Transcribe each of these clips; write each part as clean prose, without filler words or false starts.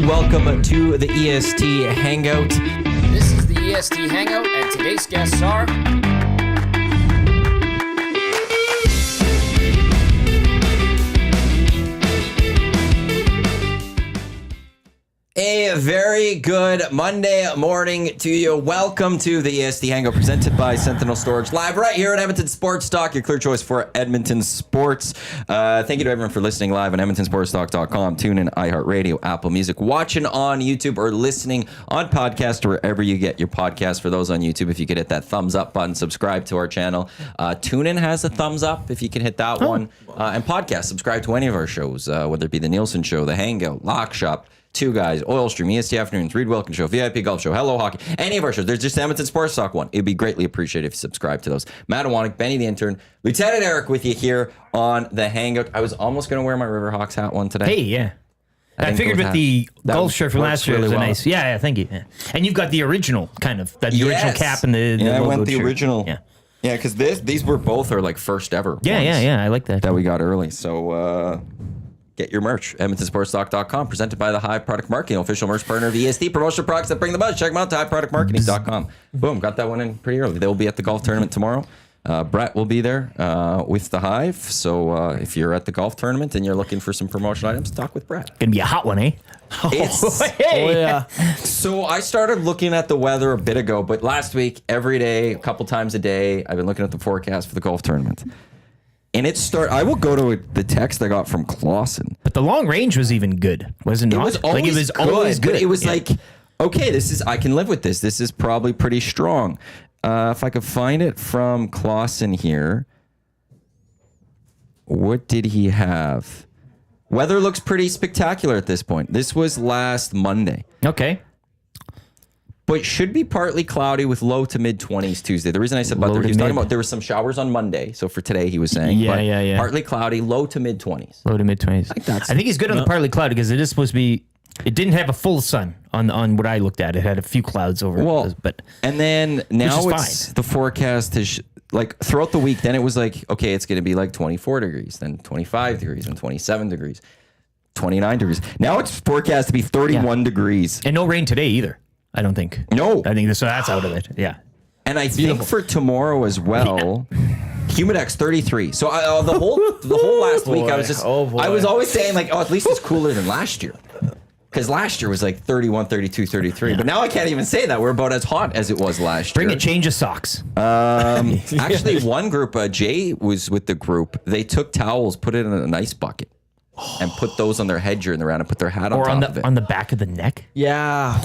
Welcome to the EST Hangout. This is the EST Hangout, and today's guests are... A very good Monday morning to you. Welcome to the EST Hangout presented by Sentinel Storage, live right here at Edmonton Sports Talk, your clear choice for Edmonton sports. Thank you to everyone for listening live on EdmontonSportsTalk.com, TuneIn, iHeartRadio, Apple Music, watching on YouTube or listening on podcast or wherever you get your podcast. For those on YouTube, if you could hit that thumbs up button, subscribe to our channel. TuneIn has a thumbs up if you can hit that one. And podcast, subscribe to any of our shows, whether it be the Nielsen Show, the Hangout, Lock Shop, Two Guys, Oil Stream, EST Afternoons, Reed Wilkins Show, VIP Golf Show, Hello Hockey, any of our shows. There's just Edmonton Sports Talk one. It'd be greatly appreciated if you subscribe to those. Matt Iwanyk, Benny The Intern, Lieutenant Eric with you here on the Hangout. I was almost going to wear my Riverhawks hat one today. Hey, yeah. I figured with the golf shirt from last year, it was a nice. Yeah, thank you. Yeah. And you've got the original, kind of. The original cap and the I went the shirt. original. Yeah. Yeah, because these were both are like first ever. Yeah. I like that. That we got early. So, get your merch, EdmontonSportsTalk.com, presented by the Hive Product Marketing, official merch partner of EST. Promotional products that bring the buzz. Check them out, HiveProductMarketing.com. Boom, got that one in pretty early. They will be at the golf tournament tomorrow. Brett will be there with the Hive. So if you're at the golf tournament and you're looking for some promotional items, talk with Brett. Gonna be a hot one, eh? Yeah. So I started looking at the weather a bit ago, but last week, every day, a couple times a day, I've been looking at the forecast for the golf tournament. And I will go to the text I got from Clausen. But the long range was even good, wasn't it? It was always good. It was like, okay, I can live with this. This is probably pretty strong. If I could find it from Clausen here, what did he have? Weather looks pretty spectacular at this point. This was last Monday. Okay. But should be partly cloudy with low to mid 20s Tuesday. The reason I said he was talking about there were some showers on Monday. So for today, he was saying, yeah. Partly cloudy, low to mid 20s. Low to mid 20s. I think he's good on the partly cloudy because it is supposed to be. It didn't have a full sun on what I looked at. It had a few clouds over it. But and then now it's the forecast is like throughout the week. Then it was like, okay, it's going to be like 24 degrees, then 25 degrees, then 27 degrees, 29 degrees. Now it's forecast to be 31 degrees. And no rain today either. I don't think. No. I think so that's out of it. Yeah. And I think for tomorrow as well, Humidex 33. So the whole last week I was I was always saying like, at least it's cooler than last year. Because last year was like 31, 32, 33. Yeah. But now I can't even say that. We're about as hot as it was last year. Bring a change of socks. Actually, one group, Jay was with the group. They took towels, put it in an ice bucket, and put those on their head during the round and put their hat on top of it. On the back of the neck? Yeah.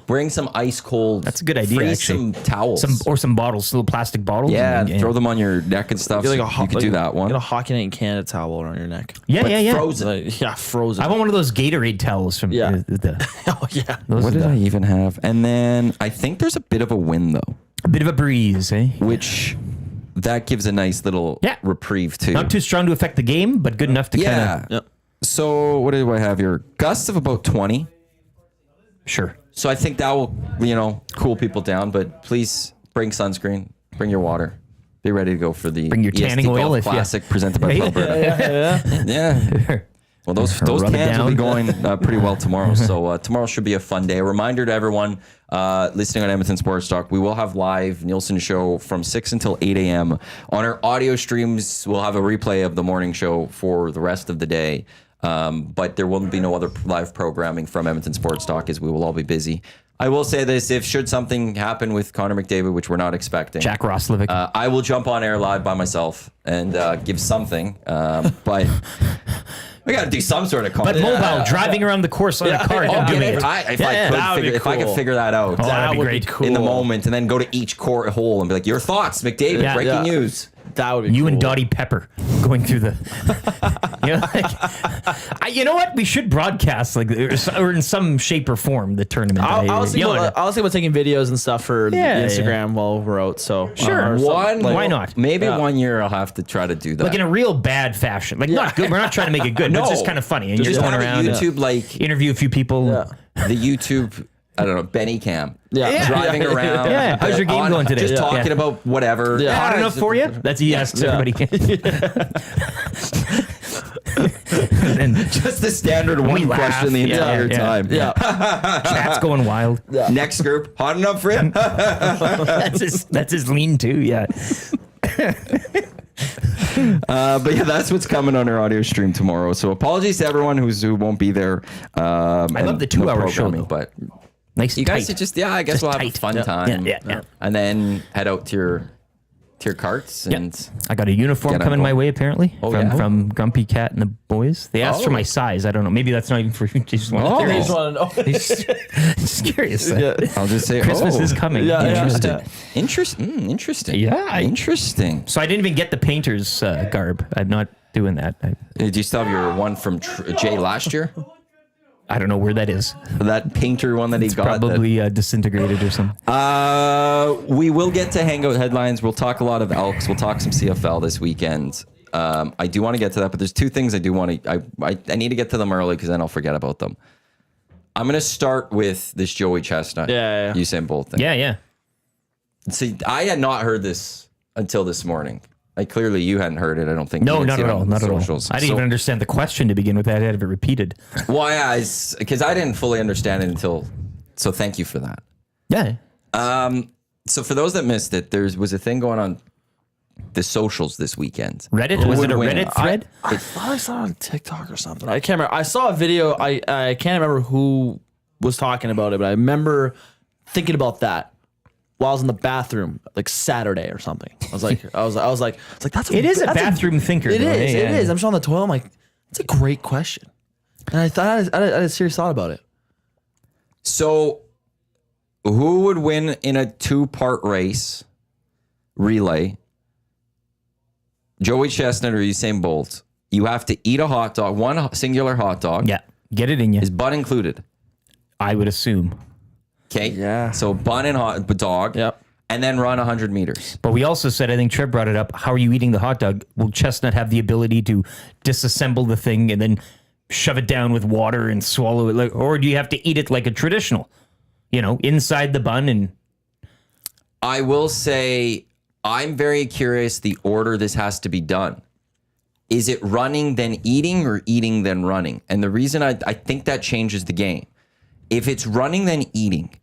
Bring some ice cold. That's a good idea. Freeze some towels. Some bottles, little plastic bottles. Yeah, throw them on your neck and stuff. You could do that one. Get a Hockey Night in Canada towel around your neck. Yeah. Frozen. Frozen. I want one of those Gatorade towels from Oh, yeah. What did I even have? And then I think there's a bit of a wind, though. A bit of a breeze, eh? Which that gives a nice little reprieve, too. Not too strong to affect the game, but good enough to kind of... Yeah. So what do I have here? Gusts of about 20. Sure. So I think that will, cool people down. But please bring sunscreen, bring your water, be ready to go for the bring your tanning EST oil Golf Classic presented by Alberta. Yeah. Well, those tans will be going pretty well tomorrow. So tomorrow should be a fun day. A reminder to everyone listening on Edmonton Sports Talk, we will have live Nielsen show from 6 until 8 a.m. On our audio streams, we'll have a replay of the morning show for the rest of the day. But there will be no other live programming from Edmonton Sports Talk as we will all be busy. I will say this, should something happen with Connor McDavid, which we're not expecting. Jack Roslovic. I will jump on air live by myself and give something. But we got to do some sort of content. But mobile, driving around the course on a car. If I could figure that out. That would be great. In the moment, and then go to each court hole and be like, your thoughts, McDavid, breaking news. That would be you cool. and Dottie Pepper going through the. You know what? We should broadcast or in some shape or form the tournament. I was thinking about taking videos and stuff for the Instagram while we're out. So sure, why not? Maybe 1 year I'll have to try to do that, like in a real bad fashion, not good. We're not trying to make it good. No, it's just kind of funny. And just you're going around YouTube, interview a few people. The YouTube. I don't know, Benny Cam. Driving around. Yeah. How's your game going today? Just talking about whatever. Hot enough for you? That's he asks everybody. And Just the standard one laugh. question the entire Yeah. time. Yeah. chat's going wild. Next group, hot enough for him? That's his lean too. Yeah. But yeah, that's what's coming on our audio stream tomorrow. So apologies to everyone who won't be there. I love the 2-hour show, though. but Nice. you guys tight. are just I guess Just we'll have a tight. fun Yeah. time. Yeah. And then head out to your carts and I got a uniform Get on coming my board. way apparently yeah? from Grumpy Cat and the boys. They asked for my size. I don't know. Maybe that's not even for you. Just want Oh. I just want to know. just curious. I'll just say Christmas is coming. Yeah, yeah. Interesting. Interesting. Yeah, Interesting. So I didn't even get the painter's garb. I'm not doing that. Did you still have your one from Jay last year? I don't know where that is. That painter one that he got? Probably disintegrated or something. We will get to Hangout headlines. We'll talk a lot of Elks. We'll talk some CFL this weekend. I do want to get to that, but there's two things I do want to. I need to get to them early because then I'll forget about them. I'm going to start with this Joey Chestnut. Yeah. Usain Bolt thing. Yeah. See, I had not heard this until this morning. Like clearly you hadn't heard it. I don't think. No, You didn't not see at it all. on Not at all. socials. I didn't even understand the question to begin with. I had to have it repeated. Well, yeah, because I didn't fully understand it until. So thank you for that. Yeah. So for those that missed it, there was a thing going on the socials this weekend. Reddit? Was it a would win? Reddit thread? I thought I saw it on TikTok or something. I can't remember. I saw a video. I can't remember who was talking about it, but I remember thinking about that while I was in the bathroom, like Saturday or something. I was like, that's It is a bathroom thinker. It though, is. yeah. It is. I'm just on the toilet. I'm like, it's a great question, and I thought I had a serious thought about it. So, who would win in a 2-part race relay? Joey Chestnut or Usain Bolt? You have to eat a hot dog, one singular hot dog. Yeah. Get it in you. Is bun included? I would assume. Okay. Yeah. So bun and hot dog. Yep. And then run 100 meters. But we also said, I think Trev brought it up. How are you eating the hot dog? Will Chestnut have the ability to disassemble the thing and then shove it down with water and swallow it? Or do you have to eat it like a traditional, inside the bun? And I will say, I'm very curious the order this has to be done. Is it running then eating or eating then running? And the reason I think that changes the game. If it's running then eating,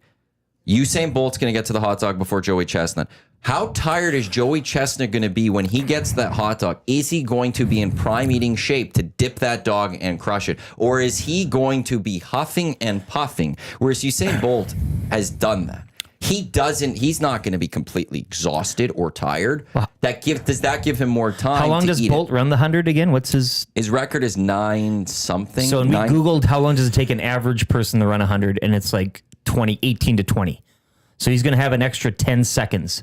Usain Bolt's going to get to the hot dog before Joey Chestnut. How tired is Joey Chestnut going to be when he gets that hot dog? Is he going to be in prime eating shape to dip that dog and crush it? Or is he going to be huffing and puffing? Whereas Usain Bolt has done that. He's not going to be completely exhausted or tired. Does that give him more time? how long to does eat Bolt run the 100 again? What's his? His record is 9 something. So we Googled how long does it take an average person to run 100, and it's like 18 to 20. So he's going to have an extra 10 seconds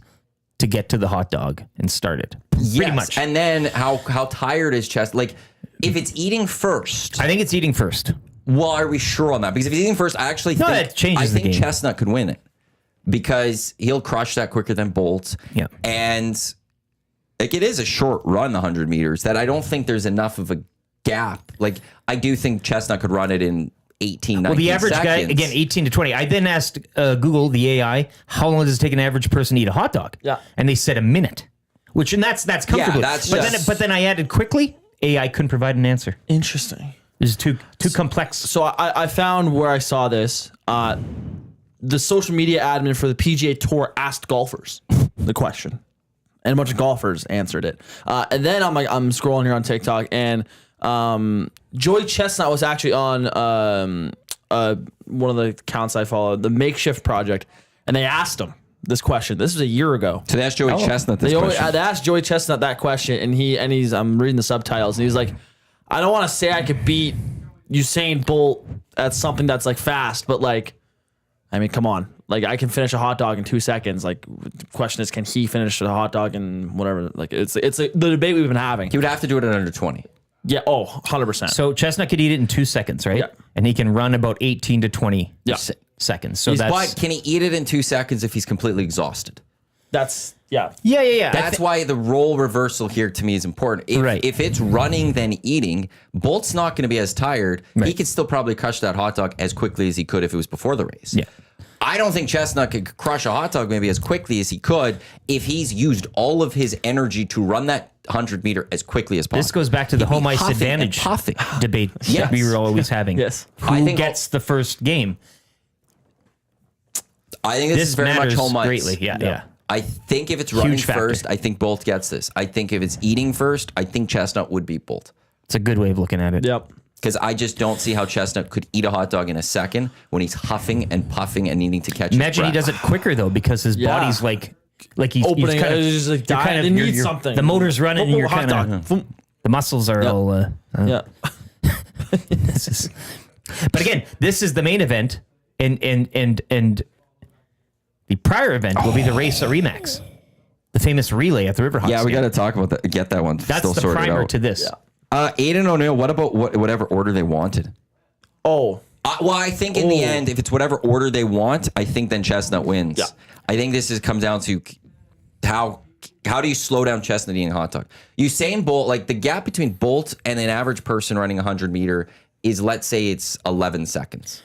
to get to the hot dog and start it. Pretty much. And then how tired is Chestnut? Like if it's eating first. I think it's eating first. Well, are we sure on that? Because if he's eating first, I actually think that changes the game. Chestnut could win it because he'll crush that quicker than Bolt. Yeah. And like it is a short run, 100 meters, that I don't think there's enough of a gap. Like I do think Chestnut could run it in 18, 19 Well, the average seconds. guy, again, 18 to 20. I then asked Google, the AI, how long does it take an average person to eat a hot dog? Yeah. And they said a minute, and that's comfortable. that's but just- then I added quickly, AI couldn't provide an answer. Interesting. It's too complex. So I found where I saw this. The social media admin for the PGA Tour asked golfers the question, and a bunch of golfers answered it. And then I'm scrolling here on TikTok, and Joey Chestnut was actually on one of the accounts I follow, the Makeshift Project, and they asked him this question. This was a year ago. So they asked Joey Chestnut this question. They asked Joey Chestnut that question, and he's I'm reading the subtitles, and he's like, I don't want to say I could beat Usain Bolt at something that's like fast, but like, I mean, come on. Like I can finish a hot dog in 2 seconds. Like the question is, can he finish a hot dog in whatever? Like it's the debate we've been having. He would have to do it in under 20. Yeah. Oh, 100%. So Chestnut could eat it in 2 seconds, right? Yeah. And he can run about 18 to 20 seconds. So But can he eat it in 2 seconds if he's completely exhausted? that's yeah. Yeah. That's why the role reversal here to me is important. If it's running then eating, Bolt's not going to be as tired. He could still probably crush that hot dog as quickly as he could if it was before the race. Yeah. I don't think Chestnut could crush a hot dog maybe as quickly as he could if he's used all of his energy to run that 100-meter as quickly as possible. This goes back to the He'd be home ice huffing and advantage puffing. debate Yes. that we were always having. Yes. Who I think gets the first game? I think this is very much matters home ice. greatly. Yeah. I think if it's running factor. first, I think Bolt gets this. I think if it's eating first, I think Chestnut would beat Bolt. It's a good way of looking at it. Yep. Because I just don't see how Chestnut could eat a hot dog in a second when he's huffing and puffing and needing to catch his Imagine he breath. does it quicker though, because his Yeah. body's like he's Opening, kind of, it's just like you're dying. They need something. The motor's running, and you're hot kind dog. of Boom. the muscles are all. Yeah. This is, but again, this is the main event, and the prior event will be the race at Remax, the famous relay at the Riverhawks. Yeah, we game. got to talk about that. Get that one. That's still the sorted primer out. to this. Aiden O'Neill. What about whatever order they wanted? Oh. Well, I think in the end, if it's whatever order they want, I think then Chestnut wins. Yeah. I think this comes down to how do you slow down Chestnut eating a hot dog? Usain Bolt, like the gap between Bolt and an average person running a 100-meter is, let's say it's 11 seconds.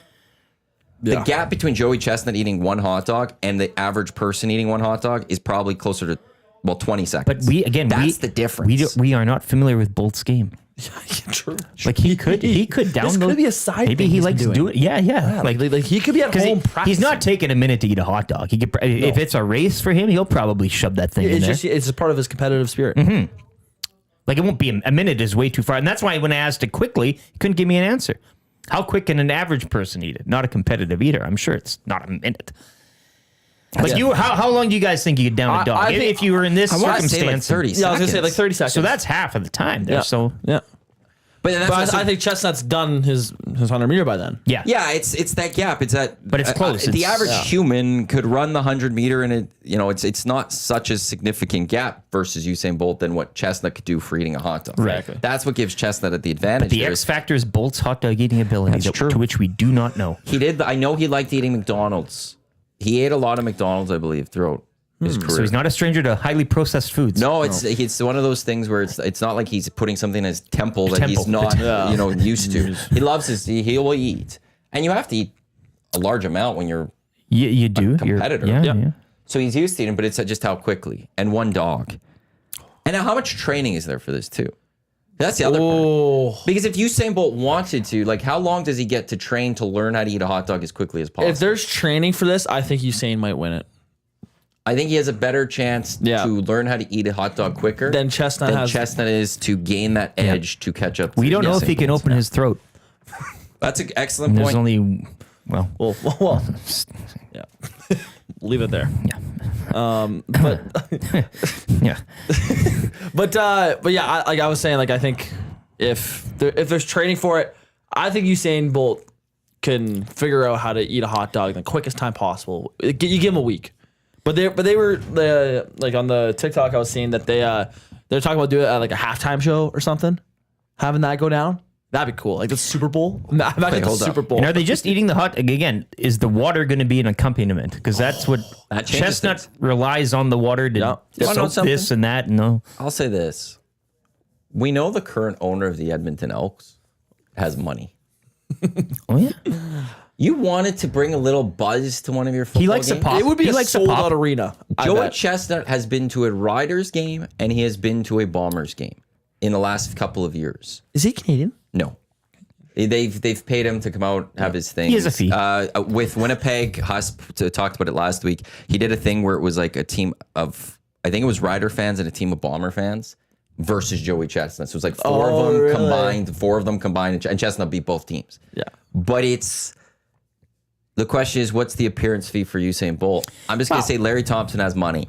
The gap between Joey Chestnut eating one hot dog and the average person eating one hot dog is probably closer to 20 seconds. But that's the difference. We are not familiar with Bolt's game. True. Like he could download. This could be a side Maybe thing he he's likes been doing. Yeah. Like he could be at home practicing. He's not taking a minute to eat a hot dog. He could, if it's a race for him, he'll probably shove that thing in It's there. just a part of his competitive spirit. Like it won't be a minute is way too far, and that's why when I asked it quickly, he couldn't give me an answer. How quick can an average person eat it? Not a competitive eater. I'm sure it's not a minute. Like how long do you guys think you could down a dog? I think- if you were in this I want to say like circumstance, 30 Yeah, I was gonna say seconds. like 30 seconds. so that's half of the time there. yeah. So yeah. But then that's But also- I think Chestnut's done his 100-meter by then. yeah, Yeah, it's that gap. It's that, But it's close. the It's- average yeah. human could run the 100-meter, and it's not such a significant gap versus Usain Bolt than what Chestnut could do for eating a hot dog. Right. That's what gives Chestnut the advantage. The there X is factor is Bolt's hot dog eating ability, That's true. to which we do not know. he did. I know he liked eating McDonald's. He ate a lot of McDonald's, I believe, throughout his career. So he's not a stranger to highly processed foods. No, it's one of those things where it's not like he's putting something in his temple that he's Temple. not used to. He loves he will eat, and you have to eat a large amount when you're You do. You're- competitor. Yeah, Yep. yeah. So he's used to eating, but it's just how quickly and one dog. And now, how much training is there for this too? That's the other part. Because if Usain Bolt wanted to, like, how long does he get to train to learn how to eat a hot dog as quickly as possible? If there's training for this, I think Usain might win it. I think he has a better chance Yeah. to learn how to eat a hot dog quicker Than Chestnut has. Chestnut is to gain that edge to catch up. We to don't know if Usain he can Bolt. open his throat. That's an excellent There's point. only, well, Well, yeah. Leave it there. yeah. But yeah, I was saying, like, I think if there's training for it, I think Usain Bolt can figure out how to eat a hot dog in the quickest time possible. You give him a week, but they were like on the TikTok I was seeing that they're talking about doing it at like a halftime show or something, having that go down. That'd be cool. Like the Super Bowl. Imagine the hold up. Super Bowl. And are they just eating the hot again? Is the water going to be an accompaniment? Because that's what That changes Chestnut things. relies on the water to Yeah. You wanna know soak this something? and that. No, I'll say this. We know the current owner of the Edmonton Elks has money. oh yeah, You wanted to bring a little buzz to one of your football he likes a games? pop. It would be he a likes sold a pop. out arena. I Joey bet. Chestnut has been to a Riders game and he has been to a Bombers game in the last couple of years. Is he Canadian? No. They've paid him to come out, have his thing. He has a fee. With Winnipeg, Huss talked about it last week. He did a thing where it was like a team of, I think it was Rider fans and a team of Bomber fans versus Joey Chestnut. So it was like four of them combined, and Chestnut beat both teams. Yeah. But the question is, what's the appearance fee for Usain Bolt? I'm just going to say Larry Thompson has money.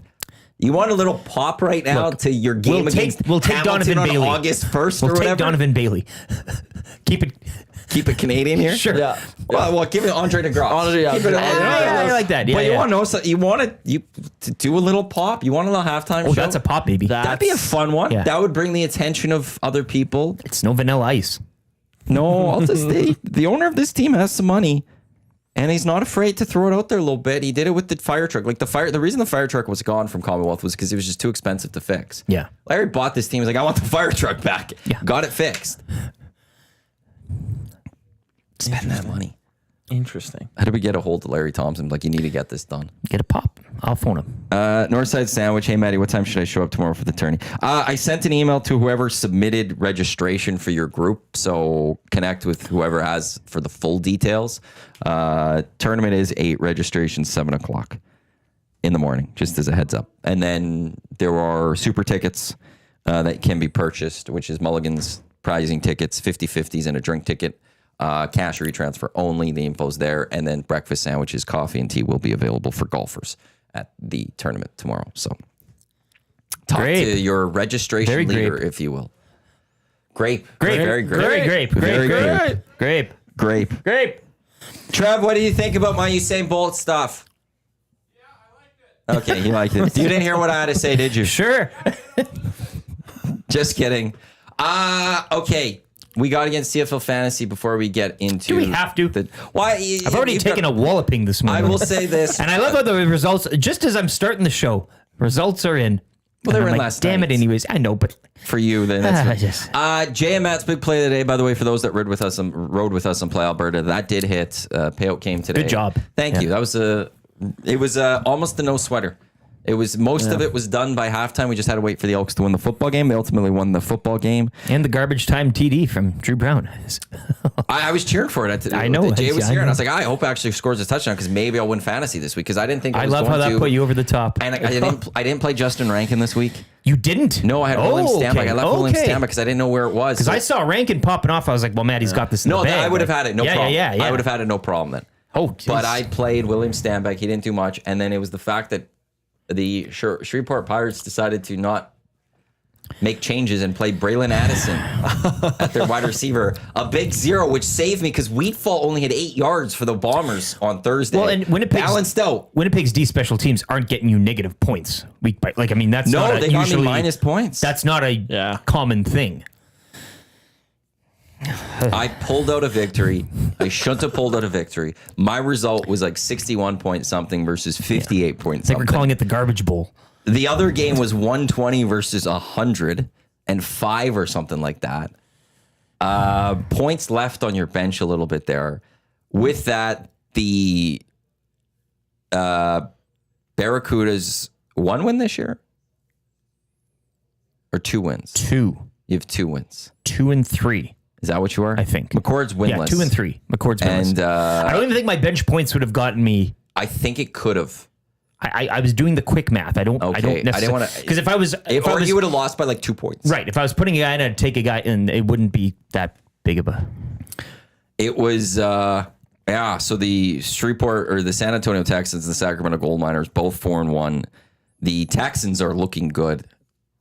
You want a little pop right now to your game against we'll take Hamilton Donovan on Bailey. August 1st We'll or take whatever? Donovan Bailey. Keep it Canadian here? Sure. Yeah. Well, give it Andre DeGrasse. Andre, yeah. Keep it I like that. Yeah, But you yeah. want to know something? You want to do a little pop? You want a little halftime show? That's a pop, baby. That'd be a fun one. Yeah. That would bring the attention of other people. It's no vanilla ice. No, I'll just say the owner of this team has some money, and he's not afraid to throw it out there a little bit. He did it with the fire truck. Like the reason the fire truck was gone from Commonwealth was because it was just too expensive to fix. Yeah. Larry bought this team. He's like, I want the fire truck back. Yeah. Got it fixed. Spend that money. Interesting. How do we get a hold of Larry Thompson? Like, you need to get this done. Get a pop. I'll phone him. Northside Sandwich. Hey, Maddie, what time should I show up tomorrow for the tourney? I sent an email to whoever submitted registration for your group. So connect with whoever has for the full details. Tournament is 8, registration 7 o'clock in the morning, just as a heads up. And then there are super tickets that can be purchased, which is Mulligan's prizing tickets, 50/50s, and a drink ticket. Cash or transfer only. The info's there. And then breakfast sandwiches, coffee, and tea will be available for golfers at the tournament tomorrow. So talk to your registration leader, if you will. Grape. Very grape. Grape. Trev, what do you think about my Usain Bolt stuff? Yeah, I liked it. Okay, you liked it. You didn't hear what I had to say, did you? Sure. Just kidding. Okay. We got against CFL Fantasy before we get into. Do we have to? I've already taken a walloping this morning. I will say this. And I love how the results, just as I'm starting the show, results are in. Well, they were in like, last damn night. it, anyways. I know, but. For you, then that's Yes. Jay and Matt's big play of the day, by the way, for those that rode with us on Play Alberta, that did hit. Payout came today. Good job. Thank you. That was it was almost a no sweater. It was most of it was done by halftime. We just had to wait for the Elks to win the football game. They ultimately won the football game. And the garbage time TD from Drew Brown. I was cheering for it. I know. Jay was I here, know. and I was like, I hope actually scores a touchdown because maybe I'll win fantasy this week because I didn't think I love how that put you over the top. And I didn't play Justin Rankin this week. You didn't? No, I had William Stanback. I left William Stanback because I didn't know where it was. Because I saw Rankin popping off. I was like, well, Matt, he's got this in the bag. I would have had it. No problem. Yeah. I would have had it. No problem then. Oh, geez. But I played William Stanback. He didn't do much. And then it was the fact that the Shreveport Pirates decided to not make changes and play Braylon Addison at their wide receiver. A big 0, which saved me because Wheatfall only had 8 yards for the Bombers on Thursday. Well, and balanced out. Winnipeg's D special teams aren't getting you negative points week by. Like, I mean, that's not they got me minus points. That's not a common thing. I pulled out a victory. I shouldn't have pulled out a victory. My result was like 61 point something versus 58 point It's like something. we're calling it the garbage bowl. The other game was 120 versus 105 or something like that. Points left on your bench a little bit there. With that, the Barracudas 1 win this year? Or 2 wins? 2. You have 2 wins. 2 and 3. Is that what you are? I think. McCord's winless. Yeah, 2 and 3. McCord's winless. And I don't even think my bench points would have gotten me. I think it could have. I was doing the quick math. I don't necessarily. I didn't want to. Because if I was. You would have lost by like 2 points. Right. If I was putting a guy in, I'd take a guy and it wouldn't be that big of a. It was, so the Shreveport or the San Antonio Texans and the Sacramento Gold Miners, both 4-1. The Texans are looking good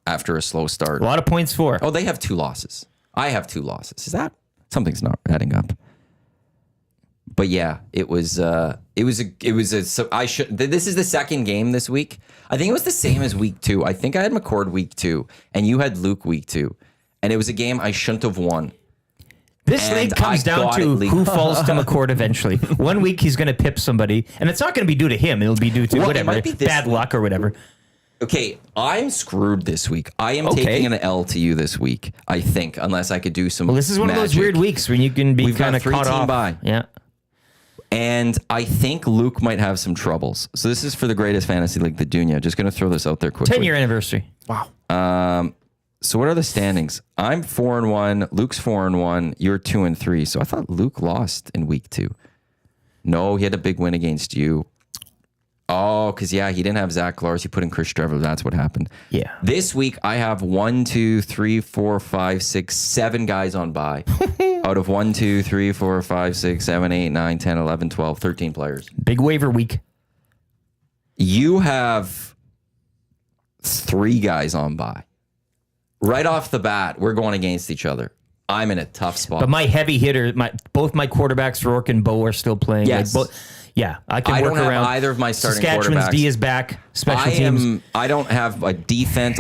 after a slow start. A lot of points for. Oh, they have 2 losses. I have 2 losses. Is that something's not adding up? But yeah, this is the second game this week. I think it was the same as week 2. I think I had McCord week 2 and you had Luke week 2. And it was a game I shouldn't have won. This league comes down to who falls to McCord eventually. 1 week he's going to pip somebody, and it's not going to be due to him. It'll be due to whatever, bad luck or whatever. Okay, I'm screwed this week. I am taking an L to you this week, I think, unless I could do some Well, this is one of those weird weeks when you can be kind of caught off. Bye. Yeah. And I think Luke might have some troubles. So this is for the greatest fantasy league, the Dunya. Just going to throw this out there quickly. 10-year anniversary. Wow. So what are the standings? I'm 4-1. Luke's 4-1. You're 2-3. So I thought Luke lost in week 2. No, he had a big win against you. Oh, because he didn't have Zach Lars. He put in Chris Trevor. That's what happened. Yeah. This week I have 1, 2, 3, 4, 5, 6, 7 guys on bye. Out of 1, 2, 3, 4, 5, 6, 7, 8, 9, 10, 11, 12, 13 players. Big waiver week. You have 3 guys on bye. Right off the bat, we're going against each other. I'm in a tough spot. But my heavy hitter, both my quarterbacks, Rourke and Bo, are still playing. Yes. I can work don't around. have either of my starting Saskatchewan's quarterbacks. D is back. Special teams. I don't have a defense.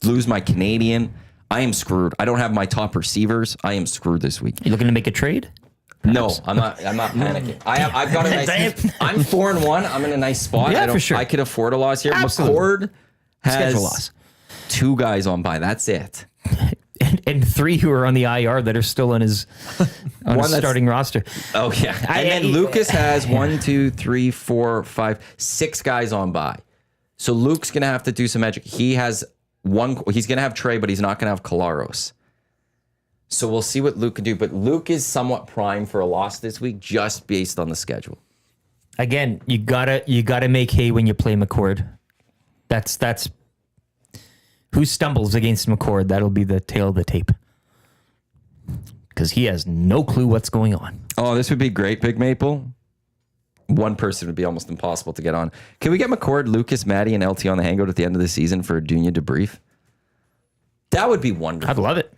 Lose my Canadian. I am screwed. I don't have my top receivers. I am screwed this week. You looking to make a trade? Perhaps. No, I'm not panicking. I've got a nice. I'm 4-1. I'm in a nice spot. Yeah, for sure. I could afford a loss here. Absolutely. McCord has Schedule loss. 2 guys on bye. That's it. and 3 who are on the IR that are still on his starting roster. Oh yeah, and then Lucas has 1, 2, 3, 4, 5, 6 guys on bye. So Luke's gonna have to do some magic. He has one. He's gonna have Trey, but he's not gonna have Kalaros. So we'll see what Luke can do. But Luke is somewhat primed for a loss this week, just based on the schedule. Again, you gotta make hay when you play McCord. That's who stumbles against McCord. That'll be the tail of the tape, because he has no clue what's going on. Oh, this would be great, Big Maple. One person would be almost impossible to get on. Can we get McCord, Lucas, Maddie, and LT on the Hangout at the end of the season for a Dunya debrief? That would be wonderful. I'd love it.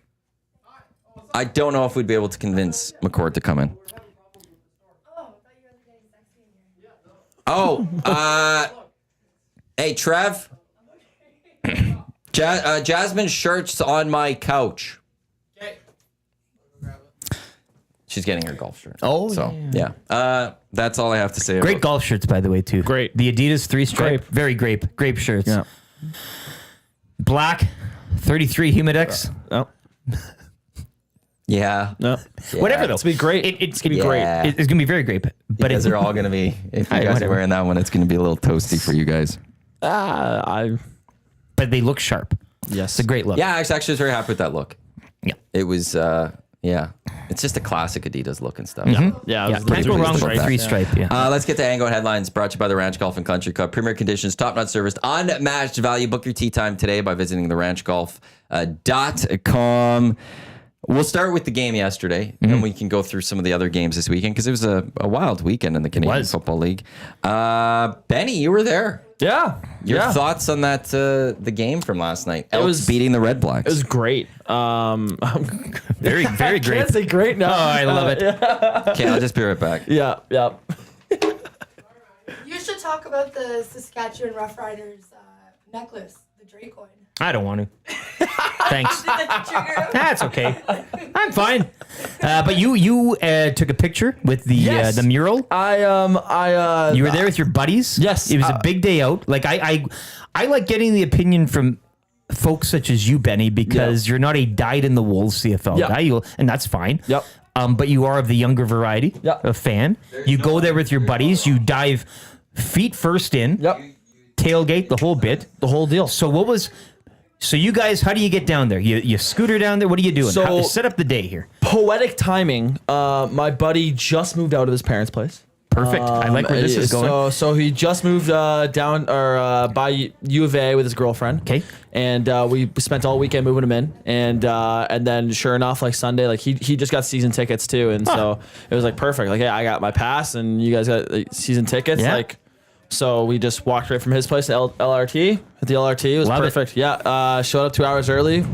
I don't know if we'd be able to convince McCord to come in. Hey, Trev. Jasmine's shirt's on my couch. She's getting her golf shirt. Oh, so yeah. That's all I have to say. Great golf shirts, by the way, too. Great. The Adidas 3-stripe, very grape shirts. Yeah. Black, 33 Humidex. Oh. Yeah. No. Whatever though. It's gonna be great. It's gonna be Yeah. great. It's gonna be very great. But Guys are all gonna be. If you guys are wearing that one, it's gonna be a little toasty for you guys. But they look sharp. Yes. It's a great look. Yeah, I actually was very happy with that look. Yeah. It was. Yeah. It's just a classic Adidas look and stuff. Yeah. Can't go wrong with that. 3-stripe. Yeah. Let's get to Hangout headlines brought to you by the Ranch Golf and Country Club. Premier conditions, top-notch service, unmatched value. Book your tee time today by visiting theranchgolf.com. We'll start with the game yesterday, and we can go through some of the other games this weekend, because it was a wild weekend in the Canadian Football League. Benny, you were there. Yeah. Your thoughts on that the game from last night? Elks was beating the Red Blacks. It was great. Very I great. can't say great now. Oh, I love it. Okay, I'll just be right back. Yeah. You should talk about the Saskatchewan Roughriders necklace, the Drake coin. I don't want to. Thanks. Trigger. That's okay. I'm fine. But you took a picture with the mural. I You were there with your buddies. Yes. It was a big day out. Like I like getting the opinion from folks such as you, Benny, because you're not a dyed-in-the-wool CFL guy, and that's fine. Yep. But you are of the younger variety of fan. You go there with your buddies. You dive feet first in. Yep. Tailgate, the whole bit. The whole deal. So you guys, how do you get down there? You scooter down there? What are you doing? So- Set up the day here. Poetic timing. My buddy just moved out of his parents' place. Perfect. I like where this is going. So he just moved down or by U of A with his girlfriend. Okay. And we spent all weekend moving him in, and then sure enough, like Sunday, like he just got season tickets too, and so it was like perfect. Like, hey, I got my pass, and you guys got season tickets. Yeah. Like, so we just walked right from his place to LRT. At the LRT, it was Love it. perfect. Yeah. Showed up 2 hours early.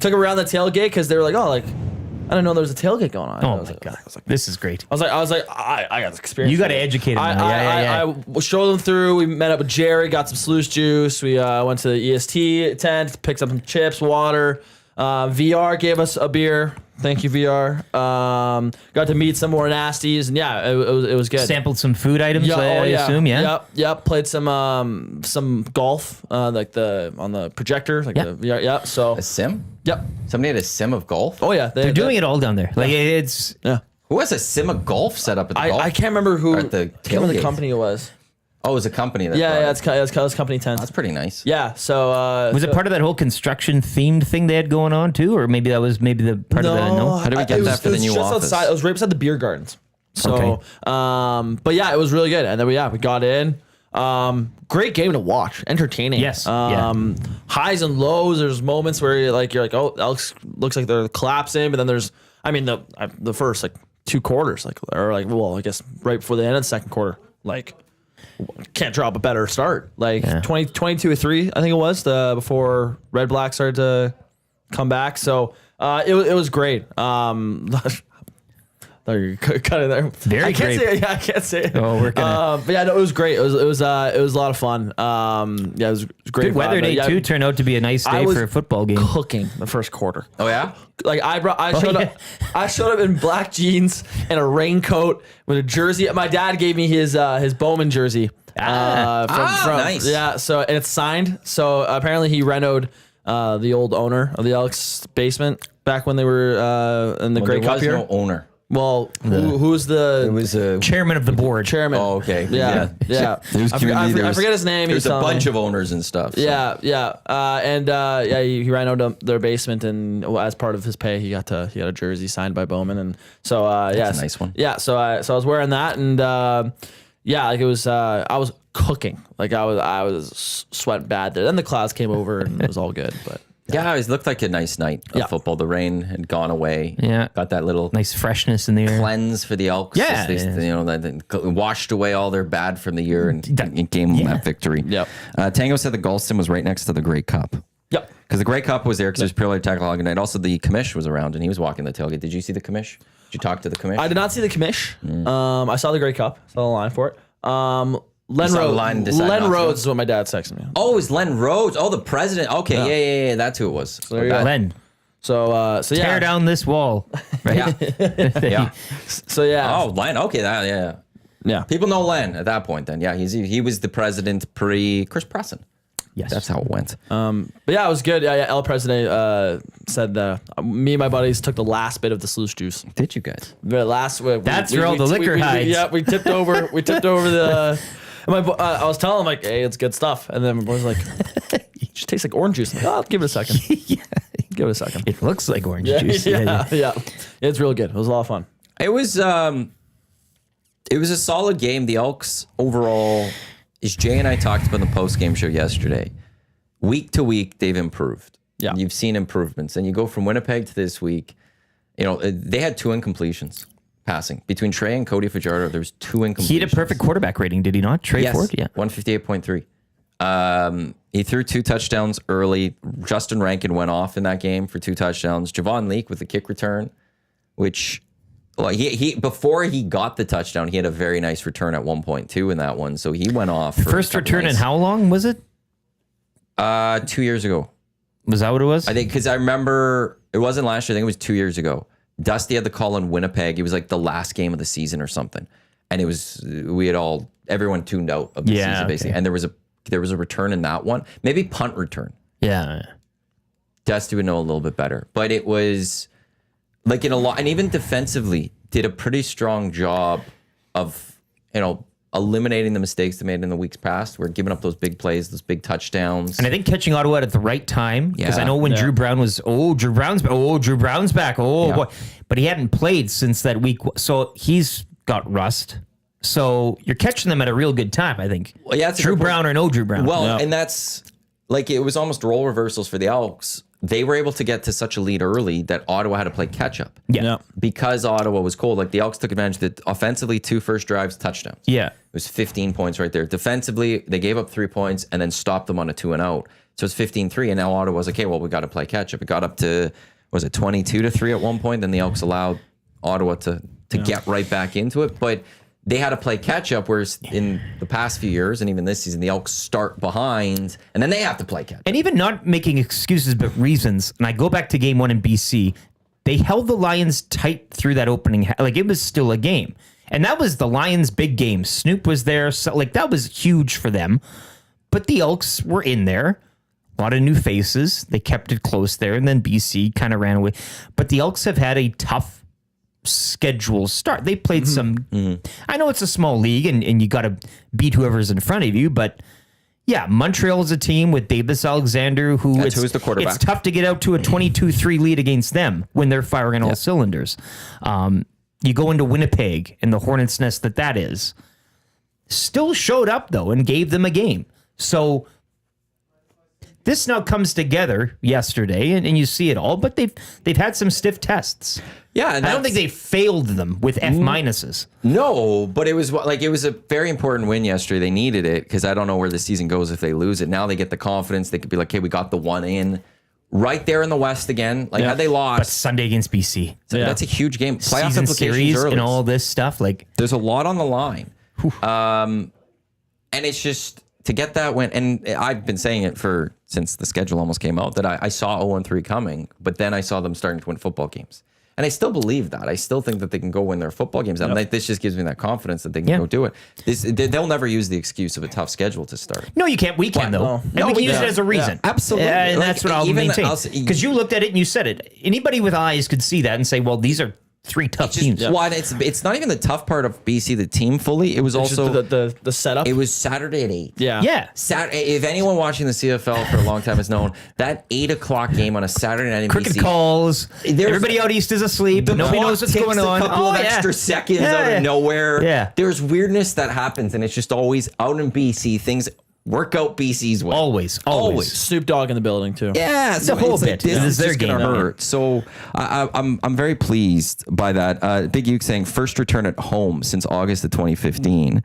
Took him around the tailgate because they were like, oh, like I didn't know there was a tailgate going on. Oh my God. This is great. I was like, I got this experience. You got to educate him now. I showed them through. We met up with Jerry, got some sluice juice. We went to the EST tent, picked up some chips, water. VR gave us a beer. Thank you, VR. Got to meet some more nasties, and yeah, it was good. Sampled some food items, I assume, yeah? Yep. Played some golf, like on the projector, like the VR. Yeah. So A sim? yep. Somebody had a sim of golf? Oh yeah, They're doing it all down there. Like it's Yeah. Who has a sim of golf set up at the golf? I can't remember who. Or at the I can't remember the tailgate? company it was. Oh, it was a company that Yeah, brought it. it's company tent. That's pretty nice. Yeah. So was it part of that whole construction themed thing they had going on too, or maybe that was the part of the no? How do we get that for the new office? Outside, it was right beside the beer gardens. So, Okay. but yeah, it was really good. And then we got in. Great game to watch. Entertaining. Yes, Highs and lows. There's moments where you're like, oh, Elks looks like they're collapsing, but then there's, I mean, the first like 2 quarters, I guess right before the end of the second quarter, like. Can't drop a better start. Like 22-3, I think it was before Red Black started to come back. So it was great. You're cutting there. Very I can't great. say it. Yeah, I can't say it. Oh, we're gonna. But yeah, no, it was great. It was a lot of fun. Yeah, it was great. Good weather vibe. day Yeah, too. Turned out to be a nice I day was for a football game. Cooking the first quarter. Oh, yeah? Like I showed up in black jeans and a raincoat with a jersey. My dad gave me his Bowman jersey. Nice. Yeah, so and it's signed. So apparently he renoed the old owner of the Elks basement. back when they were in the Grey There Cup was here? no owner. Well, who's the It was a Chairman of the board. chairman? Oh, okay. Yeah. There's I community. I forget his name. There's a bunch of owners and stuff. So. Yeah. He ran out of their basement, and as part of his pay, he got a jersey signed by Bowman, and so That's a nice one. Yeah, so I was wearing that, and like it was I was cooking, like I was sweating bad there. Then the clouds came over, and it was all good, but. Yeah, it looked like a nice night of football. The rain had gone away. Yeah. Got that little Nice freshness in the air. cleanse for the Elks. Yeah, They, yeah. You know, they washed away all their bad from the year and gave them that victory. Yep. Tango said the Golston was right next to the Grey Cup. Yep. Because the Grey Cup was there because there's purely tackle night. Also, the commish was around and he was walking the tailgate. Did you see the commish? Did you talk to the commish? I did not see the commish. I saw the Grey Cup. Saw the line for it. Len saw the line and decided not to? Rhodes is what my dad texted me. Oh, it was Len Rhodes. Oh, the president. Okay, yeah. That's who it was. there you go. Len, So yeah. tear down this wall. Right? Yeah. So yeah. Oh, Len. Okay, yeah. Yeah. People know Len at that point then. Yeah, he was the president pre Chris Presson. Yes. That's how it went. But yeah, it was good. Yeah, El Presidente said me and my buddies took the last bit of the sluice juice. Did you guys? The last. That's where all the liquor hides. Yeah, we tipped over. We tipped over the. I was telling him like, "Hey, it's good stuff," and then my boy's like, "It just tastes like orange juice." I'm like, "Oh, give it a second. Yeah. Give it a second." It looks like orange Yeah, juice. yeah. It's really good. It was a lot of fun. It was a solid game. The Elks overall, as Jay and I talked about in the post-game show yesterday, week to week they've improved. Yeah. You've seen improvements. And you go from Winnipeg to this week, you know, they had 2 incompletions passing. Between Trey and Cody Fajardo, there's 2 incompletions. He had a perfect quarterback rating, did he not? Trey Yes, Ford? Yeah. 158.3. He threw 2 touchdowns early. Justin Rankin went off in that game for 2 touchdowns. Javon Leake with the kick return, which he before he got the touchdown, he had a very nice return at 1.2 in that one. So he went off. For First return in how long was it? 2 years ago. Was that what it was? I think because I remember it wasn't last year. I think it was 2 years ago. Dusty had the call in Winnipeg. It was like the last game of the season or something, and it was everyone tuned out of the season basically. okay. And there was a return in that one, maybe punt return. Yeah. Dusty would know a little bit better, but it was like in a lot, and even defensively did a pretty strong job of eliminating the mistakes they made in the weeks past. We're giving up those big plays, those big touchdowns. And I think catching Ottawa at the right time, because Yeah. I know when Drew Brown was, Drew Brown's back, Yeah. boy. But he hadn't played since that week. So he's got rust. So you're catching them at a real good time, I think. Well, yeah, that's a Drew good point. Brown or no Drew Brown. Well, and that's like it was almost role reversals for the Elks. They were able to get to such a lead early that Ottawa had to play catch up. yeah. Because Ottawa was cold, like the Elks took advantage of it. Offensively, 2 first drives, touchdowns. Yeah. It was 15 points right there. Defensively, they gave up 3 points and then stopped them on a 2 and out. So it's 15-3, and now Ottawa was okay, well, we got to play catch up. It got up to, was it 22-3 at one point? Then the Elks allowed Ottawa to get right back into it. But they had to play catch up, whereas in the past few years, and even this season, the Elks start behind, and then they have to play catch up. And even not making excuses, but reasons. And I go back to game 1 in BC. They held the Lions tight through that opening. Like, it was still a game. And that was the Lions' big game. Snoop was there. So, like, that was huge for them. But the Elks were in there. A lot of new faces. They kept it close there. And then BC kind of ran away. But the Elks have had a tough schedule start. They played some... I know it's a small league, and you got to beat whoever's in front of you, but... Yeah, Montreal is a team with Davis Alexander, who's the quarterback. It's tough to get out to a 22-3 lead against them when they're firing on all cylinders. You go into Winnipeg and the hornet's nest that is. Still showed up, though, and gave them a game. So this now comes together yesterday, and you see it all, but they've had some stiff tests. Yeah, and I don't think they failed them with F minuses. No, but it was a very important win yesterday. They needed it because I don't know where the season goes if they lose it. Now they get the confidence. They could be like, hey, we got the one in right there in the West again. Like, had they But lost, Sunday against BC. that's a huge game. Playoff Season implications series early. and all this stuff. Like, There's a lot on the line. And it's just to get that win. And I've been saying it since the schedule almost came out that I saw 0-3 coming, but then I saw them starting to win football games. And I still believe that. I still think that they can go win their football games. And this just gives me that confidence that they can go do it. They'll never use the excuse of a tough schedule to start. No, you can't. We can, though. And we can use it as a reason. Absolutely. And that's what I'll maintain. Because you looked at it and you said it. Anybody with eyes could see that and say, well, these are 3 tough teams. Well, it's not even the tough part of BC, the team fully. It was also the setup. It was Saturday at 8. Yeah. If anyone watching the CFL for a long time has known, that 8 o'clock game on a Saturday night in Cricket BC, calls. Everybody out east is asleep. Nobody knows what's going on. A couple of extra seconds out of nowhere. Yeah. There's weirdness that happens, and it's just always out in BC. Things work out BC's way. Always. Snoop Dogg in the building too. Yeah, so the whole it's bit. like, this It is is their just gonna game. hurt. So I'm very pleased by that. Big Uke saying first return at home since August of 2015.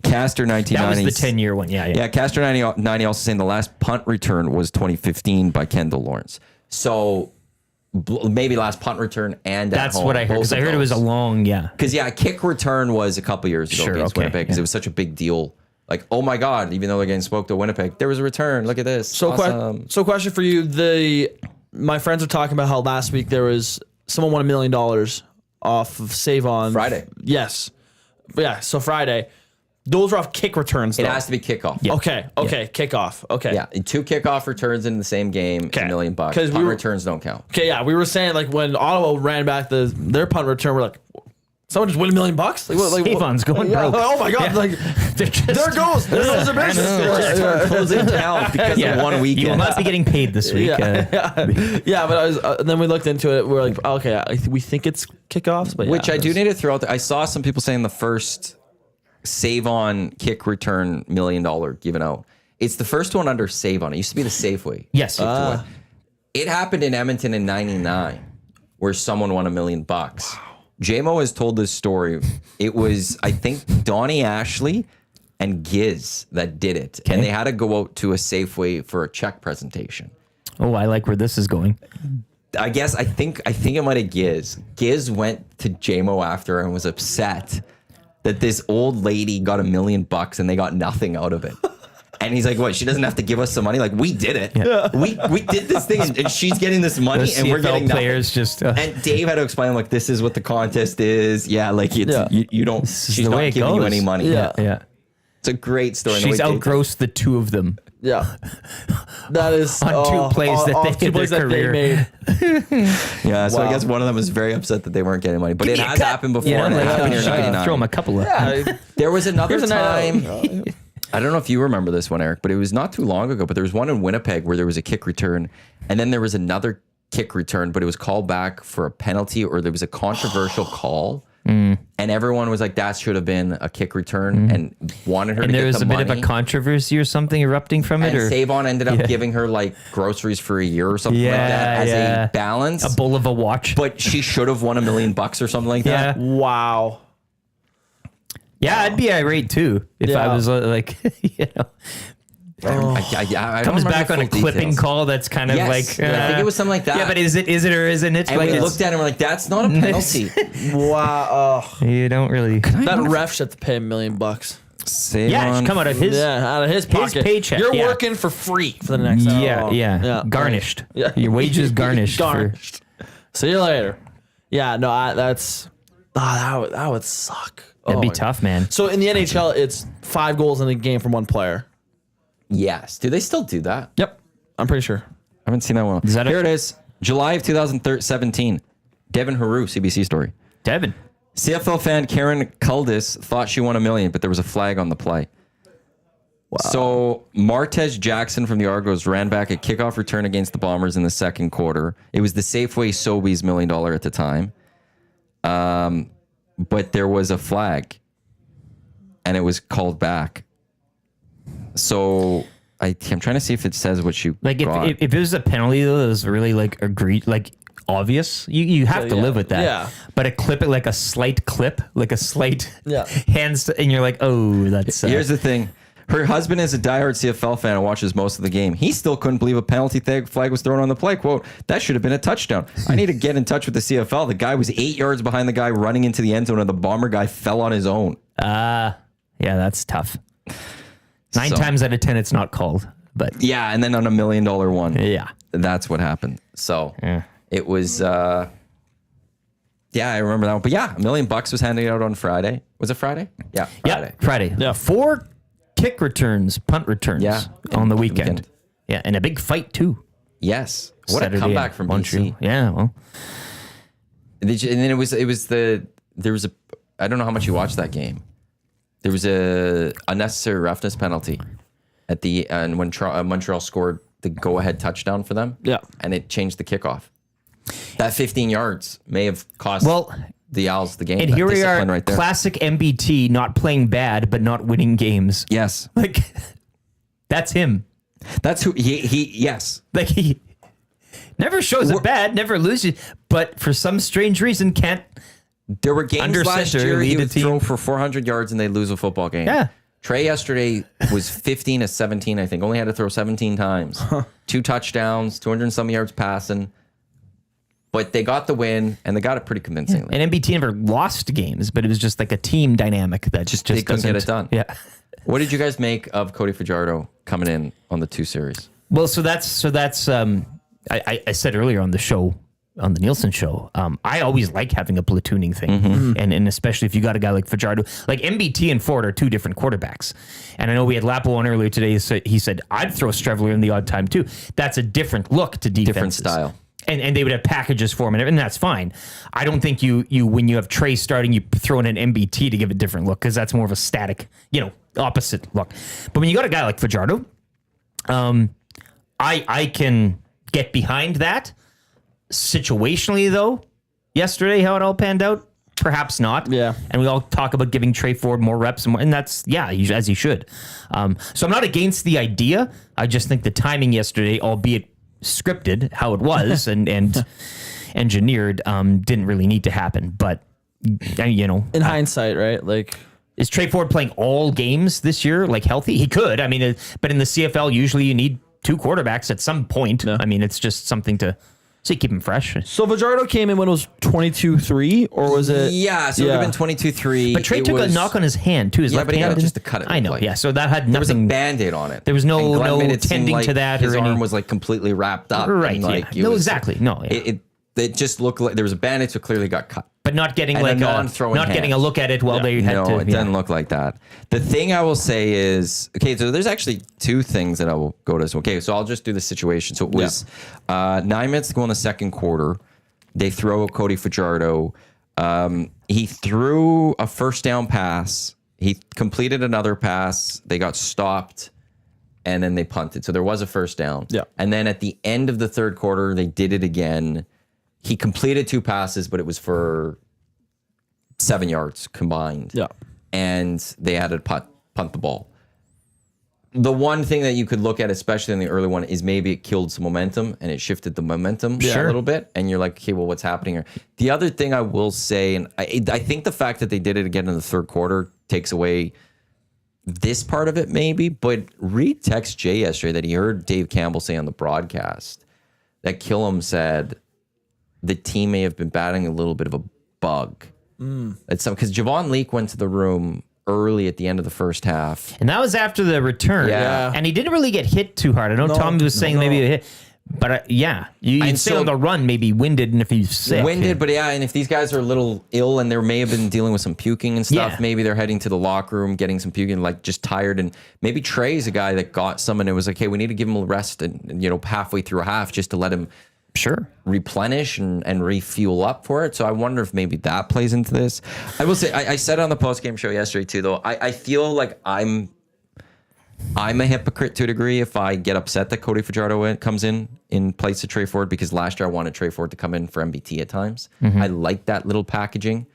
Castor 1990. That was the 10-year one. Yeah. Yeah, Castor 90 also saying the last punt return was 2015 by Kendall Lawrence. So maybe last punt return and That's at home, what I heard. Because I heard it was a long, Because kick return was a couple years ago against Winnipeg because it was such a big deal. Like, oh my God, even though they're getting smoked to Winnipeg, there was a return. Look at this. So, awesome. Question for you. My friends are talking about how last week there was someone won $1 million off of Save On Friday. Yes. Yeah, so Friday. Those are off kick returns, though. It has to be kickoff. Yeah. Okay, kickoff. Okay. Yeah, 2 kickoff returns in the same game, $1 million. Punt returns don't count. Okay, yeah, we were saying, like, when Ottawa ran back their punt return, we're like, someone just win $1 million? Like, Save-On's going broke. Oh my God! Like, there goes their business. Closing down because of one weekend. You will not be getting paid this week. Yeah, but then we looked into it. We're like, okay, we think it's kickoffs, but Which I do need to throw out there. I saw some people saying the first Save On kick return $1 million given out. It's the first one under Save On. It used to be the Safeway. Yes. It happened in Edmonton in '99 where someone won $1 million. JMO has told this story. It was, I think, Donnie Ashley and Giz that did it. And they had to go out to a Safeway for a check presentation. Oh, I like where this is going. I think it might have Giz. Giz went to JMO after and was upset that this old lady got $1 million and they got nothing out of it. And he's like, what? She doesn't have to give us some money? Like, we did it. Yeah. We did this thing, and she's getting this money, and we're getting players nothing. And Dave had to explain, like, this is what the contest is. Yeah, like, it's, you don't, she's not giving you any money. Yeah. It's a great story. She's outgrossed the 2 of them. Yeah. That is on 2 plays that they hit their career. Yeah, so I guess one of them was very upset that they weren't getting money. But it has happened before, and it happened in '99. Throw them a couple of There was another time. I don't know if you remember this one, Eric, but it was not too long ago. But there was one in Winnipeg where there was a kick return, and then there was another kick return, but it was called back for a penalty, or there was a controversial call, and everyone was like, "That should have been a kick return," and wanted her. And to there get was the a bit money. of a controversy or something erupting from it. And or Save On ended up giving her like groceries for a year or something like that as a balance, a bowl of a watch. But she should have won $1 million or something like that. Wow. Yeah, I'd be irate too if I was like, I comes don't back on remember a full clipping details. call that's kind of like. I think it was something like that. Yeah, but is it or isn't it? And like we looked at it and we're like, that's not a penalty. Wow. You don't really. That ref should have to pay $1 million. Save Yeah, it On. should come out of his. Out of his pocket. paycheck, You're yeah. working for free for the next hour. Yeah. Garnished. Yeah. Your wages garnished. Garnished. See you later. Yeah, no, that would suck. That'd be my tough, man. So in the NHL, it's 5 goals in a game from one player. Yes. Do they still do that? Yep, I'm pretty sure. I haven't seen that one. Here it is. July of 2017. Devin Haru, CBC story. Devin. CFL fan Karen Kuldis thought she won $1 million, but there was a flag on the play. Wow. So Martez Jackson from the Argos ran back a kickoff return against the Bombers in the second quarter. It was the Safeway Sobeys $1 million at the time. But there was a flag, and it was called back. So I'm trying to see if it says what you Like got. if it was a penalty though, that was really like agreed, like obvious. You have to live with that. Yeah. But a clip it like a slight clip, like a slight hands, and you're like, oh, that's. Here's the thing. Her husband is a diehard CFL fan and watches most of the game. He still couldn't believe a penalty flag was thrown on the play. Quote, that should have been a touchdown. I need to get in touch with the CFL. The guy was 8 yards behind the guy running into the end zone, and the Bomber guy fell on his own. Yeah, that's tough. 9 times out of 10, it's not called. But yeah, and then on $1 million one. Yeah. That's what happened. So it was Yeah, I remember that one. But yeah, $1 million was handed out on Friday. Was it Friday? Yeah, Friday. Yeah, Friday. Yeah. 4 kick returns, punt returns on the weekend. Yeah, and a big fight too. Yes. What Saturday a comeback in from Montreal. BC. Yeah, well, And then there was a, I don't know how much you watched that game. There was a unnecessary roughness penalty at the and when Montreal scored the go-ahead touchdown for them. Yeah. And it changed the kickoff. That 15 yards may have cost the Owls the game. and That here we are, discipline right there. classic MBT, not playing bad, but not winning games. Yes. Like, that's him. That's who yes. Like, he never shows it bad, never loses, but for some strange reason can't. There were games Under last center, year he lead a would throw team. for 400 yards and they lose a football game. Yeah. Trey yesterday was 15 of 17, I think. Only had to throw 17 times. 2 touchdowns, 200 and some yards passing. But they got the win, and they got it pretty convincingly. And MBT never lost games, but it was just like a team dynamic that just they couldn't get doesn't- it done. Yeah. What did you guys make of Cody Fajardo coming in on the 2 series? Well, so that's I said earlier on the show, on the Nielsen show, I always like having a platooning thing. And especially if you got a guy like Fajardo, like MBT and Ford are 2 different quarterbacks. And I know we had Lapo on earlier today. So he said, I'd throw Strevler in the odd time too. That's a different look to defenses. Different style. And they would have packages for him, and that's fine. I don't think you when you have Trey starting, you throw in an MBT to give a different look, because that's more of a static, opposite look. But when you got a guy like Fajardo, I can get behind that. Situationally, though, yesterday, how it all panned out, perhaps not. Yeah. And we all talk about giving Trey Ford more reps, and that's, as he should. So I'm not against the idea. I just think the timing yesterday, albeit scripted, how it was and engineered, didn't really need to happen. But, In hindsight, right? Like, is Trey Ford playing all games this year, like healthy? He could. I mean, but in the CFL, usually you need 2 quarterbacks at some point. I mean, it's just something to keep him fresh. so Fajardo came in when it was 22-3, or was it? Yeah, so it would have been 22-3. But Trey took a knock on his hand too. His left but he got hand it just to cut it. I know. like. Yeah. So that had There was a nothing. Band-Aid on it. There was no- And Glenn no made it seem tending like to that his or any- arm was like completely wrapped up. Right. And, like, Yeah. No, exactly. No. Yeah. It just looked like there was a Band-Aid, so clearly got cut. but not getting and a like non-throwing not getting a hand. look at it while they had No, to. it doesn't look like that. The thing I will say is, okay, so there's actually 2 things that I will go to. Okay, so I'll just do the situation. So it was 9 minutes to go in the second quarter. They throw Cody Fajardo. He threw a first down pass. He completed another pass. They got stopped, and then they punted. So there was a first down. Yeah. And then at the end of the third quarter, they did it again. He completed 2 passes, but it was for 7 yards combined. Yeah. And they had to punt the ball. The one thing that you could look at, especially in the early one, is maybe it killed some momentum and it shifted the momentum a little bit. And you're like, okay, well, what's happening here? The other thing I will say, and I think the fact that they did it again in the third quarter takes away this part of it maybe, but Reed texted Jay yesterday that he heard Dave Campbell say on the broadcast that Killam said the team may have been batting a little bit of a bug. It's because Javon Leake went to the room early at the end of the first half. And that was after the return. Yeah. And he didn't really get hit too hard. I know Tommy was saying maybe a hit. But you'd And say so- on the run, maybe winded, and if he's sick. Winded, but and if these guys are a little ill and they may have been dealing with some puking and stuff, Yeah. maybe they're heading to the locker room, getting some puking, like just tired. And maybe Trey's a guy that got some and it was like, hey, we need to give him a rest and halfway through a half just to let him Sure. replenish and refuel up for it. So I wonder if maybe that plays into this. I will say, I said on the post-game show yesterday too, though, I feel like I'm a hypocrite to a degree if I get upset that Cody Fajardo comes in place of Trey Ford, because last year I wanted Trey Ford to come in for MBT at times. I like that little packaging.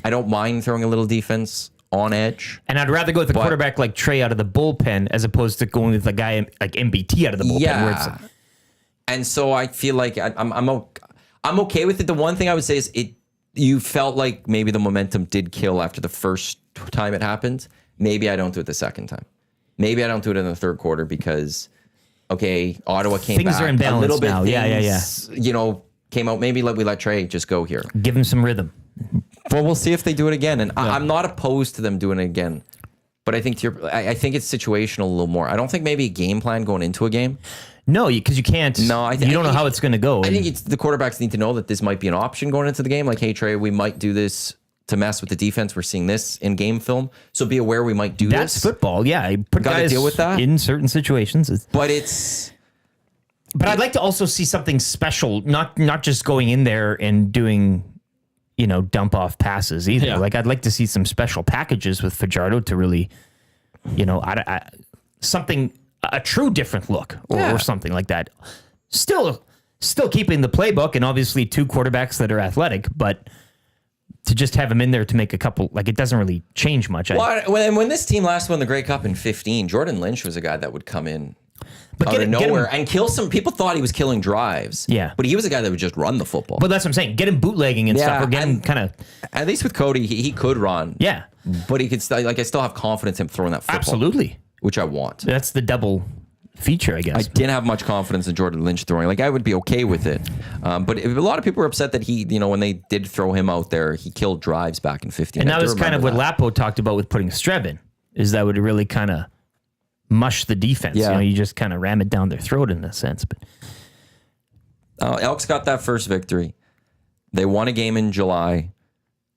I don't mind throwing a little defense on edge. And I'd rather go with a quarterback like Trey out of the bullpen as opposed to going with a guy like MBT out of the bullpen. Where it's like, And so I feel like I'm okay with it. The one thing I would say is you felt like maybe the momentum did kill after the first time it happened. Maybe I don't do it the second time. Maybe I don't do it in the third quarter because, okay, Ottawa came Things back are in balance a little bit. now. Yeah. Came out. Maybe we let Trey just go here. Give him some rhythm. Well, we'll see if they do it again. And I'm not opposed to them doing it again. But I think I think it's situational a little more. I don't think maybe a game plan going into a game. No, because you can't. No, you don't know how it's going to go. I think the quarterbacks need to know that this might be an option going into the game. Like, hey, Trey, we might do this to mess with the defense. We're seeing this in game film, so be aware we might do that's this. football. Yeah, you put Gotta guys deal with that. in certain situations. But it's But I'd like to also see something special, not just going in there and doing, dump off passes either. Yeah. Like I'd like to see some special packages with Fajardo to really, something, a true different look or something like that. Still keeping the playbook and obviously two quarterbacks that are athletic, but to just have him in there to make a couple, like it doesn't really change much. when this team last won the Grey Cup in 2015, Jordan Lynch was a guy that would come in out of get nowhere him, and kill some. People thought he was killing drives. Yeah. But he was a guy that would just run the football. but that's what I'm saying. Get him bootlegging and stuff, or get him kind of. At least with Cody, he could run. Yeah, But he could still, I still have confidence in him throwing that football. absolutely. Which I want. That's the double feature, I guess. I didn't have much confidence in Jordan Lynch throwing. Like, I would be okay with it. But a lot of people were upset that he, when they did throw him out there, he killed drives back in 15. And that was kind of what Lapo talked about with putting Strev in, is that would really kind of mush the defense. Yeah. You just kind of ram it down their throat in a sense. But Elks got that first victory. They won a game in July.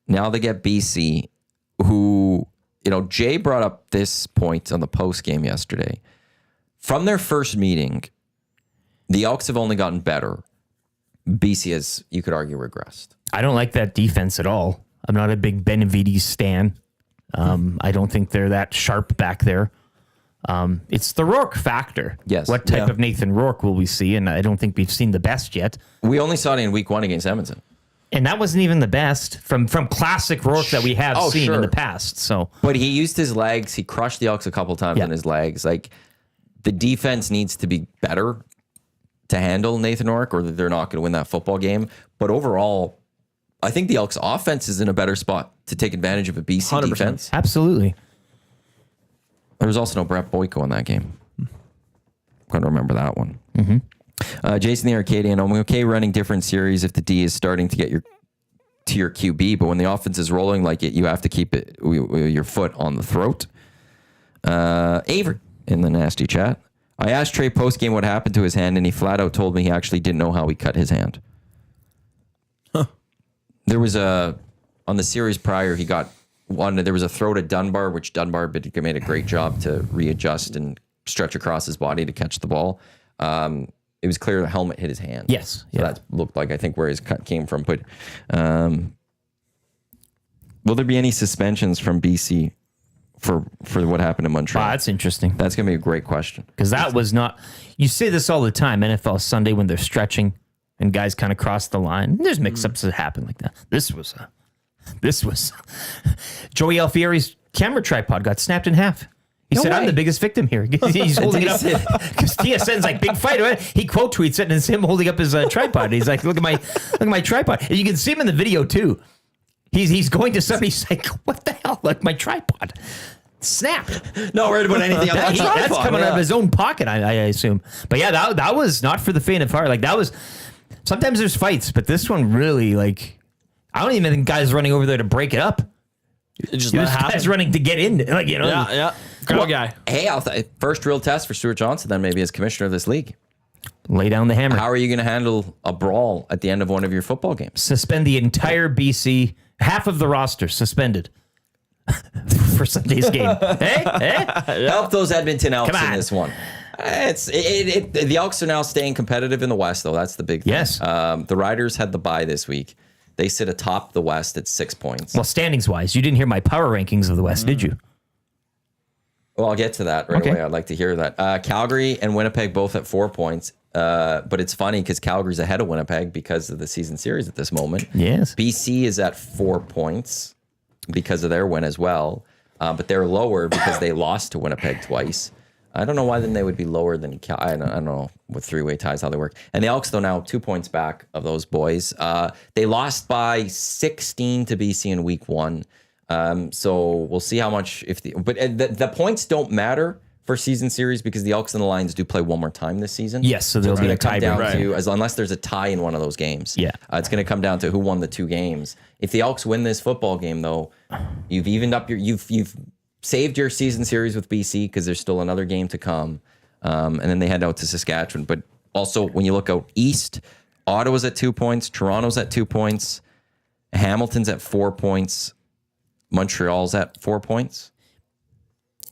Now they get BC, who, Jay brought up this point on the post game yesterday. From their first meeting, the Elks have only gotten better. BC has, you could argue, regressed. I don't like that defense at all. I'm not a big Benavides stan. I don't think they're that sharp back there. It's the Rourke factor. Yes. What type Yeah. of Nathan Rourke will we see? And I don't think we've seen the best yet. We only saw it in week 1 against Edmonton. And that wasn't even the best from classic Rourke that we have seen in sure. the past. So But he used his legs. He crushed the Elks a couple times Yeah. in his legs. Like, the defense needs to be better to handle Nathan Rourke, or they're not going to win that football game. But overall, I think the Elks offense is in a better spot to take advantage of a BC 100%. defense. absolutely. There was also no Brett Boyko in that game. Got to remember that one. Jason the Arcadian, I'm okay running different series if the D is starting to get your QB, but when the offense is rolling like it, you have to keep it your foot on the throat. Avery in the nasty chat. I asked Trey post game what happened to his hand, and he flat out told me he actually didn't know how he cut his hand. There was on the series prior, he got one. There was a throw to Dunbar, which Dunbar made a great job to readjust and stretch across his body to catch the ball. It was clear the helmet hit his hand. Yes. So that looked like, I think, where his cut came from. But will there be any suspensions from BC for what happened in Montreal? Wow, that's interesting. That's going to be a great question. Because that was not, you say this all the time, NFL Sunday when they're stretching and guys kind of cross the line. There's mix-ups that happen like that. This was Joey Alfieri's camera tripod got snapped in half. He said, way. I'm the biggest victim here. He's holding it up because TSN's like big fight. Right? He quote tweets it and it's him holding up his tripod. He's like, look at my tripod. And you can see him in the video too. He's going to somebody. He's like, what the hell? Like my tripod snapped. Not worried about anything else. That's coming out of his own pocket, I assume. But yeah, that was not for the faint of heart. Like that was. Sometimes there's fights, but this one really, like, I don't even think guys running over there to break it up. Just There's guys running to get in, like Yeah. Good guy. Hey, first real test for Stuart Johnson, then maybe as commissioner of this league. lay down the hammer. How are you going to handle a brawl at the end of one of your football games? Suspend the entire BC, half of the roster suspended for Sunday's game. Hey? Help those Edmonton Elks Come in on. this one. The Elks are now staying competitive in the West, though. That's the big thing. Yes. The Riders had the bye this week. They sit atop the West at 6 points. Well, standings wise, you didn't hear my power rankings of the West, did you? Well, I'll get to that right away. I'd like to hear that. Calgary and Winnipeg both at 4 points. But it's funny because Calgary's ahead of Winnipeg because of the season series at this moment. Yes. BC is at 4 points because of their win as well. But they're lower because they lost to Winnipeg twice. I don't know why then they would be lower than I don't know with three-way ties how they work. And the Elks, though, now 2 points back of those boys. They lost by 16 to BC in week 1. So we'll see how much but the points don't matter for season series because the Elks and the Lions do play one more time this season. Yes, so there'll it's be gonna a come down tiebreaker. to unless there's a tie in one of those games. Yeah. It's going to come down to who won the 2 games. If the Elks win this football game, though, you've evened up you've saved your season series with BC because there's still another game to come. and then they head out to Saskatchewan. But also, when you look out east, Ottawa's at 2 points, Toronto's at 2 points, Hamilton's at 4 points, Montreal's at 4 points.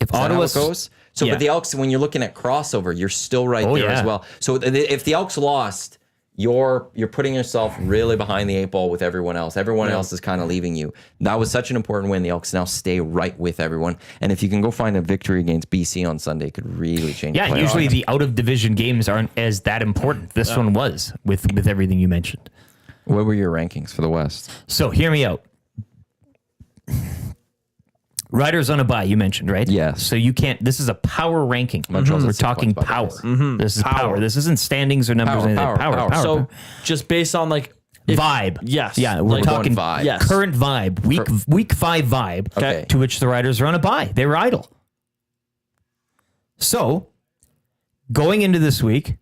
If Is that how Ottawa it goes? So, yeah. but the Elks, when you're looking at crossover, you're still right there yeah. as well. So, if the Elks lost, you're putting yourself really behind the 8 ball with everyone else. Everyone else is kind of leaving you. That was such an important win. The Elks now stay right with everyone. And if you can go find a victory against BC on Sunday, it could really change. Yeah, the playoffs. usually the out of division games aren't as that important. This one was with everything you mentioned. What were your rankings for the West? So hear me out. Riders on a bye, you mentioned, right? Yes. So you can't. This is a power ranking. Montreal's at We're 6 talking points, by the way. power. This is power. This isn't standings or numbers. Power, or anything. power. So just based on like vibe. Yes. Yeah, we're Like, talking vibe. Yes. current vibe. Week 5 vibe. Okay. To which the Riders are on a bye. They were idle. So going into this week,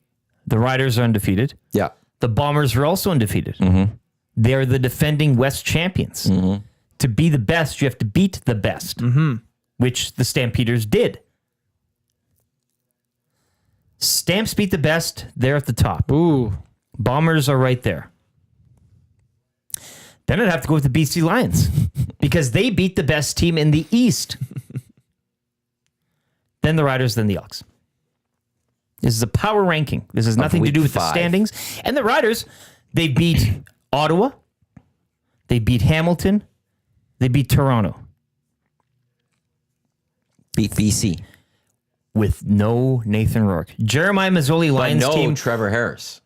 the Riders are undefeated. Yeah. The Bombers are also undefeated. They're the defending West champions. To be the best, you have to beat the best, which the Stampeders did. Stamps beat the best. They're at the top. ooh. Bombers are right there. Then I'd have to go with the BC Lions because they beat the best team in the East. Then the Riders, then the Elks. This is a power ranking. This has nothing to week do with the 5. standings. And the Riders, they beat Ottawa. They beat Hamilton. They beat Toronto Beat BC. with no Nathan Rourke. Jeremiah Mazzoli, But Lions no team. Trevor Harris.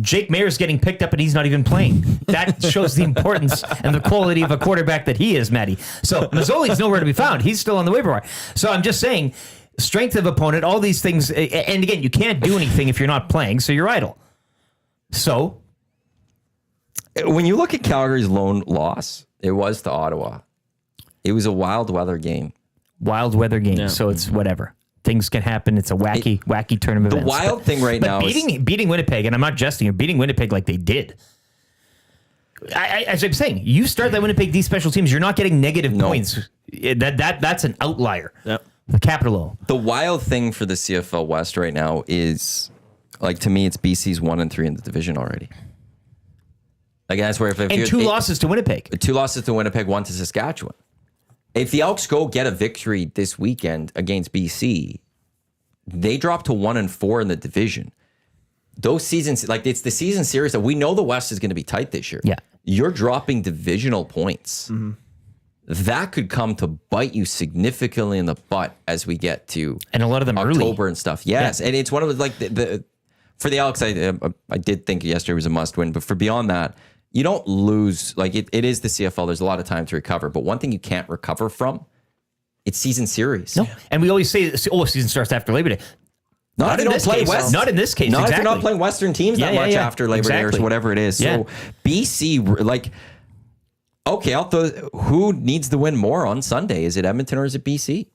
Jake Mayer's getting picked up and he's not even playing. That shows the importance and the quality of a quarterback that he is, Matty. So Mazzoli's nowhere to be found. He's still on the waiver wire. So I'm just saying, strength of opponent, all these things. And again, you can't do anything if you're not playing, so you're idle. So When you look at Calgary's lone loss, it was to Ottawa. It was a wild weather game. wild weather game. So it's whatever. Things can happen. It's a wacky tournament. The wild thing right now is beating Winnipeg, and I'm not jesting, you're beating Winnipeg like they did. As I'm saying, you start that Winnipeg D special teams, you're not getting negative points. That's an outlier. Yep. The capital O. the wild thing for the CFL West right now is, like, to me, it's BC's 1-3 in the division already. Like, that's where if And two losses to Winnipeg. 2 losses to Winnipeg, 1 to Saskatchewan. If the Elks go get a victory this weekend against BC, they drop to 1-4 in the division. Those seasons, like, it's the season series that we know the West is going to be tight this year. Yeah. You're dropping divisional points. That could come to bite you significantly in the butt as we get to And a lot of them early. October and stuff. Yes, and it's one of the, like, the for the Elks, I did think yesterday was a must win, but for beyond that, you don't lose. Like, it is the CFL. There's a lot of time to recover, but one thing you can't recover from, it's season series. No. And we always say, season starts after Labor Day. Not if you don't play case. West. Not in this case. Not if exactly. you're not playing Western teams that much after Labor Day Exactly. or whatever it is. Yeah. So BC, like, okay, who needs to win more on Sunday? Is it Edmonton or is it BC?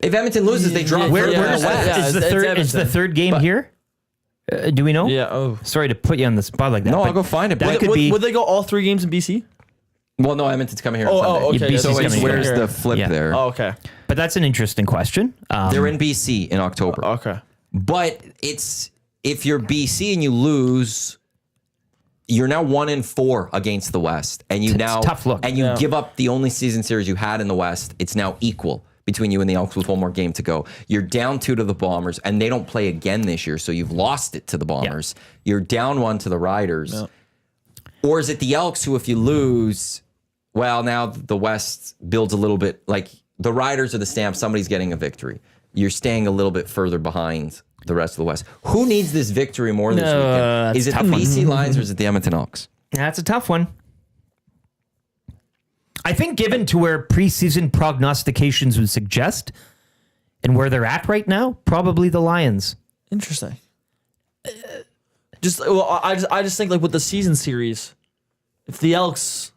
If Edmonton loses, they drop Where, further where's in the West. the, is it's the Edmonton. third game here? Do we know? Yeah. Oh. Sorry to put you on the spot like that. No, but I'll go find it. That Would- could Would, be. would they go all 3 games in BC? Well, no, Edmonton's coming here on Oh, Sunday. okay. BC's So coming it's, here. where's the flip Yeah. there? Oh, okay. But that's an interesting question. They're in BC in October. Okay. But it's, if you're BC and you lose, you're now 1-4 against the West, and you It's now a tough look. and you Yeah. give up the only season series you had in the West. It's now equal between you and the Elks with one more game to go. You're down 2 to the Bombers, and they don't play again this year, so you've lost it to the Bombers. You're down 1 to the Riders, or is it the Elks who, if you lose, well, now the West builds a little bit, like the Riders or the Stamps, somebody's getting a victory. You're staying a little bit further behind the rest of the West. Who needs this victory more this weekend? that's Is it a the tough BC Lions or is it the Edmonton Elks? That's a tough one. I think given to where preseason prognostications would suggest and where they're at right now, probably the Lions. Interesting. I just think, like, with the season series, if the Elks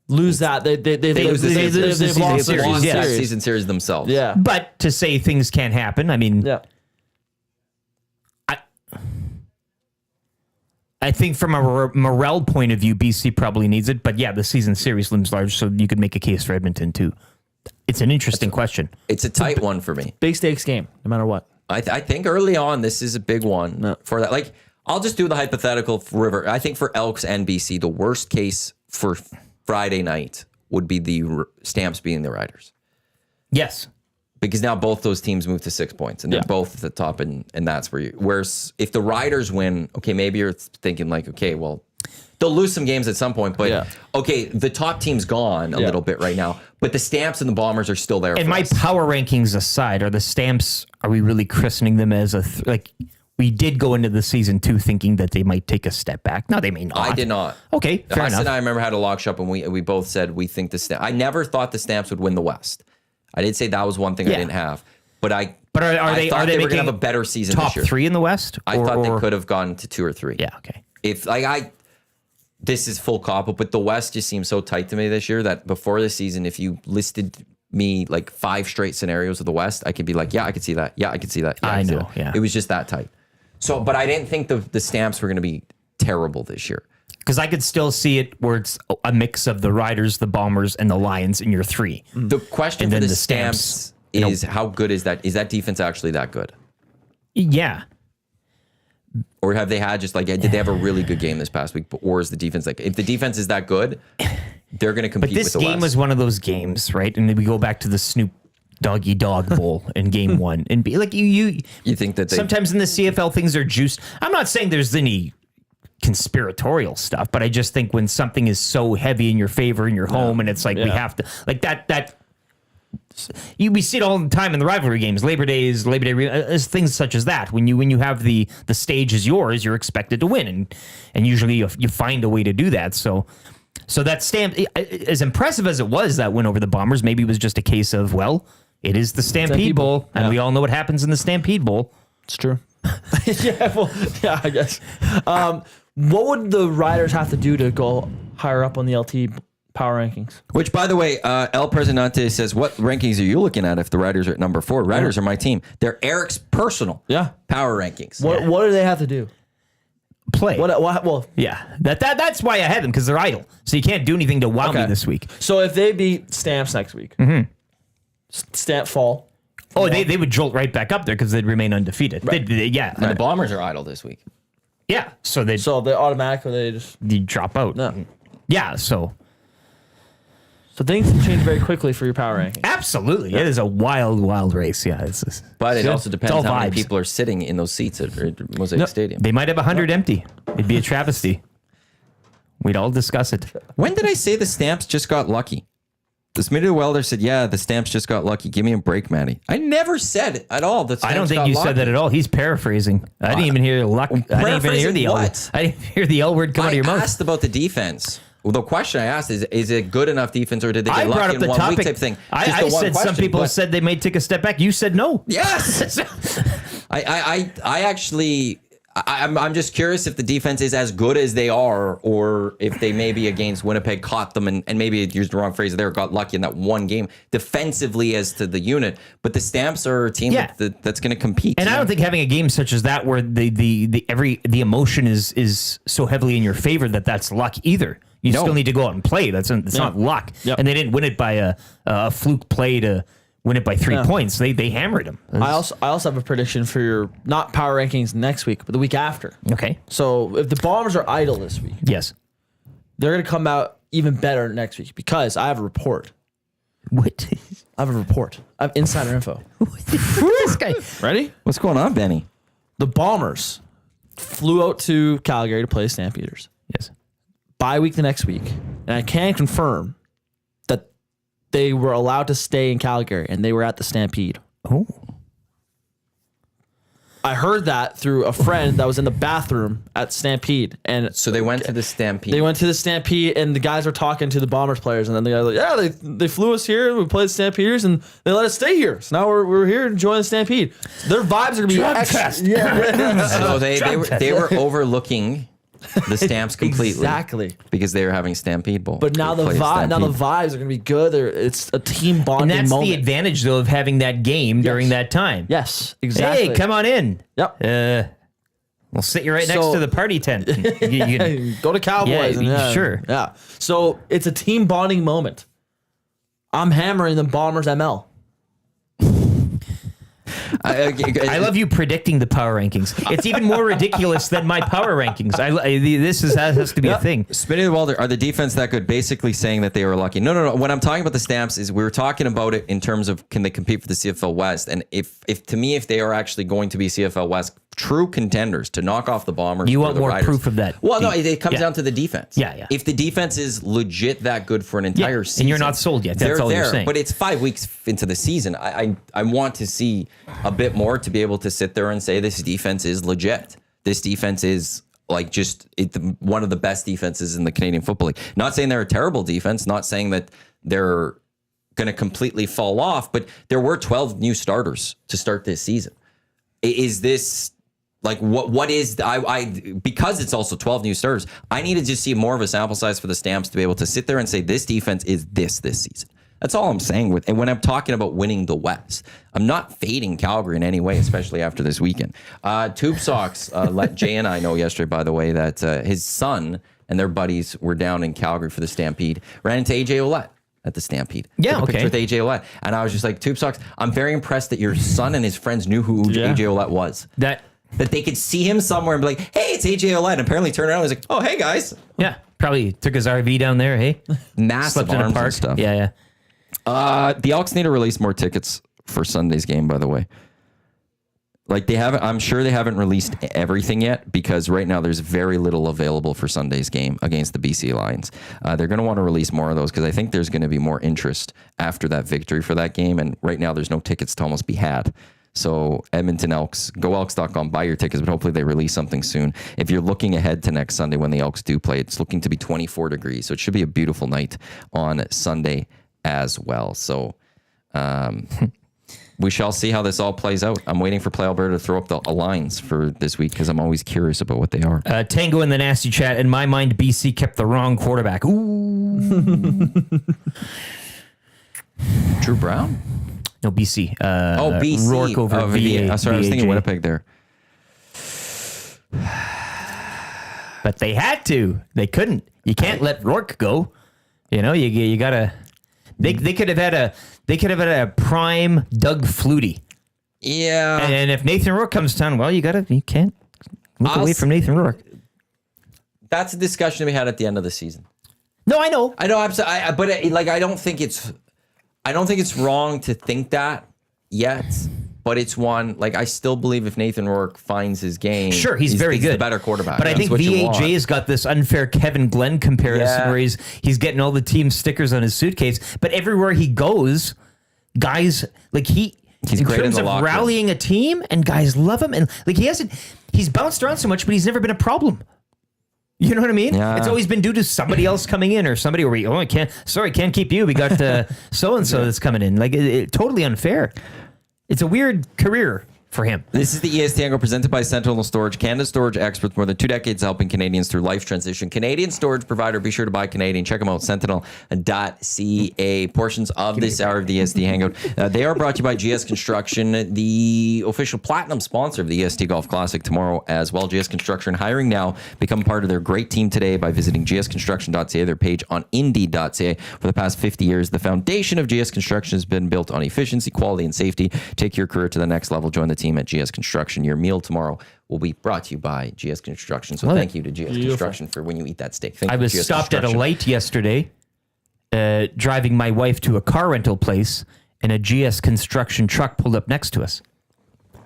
lose that, they've lose the season lost series, the Lost that series. season series themselves. Yeah. But to say things can't happen, I mean, Yeah. I think from a morale point of view, BC probably needs it. But yeah, the season series looms large, so you could make a case for Edmonton too. It's an interesting question. It's a tight one for me. Big stakes game, no matter what. I think early on, this is a big one for that. Like, I'll just do the hypothetical for River. I think for Elks and BC, the worst case for Friday night would be the Stamps being the Riders. Yes. Because now both those teams move to 6 points and they're both at the top, and that's where whereas if the Riders win, okay, maybe you're thinking like, okay, well, they'll lose some games at some point, but okay, the top team's gone a little bit right now, but the Stamps and the Bombers are still there. And my power rankings aside, are the Stamps, are we really christening them as we did go into the season 2 thinking that they might take a step back. No, they may not. I did not. Okay, fair Huss enough. and I remember had a lock shop and we both said we think the Stamps. I never thought the Stamps would win the West. I did say that was one thing I didn't have, but I are thought they were gonna making have a better season top this year. 3 in the West? I thought they could have gone to 2 or 3. Yeah, okay. If this is full cop, but the West just seems so tight to me this year that before the season, if you listed me like 5 straight scenarios of the West, I could be like, yeah, I could see that. Yeah, I could see that. Yeah, I could see know, that. yeah. It was just that tight. So, but I didn't think the Stamps were going to be terrible this year. Because I could still see it where it's a mix of the Riders, the Bombers, and the Lions in your 3. The question And for then the the Stamps Stamps, is how good is that? Is that defense actually that good? Yeah. Or have they had just like, did they have a really good game this past week? Or is the defense like, if the defense is that good, they're going to compete But this with the game West. was one of those games, right? And then we go back to the Snoop Doggy Dog Bowl in game 1. And be like, you think that they, sometimes in the CFL things are juiced. I'm not saying there's any conspiratorial stuff, but I just think when something is so heavy in your favor in your home, and it's like we have to like that. We see it all the time in the rivalry games, Labor Day, things such as that. When you have the stage is yours, you're expected to win, and usually you find a way to do that. So that Stamp, as impressive as it was, that win over the Bombers, maybe it was just a case of, well, it is the Stampede Bowl, and we all know what happens in the Stampede Bowl. It's true. I guess. What would the Riders have to do to go higher up on the LT power rankings? which, by the way, El Presidente says, what rankings are you looking at if the Riders are at number 4? Riders are my team. They're Eric's personal power rankings. What do they have to do? Play. Well, Yeah, that's why I had them, because they're idle. So you can't do anything to wow me this week. so if they beat Stamps next week, Stamp fall. Oh, they would jolt right back up there because they'd remain undefeated. Right. And the Bombers are idle this week. Yeah, so they'd So they automatically just drop out. no. Yeah, so things can change very quickly for your power ranking. absolutely. It is a wild, wild race. Yeah, But it also depends all how many vibes. people are sitting in those seats at Mosaic Stadium. They might have 100 empty. It'd be a travesty. We'd all discuss it. When did I say the Stamps just got lucky? This Smitty Welder said, yeah, the Stamps just got lucky. Give me a break, Matty. I never said at all that Stamps I don't think got you lucky. said that at all. He's paraphrasing. I didn't even hear luck. I didn't even hear the L. What? I didn't hear the L word come out of your I mouth. asked about the defense. Well, the question I asked is it good enough defense, or did they get I brought lucky up the in 1 topic. week type thing? Just I the one said some question, people but- said they may take a step back. You said no. Yes. I actually, I'm just curious if the defense is as good as they are, or if they maybe against Winnipeg caught them and maybe used the wrong phrase there, got lucky in that one game defensively as to the unit. But the Stamps are a team that's going to compete. And I don't think having a game such as that, where the emotion is so heavily in your favor, that's luck either. You still need to go out and play. It's not luck. Yep. And they didn't win it by a fluke play to win it by 3 points. They hammered them. I also have a prediction for your not power rankings next week, but the week after. Okay. So if the Bombers are idle this week, Yes. they're going to come out even better next week because I have a report. What? I have a report. I have insider info. This guy. Ready? What's going on, Benny? The Bombers flew out to Calgary to play Stampeders. Yes. Bye week the next week. And I can confirm that they were allowed to stay in Calgary and they were at the Stampede. Oh. I heard that through a friend that was in the bathroom at Stampede. And So they went to the Stampede. they went to the Stampede and the guys were talking to the Bombers players. And then the guys were like, yeah, they flew us here. We played Stampeders and they let us stay here. So now we're here enjoying the Stampede. Their vibes are going to be extra. Yeah. So they were overlooking the Stamps completely. Exactly. Because they were having Stampede Bowl. But now They the played Stampede. vibes are going to be good. It's a team bonding And that's moment. the advantage, though, of having that game during that time. Yes, exactly. Hey, come on in. Yep. We'll sit you right next So- to the party tent. You can- Go to Cowboys. Yeah, and sure. Yeah. So it's a team bonding moment. I'm hammering the Bombers ML. I love you predicting the power rankings. It's even more ridiculous than my power rankings. This has to be a thing. Spinning the ball, are the defense that good? Basically saying that they were lucky. No. When I'm talking about the Stamps, is we were talking about it in terms of can they compete for the CFL West? And if to me, if they are actually going to be CFL West true contenders to knock off the Bombers, you want more Riders, proof of that? Well, no, it comes down to the defense. Yeah. If the defense is legit that good for an entire season, and you're not sold yet, that's all you're saying. But it's 5 weeks into the season. I want to see a bit more to be able to sit there and say this defense is legit. This defense is like one of the best defenses in the Canadian Football League. Not saying they're a terrible defense, not saying that they're going to completely fall off, but there were 12 new starters to start this season. Is this like what is because it's also 12 new starters, I need to just see more of a sample size for the Stamps to be able to sit there and say this defense is this season. That's all I'm saying and when I'm talking about winning the West. I'm not fading Calgary in any way, especially after this weekend. Tube Socks let Jay and I know yesterday, by the way, that his son and their buddies were down in Calgary for the Stampede. Ran into AJ Ouellette at the Stampede. Yeah, Took a picture okay. with AJ Ouellette. And I was just like, Tube Socks, I'm very impressed that your son and his friends knew who AJ Ouellette was. That they could see him somewhere and be like, hey, it's AJ Ouellette. And apparently turned around and was like, oh, hey, guys. Yeah, probably took his RV down there, hey? Massive Slept in a arms park. and stuff. Yeah. The Elks need to release more tickets for Sunday's game, by the way. Like I'm sure they haven't released everything yet because right now there's very little available for Sunday's game against the BC Lions. They're going to want to release more of those because I think there's going to be more interest after that victory for that game. And right now there's no tickets to almost be had. So Edmonton Elks, go elks.com, buy your tickets, but hopefully they release something soon. If you're looking ahead to next Sunday when the Elks do play, it's looking to be 24 degrees. So it should be a beautiful night on Sunday as well. So we shall see how this all plays out. I'm waiting for Play Alberta to throw up the lines for this week because I'm always curious about what they are. Tango in the nasty chat. In my mind, BC kept the wrong quarterback. Ooh. Drew Brown? No, BC. BC. Rourke over VA. Sorry, I was thinking Winnipeg there. But they had to. They couldn't. You can't let Rourke go. You know, you gotta. They could have had a prime Doug Flutie. Yeah. And if Nathan Rourke comes to town, well, you can't look away from Nathan Rourke. That's a discussion we had at the end of the season. No, I know. I don't think it's wrong to think that yet, but it's one, like, I still believe if Nathan Rourke finds his game, sure, he's very good, the better quarterback. But I think VAJ's got this unfair Kevin Glenn comparison where he's getting all the team stickers on his suitcase, but everywhere he goes, guys like he's in great terms in the of locker room. rallying a team, and guys love him, and like he's bounced around so much, but he's never been a problem. You know what I mean? Yeah. It's always been due to somebody else coming in or somebody where I can't keep you. We got so-and-so that's coming in. Like, totally unfair. It's a weird career for him. This is the EST Angle presented by Sentinel Storage, Canada's storage experts, more than 2 decades helping Canadians through life transition. Canadian storage provider. Be sure to buy Canadian. Check them out, sentinel.ca. Portions of this hour of the EST Hangout. They are brought to you by GS Construction, the official platinum sponsor of the EST Golf Classic tomorrow as well. GS Construction hiring now. Become part of their great team today by visiting gsconstruction.ca, their page on indeed.ca. For the past 50 years, the foundation of GS Construction has been built on efficiency, quality, and safety. Take your career to the next level. Join the team at GS Construction. Your meal tomorrow will be brought to you by GS Construction. So thank you to GS Construction for when you eat that steak. I was stopped at a light yesterday, driving my wife to a car rental place, and a GS Construction truck pulled up next to us.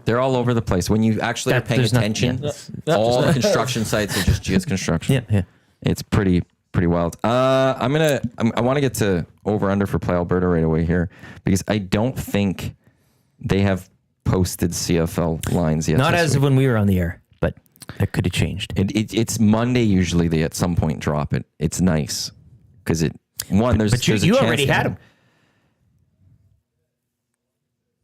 They're all over the place. When you actually are paying attention, all the construction sites are just GS Construction. Yeah. It's pretty wild. I want to get to over under for Play Alberta right away here because I don't think they have posted CFL lines yet. Not as of when we were on the air, but that could have changed. It's Monday usually. They at some point drop it. It's nice because there's but there's a you chance already had them.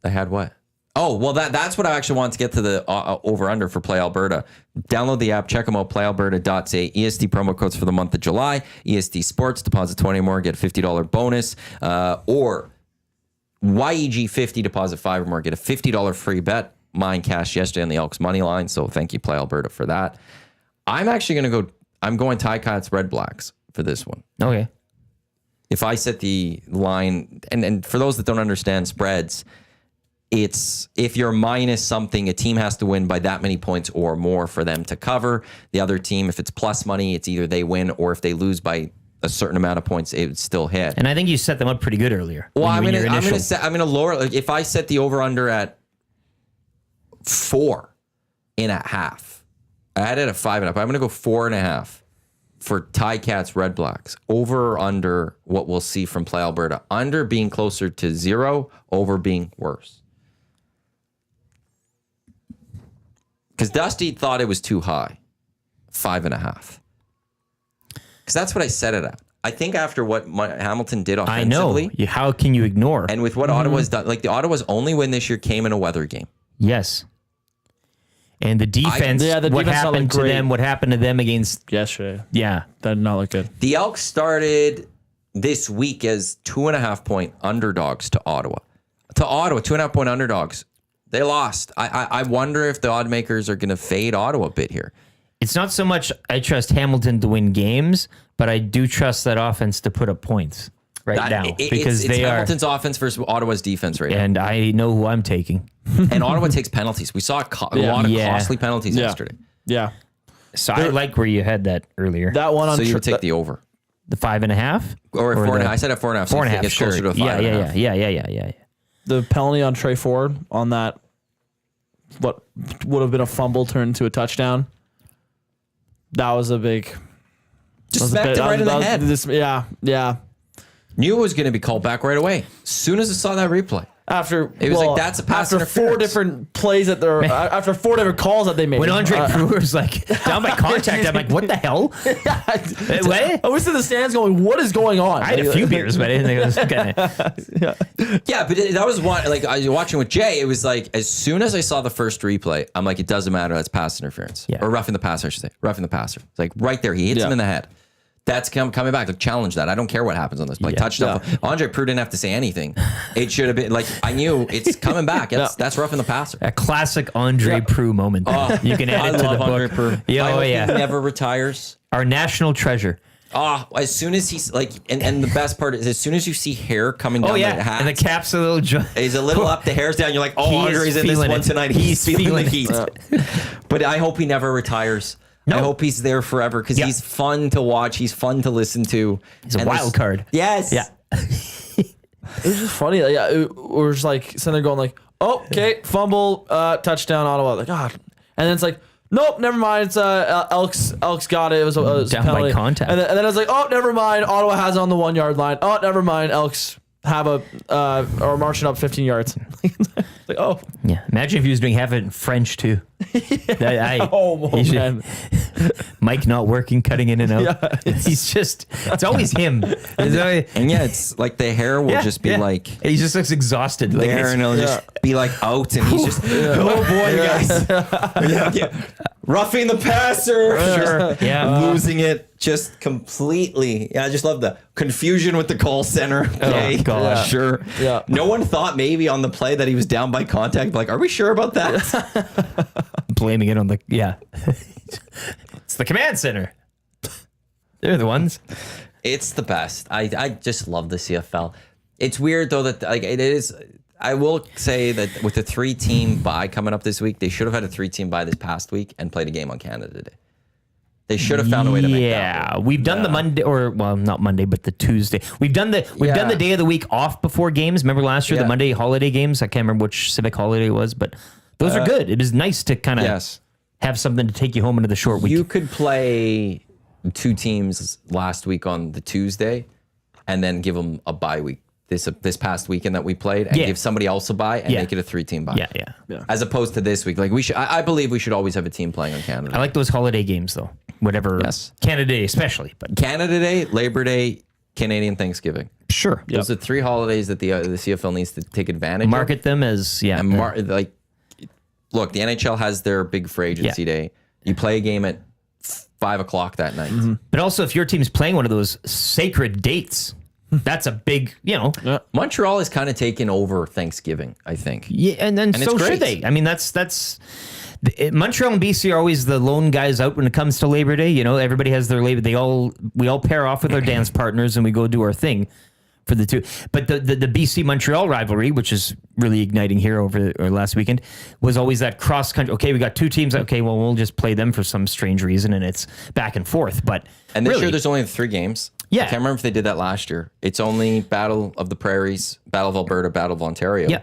I had what? Oh, well, that's what I actually want to get to the over under for Play Alberta. Download the app, check them out, playalberta.ca. EST promo codes for the month of July. EST Sports, deposit 20 or more, get a $50 bonus. Or YEG 50, deposit 5 or more, get a $50 free bet. Mine cashed yesterday on the Elks money line, so thank you, Play Alberta, for that. I'm actually going to go, I'm going Ticats Red Blacks for this one. Okay. If I set the line, and for those that don't understand spreads, it's if you're minus something, a team has to win by that many points or more for them to cover. The other team, if it's plus money, it's either they win or if they lose by a certain amount of points, it would still hit. And I think you set them up pretty good earlier. Well, I'm gonna lower. Like if I set the over under at 4.5, I had it at 5.5. I'm gonna go 4.5 for Ticats Red Blacks. Over or under what we'll see from Play Alberta. Under being closer to 0, over being worse. Because Dusty thought it was too high, 5.5. Because that's what I set it at. I think after what Hamilton did offensively. I know. How can you ignore? And with what Ottawa's done, like the Ottawa's only win this year came in a weather game. Yes. And the defense, what happened to them, what happened to them against yesterday. Yeah. That did not look good. The Elks started this week as 2.5-point underdogs to Ottawa. 2.5-point underdogs. They lost. I wonder if the odd makers are going to fade Ottawa a bit here. It's not so much I trust Hamilton to win games, but I do trust that offense to put up points now because it's Hamilton's offense versus Ottawa's defense right now. And I know who I'm taking. And Ottawa takes penalties. We saw a lot of costly penalties yesterday. Yeah. So I like where you had that earlier. That one on so you would take the over. The 5.5? Or 4.5. I said at 4.5. So 4.5, it's sure. closer to a 5.5. Yeah. The penalty on Trey Ford on that, what would have been a fumble turned into a touchdown. That was a big. Just smacked him right in the head. Yeah. Knew it was going to be called back right away. As soon as I saw that replay. After that's a pass after interference. 4 different plays after 4 different calls that they made. When Andre Brewer's like down by contact, I'm like, what the hell? What? I was in the stands going, what is going on? I had a few beers, but I didn't think it was gonna. Yeah, but that was one. Like I was watching with Jay. It was like as soon as I saw the first replay, I'm like, it doesn't matter. That's pass interference or roughing the passer. I should say roughing the passer. It's like right there, he hits him in the head. That's coming back. Like challenge that. I don't care what happens on this play. Touchdown. Andre Prue didn't have to say anything. It should have been like I knew it's coming back. That's roughing the passer. A classic Andre Prue moment. You can add it to the book. Prue. He never retires. Our national treasure. As soon as he's like, and the best part is as soon as you see hair coming down the hat, and the cap's a little, he's a little up, the hair's down. You're like, Andre's in this one tonight. He's feeling the heat. But I hope he never retires. I hope he's there forever because he's fun to watch. He's fun to listen to. He's a wild card. Yes. Yeah. It was just funny. We're just like sitting there going like, oh, okay, fumble, touchdown, Ottawa. Like, God. And then it's like, nope, never mind. It's Elks got it. It was a down penalty. by contact. And then I was like, oh, never mind. Ottawa has it on the 1 yard line. Oh, never mind. Elks have or marching up 15 yards. Like, oh. Yeah. Imagine if he was doing half it in French too. Man. Mike not working, cutting in and out. He's just, it's always him. And it's like the hair will just be like. He just looks exhausted. The hair and it'll just be like out and he's just, oh boy, guys. Roughing the passer. Sure. Yeah. Losing it just completely. Yeah, I just love the confusion with the call center. Okay. Oh, gosh. Sure. Yeah. No one thought maybe on the play that he was down by contact. Like, are we sure about that? Blaming it on the, it's the command center. They're the ones. It's the best. I just love the CFL. It's weird though that like it is. I will say that with the 3-team bye coming up this week, they should have had a 3-team bye this past week and played a game on Canada Day. They should have found a way to make that. Yeah, we've done the Monday, or well, not Monday, but the Tuesday. We've done the day of the week off before games. Remember last year the Monday holiday games? I can't remember which civic holiday it was, but those are good. It is nice to kind of have something to take you home into the short week. You could play 2 teams last week on the Tuesday, and then give them a bye week. This past weekend that we played, and give somebody else a bye and make it a 3-team bye. Yeah. As opposed to this week, like we should. I believe we should always have a team playing on Canada. I like those holiday games though. Whatever. Yes. Canada Day especially, but Canada Day, Labor Day, Canadian Thanksgiving. Sure. Those are 3 holidays that the CFL needs to take advantage Market of. them as And like, look, the NHL has their big free agency day. You play a game at 5 o'clock that night. But also, if your team's playing one of those sacred dates, That's a big, Montreal is kind of taking over Thanksgiving, I think. yeah, and then it's so great. should they. I mean, that's Montreal and BC are always the lone guys out when it comes to Labor Day. Everybody has their Labor. We all pair off with our dance partners and we go do our thing for the two. But the BC Montreal rivalry, which is really igniting here over or last weekend, was always that cross country. Okay, we got two teams. Okay, well, we'll just play them for some strange reason, and it's back and forth. But And this really, year there's only 3 games. Yeah. I can't remember if they did that last year. It's only Battle of the Prairies, Battle of Alberta, Battle of Ontario. Yeah.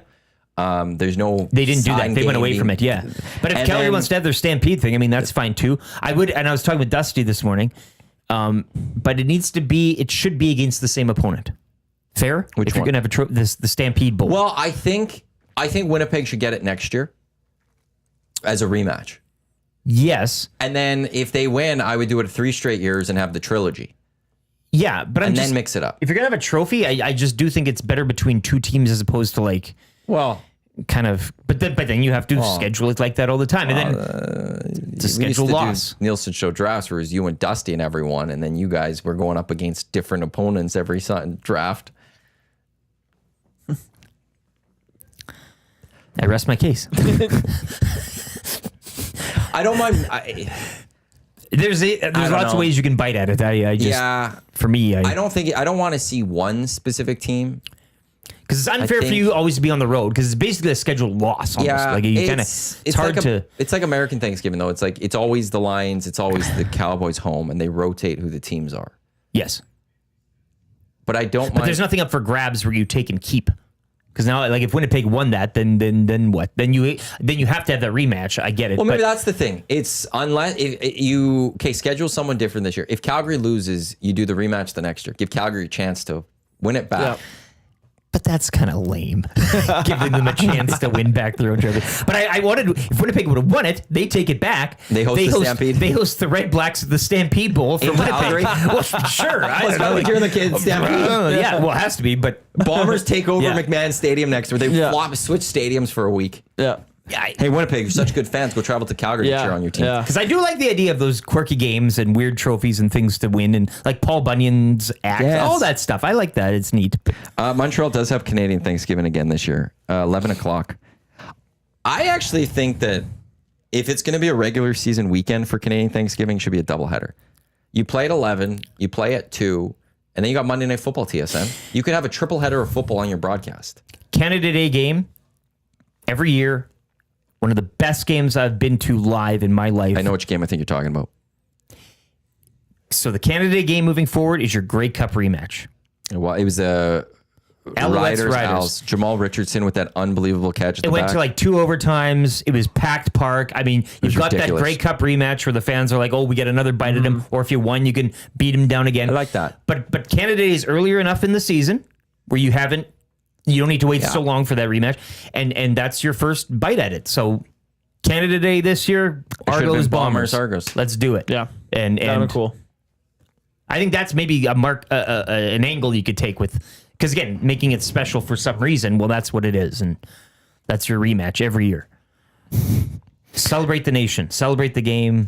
There's no. They didn't do that. sign They went away game from it. Yeah. But if And Calgary then- wants to have their Stampede thing, I mean, that's fine too. I was talking with Dusty this morning, but it should be against the same opponent. Fair? Which if you're one? going to have the Stampede Bowl. Well, I think Winnipeg should get it next year as a rematch. Yes. And then if they win, I would do it 3 straight years and have the trilogy. Yeah, but And then mix it up. If you're going to have a trophy, I just do think it's better between 2 teams as opposed to like Well, kind of, but then you have to schedule it like that all the time. And then it's a schedule loss. Nielsen show drafts where it was you and Dusty and everyone, and then you guys were going up against different opponents every draft. I rest my case. I don't mind. There's don't lots know. of ways you can bite at it. I just, Yeah. for me, I don't want to see one specific team. because it's unfair for think- you always to be on the road because it's basically a scheduled loss. Almost. Yeah, like you kind of, it's hard like to. It's like American Thanksgiving though. It's like it's always the Lions, it's always the Cowboys home, and they rotate who the teams are. Yes, But I don't but mind. there's nothing up for grabs where you take and keep. Because now, like, if Winnipeg won that, then what? Then you have to have that rematch. I get it. Well, maybe but that's the thing. It's unless you schedule someone different this year. If Calgary loses, you do the rematch the next year. Give Calgary a chance to win it back. But that's kind of lame, giving them a chance to win back their own trophy. But I wanted, if Winnipeg would have won it, they take it back. They host the Stampede. They host the Red Blacks at the Stampede Bowl for Winnipeg. Calgary? Well, sure. I don't know. Like you're in the kids' Stampede. Yeah, well, it has to be. But Bombers take over Yeah. McMahon Stadium next year. They switch stadiums for a week. Yeah. Hey, Winnipeg, you're such good fans. Go travel to Calgary to cheer on your team. Yeah. because I do like the idea of those quirky games and weird trophies and things to win, and like Paul Bunyan's act, Yes. all that stuff. I like that. It's neat. Montreal does have Canadian Thanksgiving again this year, 11 o'clock. I actually think that if it's going to be a regular season weekend for Canadian Thanksgiving, it should be a doubleheader. You play at 11, you play at 2, and then you got Monday Night Football, TSN. You could have a triple header of football on your broadcast. Canada Day game every year. One of the best games I've been to live in my life. I know which game I think you're talking about. So the Canada Day game moving forward is your Grey Cup rematch. Well, it was a Riders. Owls. Jamal Richardson with that unbelievable catch at It the went back. to like 2 overtimes. It was packed park. I mean, you've got ridiculous. that Grey Cup rematch where the fans are like, "Oh, we get another bite at him," or if you won, you can beat him down again. I like that. But Canada Day is earlier enough in the season where you don't need to wait so long for that rematch, and that's your first bite at it. So Canada Day this year, should've been Argos Bombers, Bombers. Argos. Let's do it. Yeah. and That would be cool. I think that's maybe an angle you could take with, because again, making it special for some reason. Well, that's what it is, and that's your rematch every year. Celebrate the nation, celebrate the game,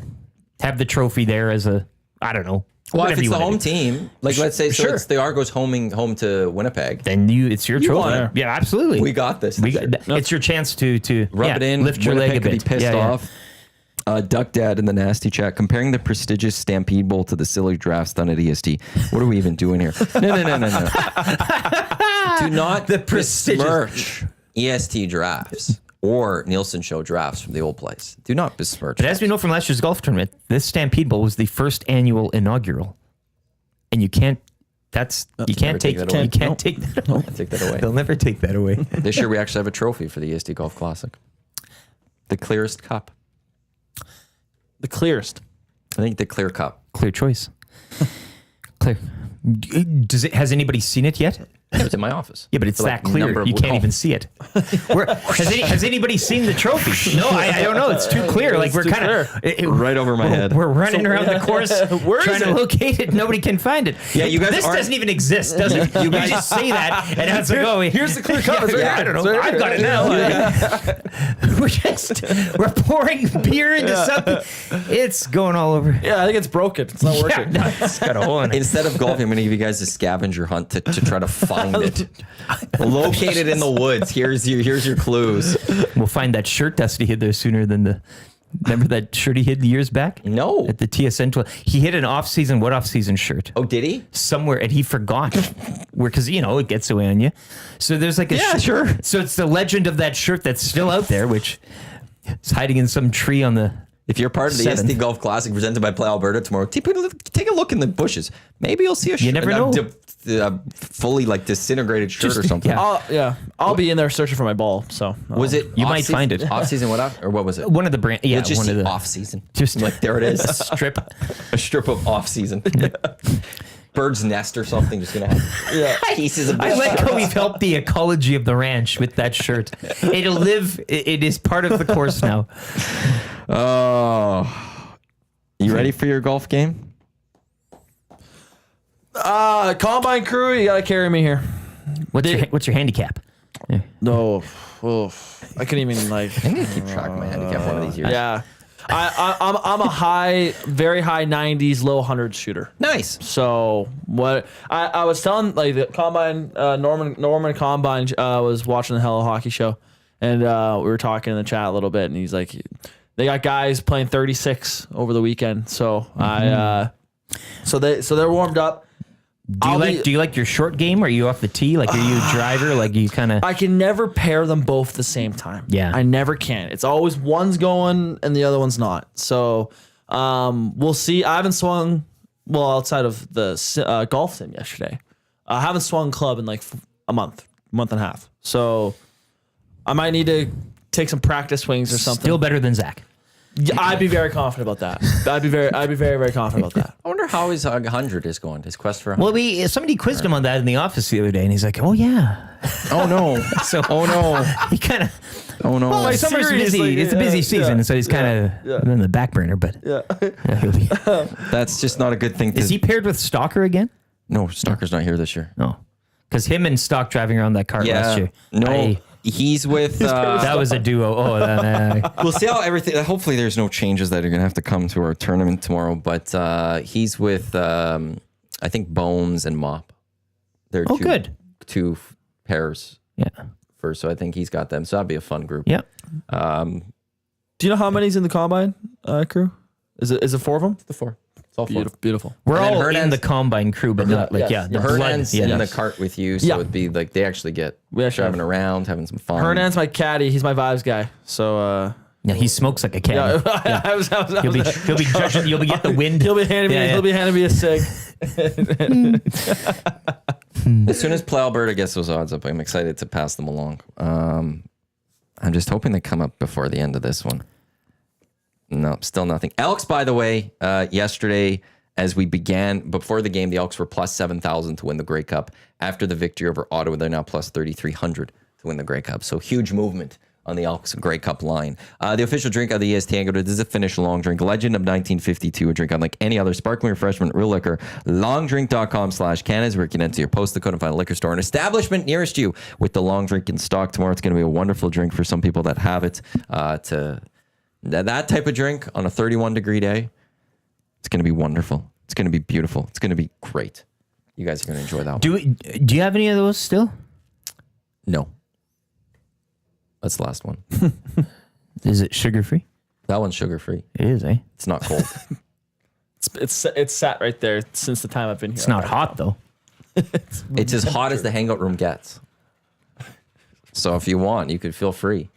have the trophy there as a, I don't know. Well, if whatever it's you the wanna home do. team, like let's say, so Sure. it's the Argos home to Winnipeg. Then it's your trophy. want it. Yeah, absolutely. We got this. We this got, year. it's your chance to Rub it in. lift your leg a Winnipeg could bit. be pissed Yeah, yeah. off. Duck Dad in the nasty chat comparing the prestigious Stampede Bowl to the silly drafts done at EST. What are we even doing here? No. Do not The prestigious- besmirch EST drafts or Nielsen Show drafts from the old place. Do not besmirch. But as we know from last year's golf tournament, this Stampede Bowl was the first annual inaugural, and you can't. You can't take that away. You can't take that away. Take that away. They'll never take that away. This year we actually have a trophy for the EST Golf Classic. The clearest cup. The clearest. I think the clear cup. Clear choice. Clear. Has anybody seen it yet? It was in my office. Yeah, but it's For, that like, clear. number of- You can't even see it. Has anybody seen the trophy? No, I don't know. It's too clear. Like we're kind of Right over my head. We're running around the course trying to locate it. Nobody can find it. Yeah, you guys This aren't- doesn't even exist, does it? You guys just say that, and now it's like, oh, Here's the clear cover. I don't know. I've got it now. We're pouring beer into something. It's going all over. Yeah, I think it's broken. It's not working. Yeah, no, it's got a hole in it. Instead of golfing, I'm going to give you guys a scavenger hunt to try to find it. Locate it in the woods. Here's your clues. We'll find that shirt Dusty hid there sooner than the. Remember that shirt he hid years back? No. At the TSN 12. He hid an off-season, what off-season shirt? Oh, did he? Somewhere, and he forgot. Because, it gets away on you. So there's like a sure. So it's the legend of that shirt that's still out there, which is hiding in some tree on the. If you're part of the EST Golf Classic presented by Play Alberta tomorrow, take a look in the bushes. Maybe you'll see a shirt. You never know. Fully like disintegrated shirt or something. yeah. I'll be in there searching for my ball. So Was it? You might off-season- find it. Off season, or what was it? One of the brand. Yeah, It's just one of the. off season. Just Like there it is. strip. A strip of off season. Bird's nest or something. Just gonna have pieces of. I like how we've helped the ecology of the ranch with that shirt. It'll live. It is part of the course now. Oh, you ready for your golf game? Combine crew, you gotta carry me here. What's your handicap? No, I couldn't even like. I'm gonna keep track of my handicap one of these years. Yeah, I'm a very high 90s, low 100s shooter. Nice. So what I was telling like the combine, Norman Combine was watching the Hello Hockey Show, and we were talking in the chat a little bit, and he's like, they got guys playing 36 over the weekend, so so they're warmed up. Do you like your short game? Or are you off the tee? Like, are you a driver? Like, you kind of. I can never pair them both at the same time. Yeah. I never can. It's always one's going and the other one's not. So we'll see. I haven't swung outside of the golf sim yesterday. I haven't swung club in like a month and a half. So I might need to take some practice swings or something. Still better than Zach. Yeah, I'd be very confident about that. I'd be very, very confident about that. I wonder how his 100 is going. His quest for 100. Well, somebody quizzed him on that in the office the other day, and he's like, "Oh yeah." Oh no. So Oh no. he kind of. Oh no. Well, summer's busy. seriously, It's a busy season, and so he's kind of in the back burner. But he'll be. That's just not a good thing. Is he paired with Stalker again? No, Stalker's not here this year. No, because him and Stock driving around that cart last year. No. He's with. That was a duo. Oh, We'll see how everything. Hopefully, there's no changes that are going to have to come to our tournament tomorrow. But he's with, I think, Bones and Mop. They're good. Two pairs. Yeah. First, so I think he's got them. So that'd be a fun group. Yeah. Do you know how many's in the combine crew? Is it 4 of them? The 4. It's all 4. Beautiful. We're And then all Hernan's- in the combine crew, but not like the blood. Hernan's in the cart with you, so it'd be like they actually get driving around, having some fun. Hernan's my caddy. He's my vibes guy. So Yeah, he smokes like a cat. You'll be judging. You'll be get the wind. He'll be handing me a cig. As soon as Play Alberta gets those odds up, I'm excited to pass them along. I'm just hoping they come up before the end of this one. No, still nothing. Elks, by the way, yesterday, as we began, before the game, the Elks were plus 7,000 to win the Grey Cup. After the victory over Ottawa, they're now plus 3,300 to win the Grey Cup. So huge movement on the Elks Grey Cup line. The official drink of the EST Hangout is a Finnish long drink, legend of 1952, a drink unlike any other sparkling refreshment, real liquor. Longdrink.com/Canada is where you can enter your postal code and find a liquor store, an establishment nearest you with the long drink in stock tomorrow. It's going to be a wonderful drink for some people that have it. That type of drink on a 31-degree day, it's going to be wonderful. It's going to be beautiful. It's going to be great. You guys are going to enjoy that one. Do you have any of those still? No. That's the last one. Is it sugar free? That one's sugar-free. It is, eh? It's not cold. It's sat right there since the time I've been here. It's not hot though. It's as hot as the hangout room gets. So if you want, you could feel free.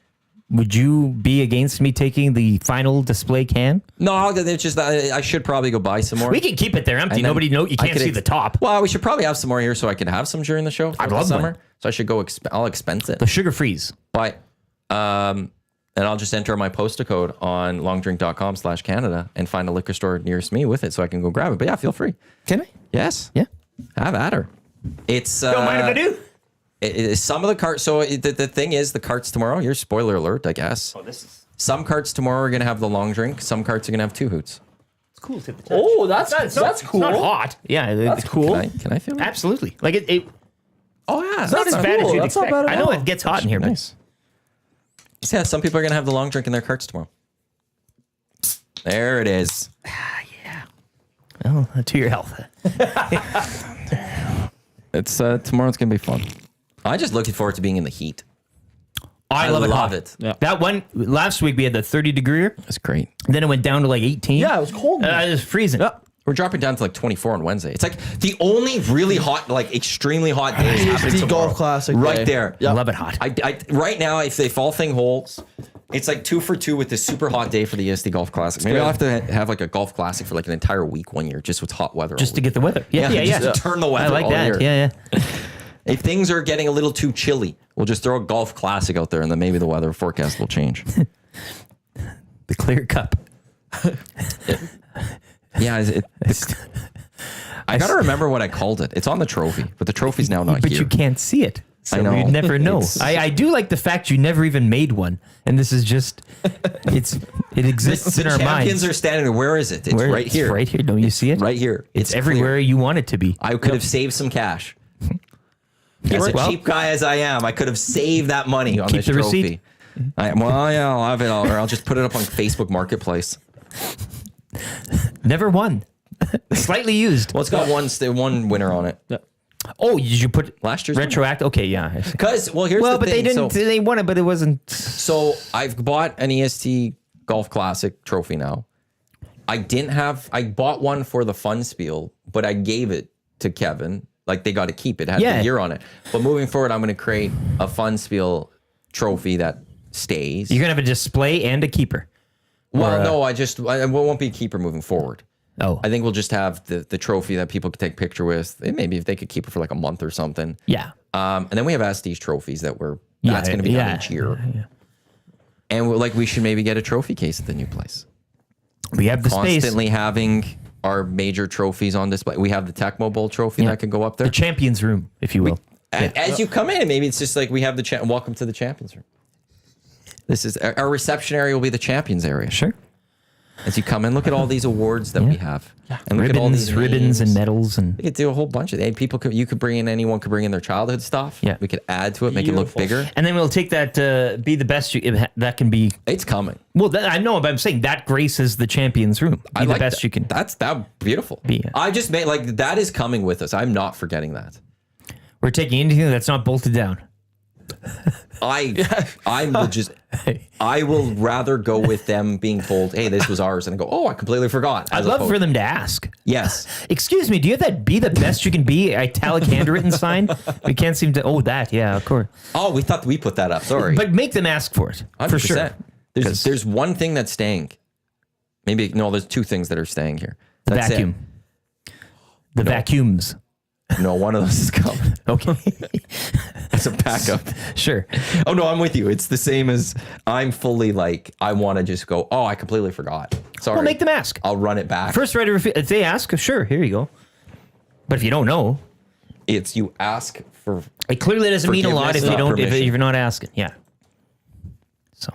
Would you be against me taking the final display can? No, it's just that I should probably go buy some more. We can keep it there empty. And then Nobody know. You I can't could see the top. Well, we should probably have some more here so I can have some during the show. I'd for love the summer. one. So I should go. I'll expense it. The sugar freeze. But and I'll just enter my postal code on longdrink.com/Canada and find a liquor store nearest me with it so I can go grab it. But yeah, feel free. Can I? Yes. Yeah. Have at her. It's Don't mind if I do. Some of the carts. So the thing is, the carts tomorrow. Here's spoiler alert, I guess. Oh, this is Some carts tomorrow are gonna have the long drink. Some carts are gonna have 2 hoots. it's cool to the touch. Oh, that's cool. It's not hot. Yeah, That's cool. Can I feel it? Absolutely. Like it Oh yeah, it's not as That's bad cool. as you'd That's not expect. bad at I know all. it gets hot in here, nice. Yeah, some people are gonna have the long drink in their carts tomorrow. There it is. but oh, to your health. It's tomorrow's gonna be fun. I just looking forward to being in the heat. I love it hot. Yeah. That one last week we had the 30-degree. That's great. Then it went down to like 18. Yeah, it was cold. It was freezing. We're dropping down to like 24 on Wednesday. It's like the only really hot, like extremely hot days happen EST tomorrow. Golf Classic Right day. there. I love it hot. I right now, if all thing holds, it's like 2 for 2 with this super hot day for the EST Golf Classic. Maybe I'll have to have like a golf classic for like an entire week one year, just with hot weather. Just all to get the weather. Yeah, yeah, just yeah. to turn the weather I like all that. year. Yeah. If things are getting a little too chilly, we'll just throw a golf classic out there, and then maybe the weather forecast will change. The clear cup. Yeah, I gotta remember what I called it. It's on the trophy, but the trophy's now not But here. you can't see it. So I know. you'd never know. It's- I do like the fact you never even made one. And this is just, it exists The in our champions minds. are standing there. Where is it? It's Where- right here. Right here. Don't you see it? Right here. It's clear. everywhere you want it to be. I could have saved some cash. As a Well- cheap guy as I am, I could have saved that money on Keep this the trophy. receipt. Well, yeah, I'll have it, or I'll just put it up on Facebook Marketplace. Never won. Slightly used. Well, it's got one winner on it. Oh, did you put Last year's retroact? Okay, yeah. I see. Because, well, here's Well, the but thing. they didn't. So, They won it, but it wasn't. so I've bought an EST Golf Classic trophy now. I bought one for the fun spiel, but I gave it to Kevin. Like, they got to keep it. It had Yeah. the year on it. But moving forward, I'm going to create a fun spiel trophy that stays. You're gonna have a display and a keeper. Well, no, I won't be a keeper moving forward. Oh, I think we'll just have the trophy that people could take a picture with. And maybe if they could keep it for like a month or something. yeah. And then we have Estes trophies that's Yeah, going to be done yeah, each year. yeah. And we should maybe get a trophy case at the new place. We have the space. Constantly having our major trophies on display. We have the Tecmo Bowl trophy Yeah. that can go up there. The champions room, if you will. As you come in, maybe it's just like we have the welcome to the champions room. This is our reception area will be the champions area. Sure. As you come in, look at all these awards that we have. And look at all these Ribbons and names. medals and We could do a whole bunch of. Anyone could bring in their childhood stuff. Yeah. We could add to it, make it look bigger. and then we'll take that be the best that can be. It's coming. Well, I know, but I'm saying that graces the champions room. Be the best that. you can. That's beautiful. Be, yeah. I just made that is coming with us. I'm not forgetting that. We're taking anything that's not bolted down. I will rather go with them being told, hey, this was ours, and go, oh, I completely forgot. I'd love for them to ask. Yes. Excuse me, do you have that be the best you can be italic handwritten sign? We can't seem to. Oh, that. Yeah, of course. Oh, we thought we put that up. Sorry. But make them ask for it. 100%. For sure. There's one thing that's staying. There's 2 things that are staying here. The That's vacuum. The vacuums. It. No, one of those is coming. Okay. It's a backup. Sure. Oh, no, I'm with you. It's the same as I'm fully like, I want to just go, oh, I completely forgot. Sorry. Well, make them ask. I'll run it back. First writer, if they ask, sure, here you go. But if you don't know, It's you ask for. it clearly doesn't mean a lot if Forgiveness, you don't, not if permission. you're not asking. Yeah. So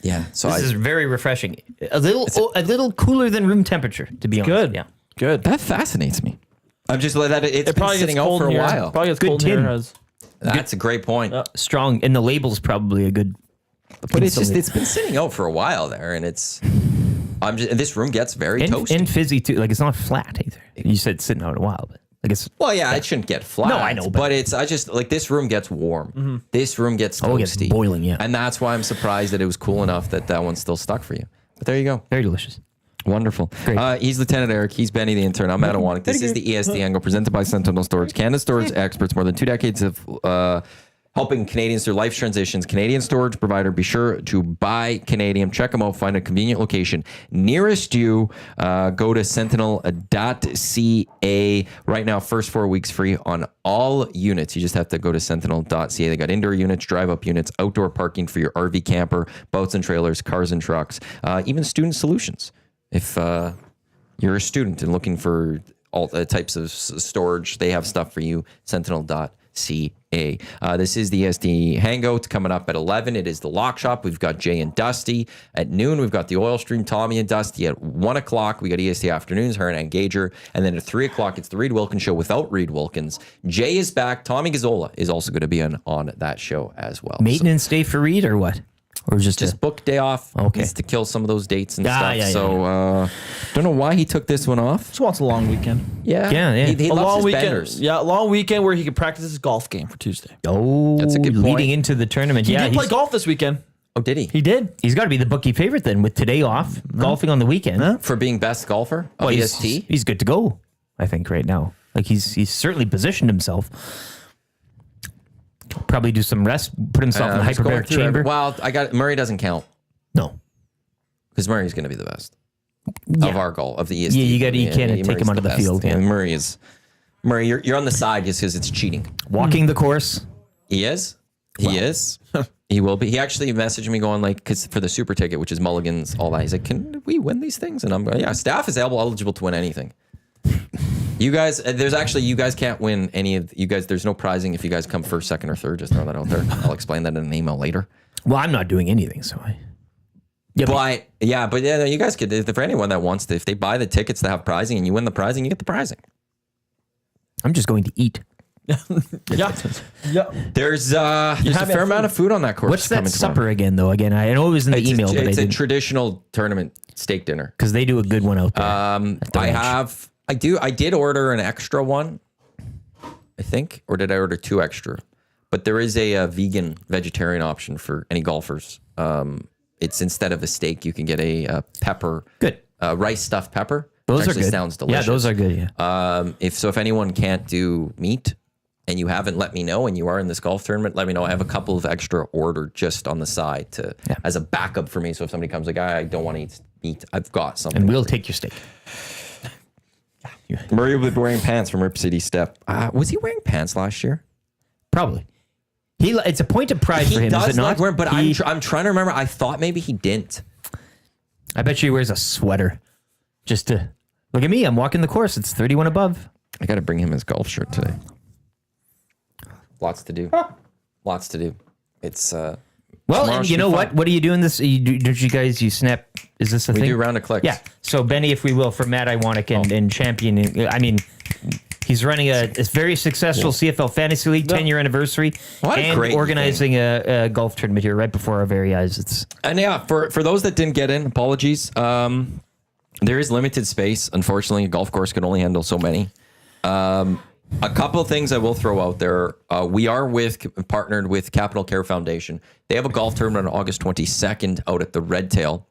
Yeah. So this is very refreshing. A little cooler than room temperature, to be honest. Good. Yeah. Good. that fascinates me. I'm just like that. It's It been probably sitting gets out cold for a in here. while. Probably gets Good cold in tin. here. As That's a great point. Strong, and the label's probably a good. But it's been sitting out for a while there, and this room gets very toasty. And fizzy too. Like it's not flat either. You said sitting out a while, but like it's. Well, yeah, it shouldn't get flat. No, I know, but- but I just like this room gets warm. This room gets toasty. Oh, it gets boiling, yeah. And that's why I'm surprised that it was cool enough that one's still stuck for you. But there you go. Very delicious. Wonderful. Great. He's Lieutenant Eric. He's Benny the Intern. I'm Iwanyk. This is the EST Angle presented by Sentinel Storage. Canada Storage experts, more than 2 decades of helping Canadians through life transitions. Canadian storage provider. Be sure to buy Canadian. Check them out. Find a convenient location nearest you. Go to sentinel.ca. Right now, first 4 weeks free on all units. You just have to go to sentinel.ca. They got indoor units, drive-up units, outdoor parking for your RV camper, boats and trailers, cars and trucks, even student solutions. If you're a student and looking for all types of storage, they have stuff for you. Sentinel.ca. This is the EST Hangout coming up at 11. It is the Lock Shop. We've got Jay and Dusty. At noon, we've got the Oil Stream, Tommy and Dusty. At 1 o'clock, we got EST Afternoons, her and Gager. And then at 3 o'clock, it's the Reed Wilkins Show without Reed Wilkins. Jay is back. Tommy Gazzola is also going to be on that show as well. Maintenance day for Reed or what? Or just Book day off. Okay. Needs to kill some of those dates and stuff. Yeah. Don't know why he took this one off. Just wants a long weekend. Yeah. He A loves long his weekend. benders. Yeah, a long weekend where he can practice his golf game for Tuesday. That's a good point. Leading into the tournament. He yeah, did play golf this weekend. Oh, did he? He did. He's got to be the bookie favorite then with today off, golfing on the weekend. For being best golfer of Well, EST? he's good to go, I think, right now. Like he's certainly positioned himself. Probably do some rest, put himself in the Just going hyperbaric through chamber. Well, Murray doesn't count No. because Murray's going to be the best Yeah. of the EST. Yeah, you can't take Murray's him onto the best. field, yeah. Murray, you're on the side just because it's cheating. Walking the course. He is. He is. He will be. He actually messaged me going because for the super ticket, which is Mulligan's, all that. He's like, can we win these things? And I'm going, yeah, staff is eligible to win anything. You guys, you guys can't win any of you guys. There's no prizing if you guys come first, second, or third. Just throw that out there. I'll explain that in an email later. Well, I'm not doing anything, so I. Yeah, But you guys could, for anyone that wants to, if they buy the tickets to have prizing and you win the prizing, you get the prizing. I'm just going to eat. Yeah. There's a fair amount of food on that course. What's that coming supper tomorrow. again, though? Again, I know it was in the email, but I It's a didn't traditional tournament steak dinner. because they do a good one out there. at the ranch. I did order an extra one, I think, or did I order 2 extra? But there is a vegetarian option for any golfers. It's instead of a steak, you can get a pepper, Good. rice stuffed pepper. Those Actually are good. Sounds delicious. Yeah, those are good. Yeah. If anyone can't do meat and you haven't let me know and you are in this golf tournament, let me know. I have a couple of extra ordered just on the side as a backup for me. So if somebody comes like, I don't want to eat meat, I've got something. And we'll take your steak. Murray will be wearing pants from Rip City Step. Was he wearing pants last year? Probably. It's a point of pride for him, is it not? Like wearing, but I'm trying to remember. I thought maybe he didn't. I bet you he wears a sweater just to look at me. I'm walking the course. It's 31 above. I got to bring him his golf shirt today. Lots to do. Lots to do. It's Well, tomorrow and should you be know fun. what? What are you doing this? Did you guys snap? Is this a We thing? do round of clicks. Yeah. So Benny, if we will, for Matt Iwanyk and champion. I mean, he's running a very successful CFL Fantasy League 10-year anniversary What a and great organizing a golf tournament here right before our very eyes. It's And yeah, for those that didn't get in, apologies. There is limited space. Unfortunately, a golf course can only handle so many. A couple of things I will throw out there. We are partnered with Capital Care Foundation. They have a golf tournament on August 22nd out at the Red Tail.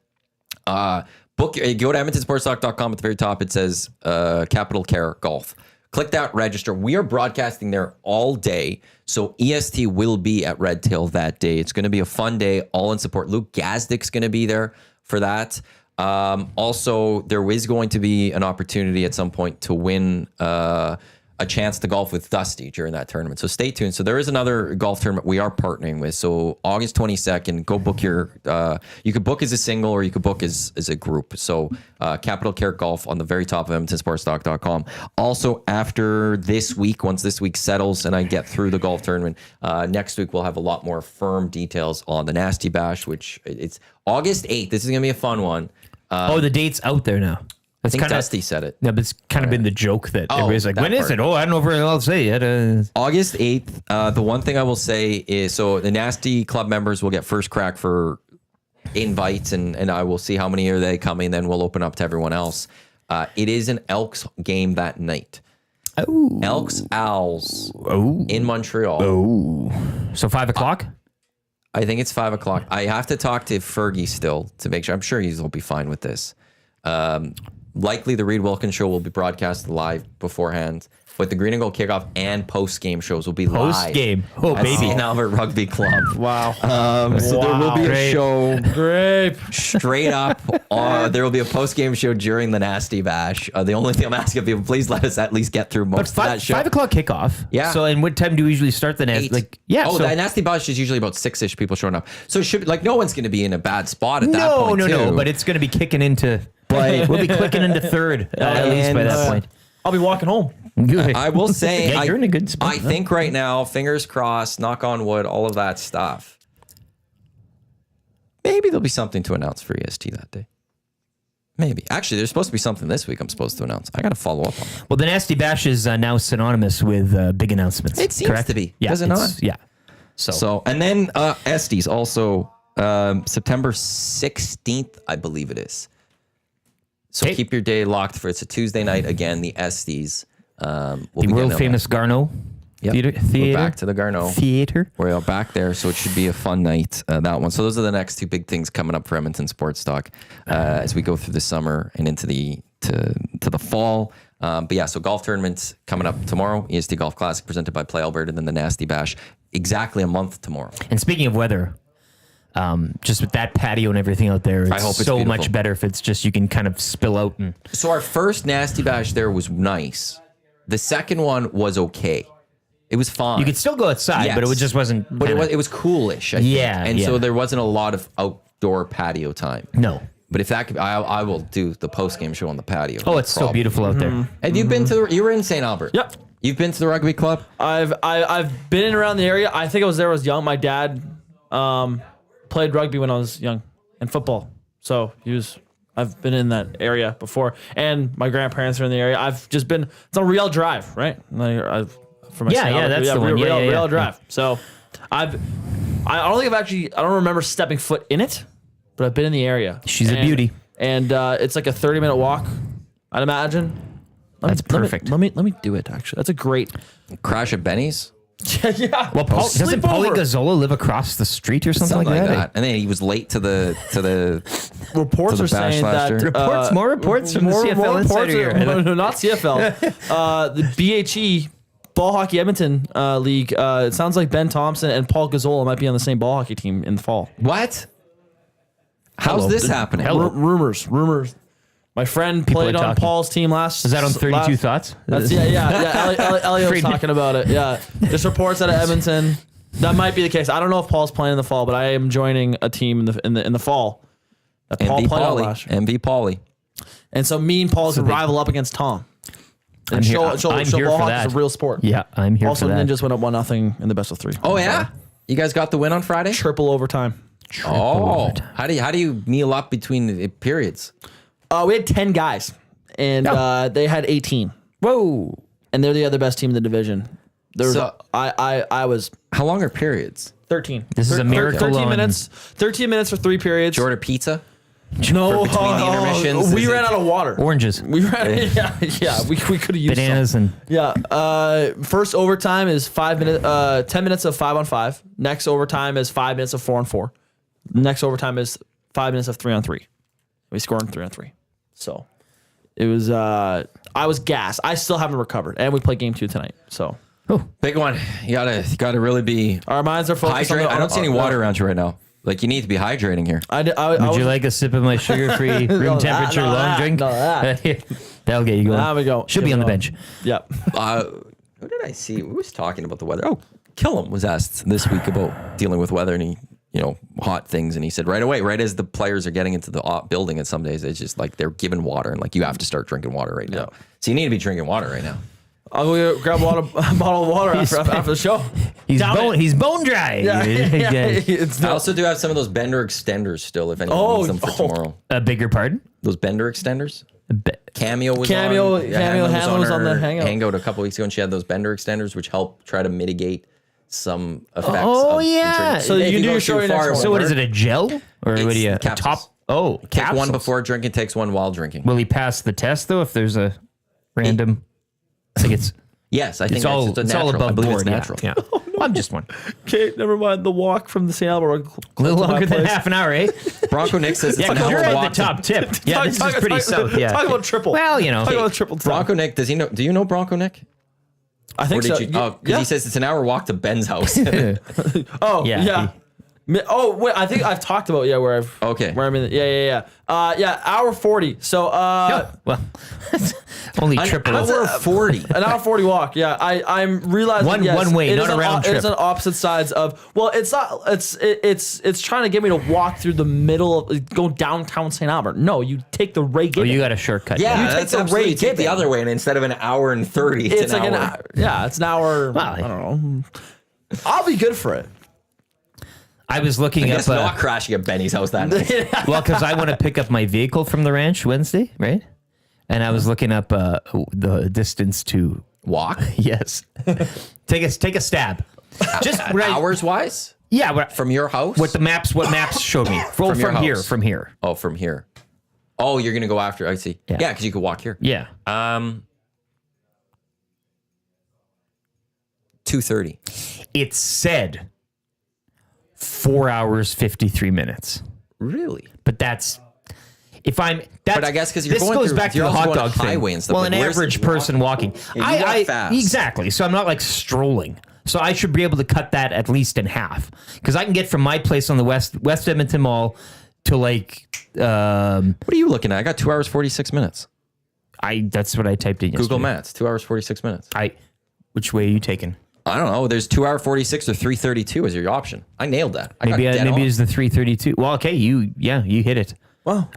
Go to EdmontonSportsTalk.com. At the very top, it says Capital Care Golf. Click that, register. We are broadcasting there all day. So EST will be at Red Tail that day. It's going to be a fun day, all in support. Luke Gazdick's going to be there for that. Also, there is going to be an opportunity at some point to win a chance to golf with Dusty during that tournament. So stay tuned. So there is another golf tournament we are partnering with. So August 22nd, go book your, you could book as a single or you could book as a group. So Capital Care Golf on the very top of EdmontonSportsTalk.com. Also after this week, once this week settles and I get through the golf tournament, next week we'll have a lot more firm details on the Nasty Bash, which it's August 8th. This is going to be a fun one. the date's out there now. I think Dusty said it. Yeah, but it's kind of been the joke that everybody's like, that when is part. it? Oh, I don't know if I'll say it. August 8th. The one thing I will say is, so the Nasty Club members will get first crack for invites, and I will see how many are they coming. Then we'll open up to everyone else. It is an Elks game that night. Oh. Elks Owls Oh. in Montreal. Oh. So 5 o'clock? I think it's 5 o'clock. I have to talk to Fergie still to make sure. I'm sure he'll be fine with this. Likely the Reed Wilkins show will be broadcast live beforehand, but the Green and Gold kickoff and post-game shows will be live. Post-game. Oh, at baby. St. Albert Rugby Club. Wow. So there will be Great. a show Great. straight up. There will be a post-game show during the Nasty Bash. The only thing I'm asking people, please let us at least get through most But of that show. 5 o'clock kickoff. Yeah. So, and what time do we usually start the Nasty? 8. Like, yeah. Oh, so, the Nasty Bash is usually about 6-ish people showing up. So it should be, like, no one's going to be in a bad spot at that point. No. too. But it's going to be kicking into. We'll be clicking into third at least by that point. I'll be walking home. I will say, Yeah, you're in a good spot. I think right now, fingers crossed, knock on wood, all of that stuff. Maybe there'll be something to announce for EST that day. Maybe. Actually, there's supposed to be something this week I'm supposed to announce. I got to follow up on that. Well, the Nasty Bash is now synonymous with big announcements. It seems correct? to be. Yeah, Does it not? Yeah. So, and then Estes also September 16th, I believe it is. So Okay. keep your day locked for it's a Tuesday night again. The Estes. The world famous Garneau Theater. We're back to the Garneau. Theater. We're back there, so it should be a fun night. That one. So those are the next two big things coming up for Edmonton Sports Talk as we go through the summer and into the to the fall. But yeah, so golf tournaments coming up tomorrow. EST Golf Classic presented by Play Alberta, and then the Nasty Bash exactly a month tomorrow. And speaking of weather, just with that patio and everything out there, it's hope it's so beautiful. much better if it's just you can kind of spill out and. So our first Nasty Bash there was nice. The second one was okay. It was fine. You could still go outside, but it Yes. just wasn't. But it was coolish. I think. Yeah, and yeah. so there wasn't a lot of outdoor patio time. No. But if that could, I will do the post game show on the patio. Oh, it's so beautiful out there. Have you been to you were in St. Albert? Yep. You've been to the rugby club? I've been in around the area. I think I was there when I was young. My dad played rugby when I was young and football. So I've been in that area before, and my grandparents are in the area. I've just been. It's on Real Drive, right? From my Yeah, St. yeah, Albert- that's the one. Yeah, Real yeah. Drive. So I don't think I don't remember stepping foot in it, but I've been in the area. She's a beauty. and it's like a 30-minute walk, I'd imagine. That's perfect. Let me do it. Actually, that's a great. Crash at Benny's? Yeah. Well, doesn't Paulie Gazzola live across the street or something, like that? And then he was late to the Reports to are the bash saying last that year. More reports from the CFL Insider here. No, not CFL. The BHE Ball Hockey Edmonton League. It sounds like Ben Thompson and Paul Gazzola might be on the same ball hockey team in the fall. What? How's this happening? Hello. Rumors. My friend People played are on talking. Paul's team last. Is that on 32 last- Thoughts? That's Elliot was Friedman. talking about it. Yeah, just reports out of Edmonton. That might be the case. I don't know if Paul's playing in the fall, but I am joining a team in the fall. That Paul MV played on Pauly. last year. MV Pauly. And so me and Paul can rival up against Tom. And I'm here- show I'm here ball for hockey's that. a real sport. Yeah, I'm here Also, for that. Ninjas went up 1-0 in the best of 3. Oh yeah? You guys got the win on Friday? Triple overtime. Oh. How do you meal up between the periods? We had 10 guys, and they had 18, Whoa. and they're the other best team in the division. There's So- I was How long are periods? 13. This is a miracle 13 on- minutes. 13 minutes for 3 periods. Short of pizza? No, between the intermissions, we is ran it- out of water. Oranges, We ran. Yeah. We could have used bananas, some. and Yeah. First overtime is 5 minutes. 10 minutes of 5-on-5. Next overtime is 5 minutes of 4-on-4. Next overtime is 5 minutes of 3-on-3. We scored 3-on-3. So it was. I was gassed. I still haven't recovered, and we play game 2 tonight. So Big one. You gotta really be our minds are focused on hydrated. the, I don't see any water around you right now. Like you need to be hydrating here. would you like a sip of my sugar-free room temperature long drink? That'll get you going. There we go. She'll be on the bench. Yep. What did I see? Who was talking about the weather? Oh, Killam was asked this week about dealing with weather, and he, hot things, and he said right away, right as the players are getting into the building, and some days it's just like they're given water, and like you have to start drinking water right now. So you need to be drinking water right now. I'll go grab a bottle of water after the show. He's bone dry. Yeah. It's I not, also do have some of those Bender extenders still, if anyone needs them for tomorrow. A bigger pardon? Those Bender extenders. Cameo was Cameo on. Hanlon was on the her Hangout. a couple weeks ago, and she had those Bender extenders, which help try to mitigate some effects. Oh, of yeah. drinking. So If you do go your show too next far, one. it So what won't is it, work. a gel? Or It's what do you, a capsules. top? Oh, Take capsules. one before drinking, takes one while drinking. Will he pass the test, though, if there's a random... I think it's Yes, I think it's all it's all natural. I above believe board. it's natural. Yeah. I'm just one. Okay, never mind. The walk from the St. Albert. A little longer than half an hour, eh? Bronco Nick says it's Yeah, an because hour you're at walk the top tip. Yeah, this is pretty south. Yeah. Talk about triple. Well, Talk about triple. Bronco Nick, does he know? Do you know Bronco Nick? I Or think did so. you? Oh, because he says it's an hour walk to Ben's house. Oh, Yeah. yeah. Oh wait, I think I've talked about where I'm in. Yeah. Hour 40. So Well, only triple. Hour 40. an hour 40 walk. Yeah, I'm realizing One way, it not is a on- round It is trip. on opposite sides of. Well, it's not. It's trying to get me to walk through the middle of go downtown St. Albert. No, you take the Ray Oh, Gibbon. you got a shortcut. Yeah, You take that's the absolutely. Ray Take the Gibbon. other way, and instead of an hour and 30, It's an like hour. an hour. Yeah, it's an hour. Well, I don't know. I'll be good for it. I was looking I up. guess not crashing at Benny's house that night. Well, because I want to pick up my vehicle from the ranch Wednesday, right? And I was looking up the distance to Walk? yes, take a stab. Just right. Hours wise? Yeah, what From your house? what maps showed me. From your here, house. from here. Oh, from here. Oh, you're going to go after. I see. Yeah. Yeah, because you could walk here. Yeah, 2:30. it said 4 hours 53 minutes. Really? But that's if I'm. That's, But I guess 'cause you're this going goes through- back to you're the also hot going dog highway thing. and stuff. Well, Like, an where's the average person walking. Yeah, you walk fast. Exactly. So I'm not like strolling. So I should be able to cut that at least in half because I can get from my place on the West Edmonton Mall to like. What are you looking at? I got 2 hours 46 minutes. That's what I typed in. Google yesterday. Maps, 2 hours 46 minutes. Which way are you taking? I don't know. There's 2 hour 46 or 3:32 as your option. I nailed that. I Maybe got dead maybe on. it's the 332. Well, okay, you hit it. Wow.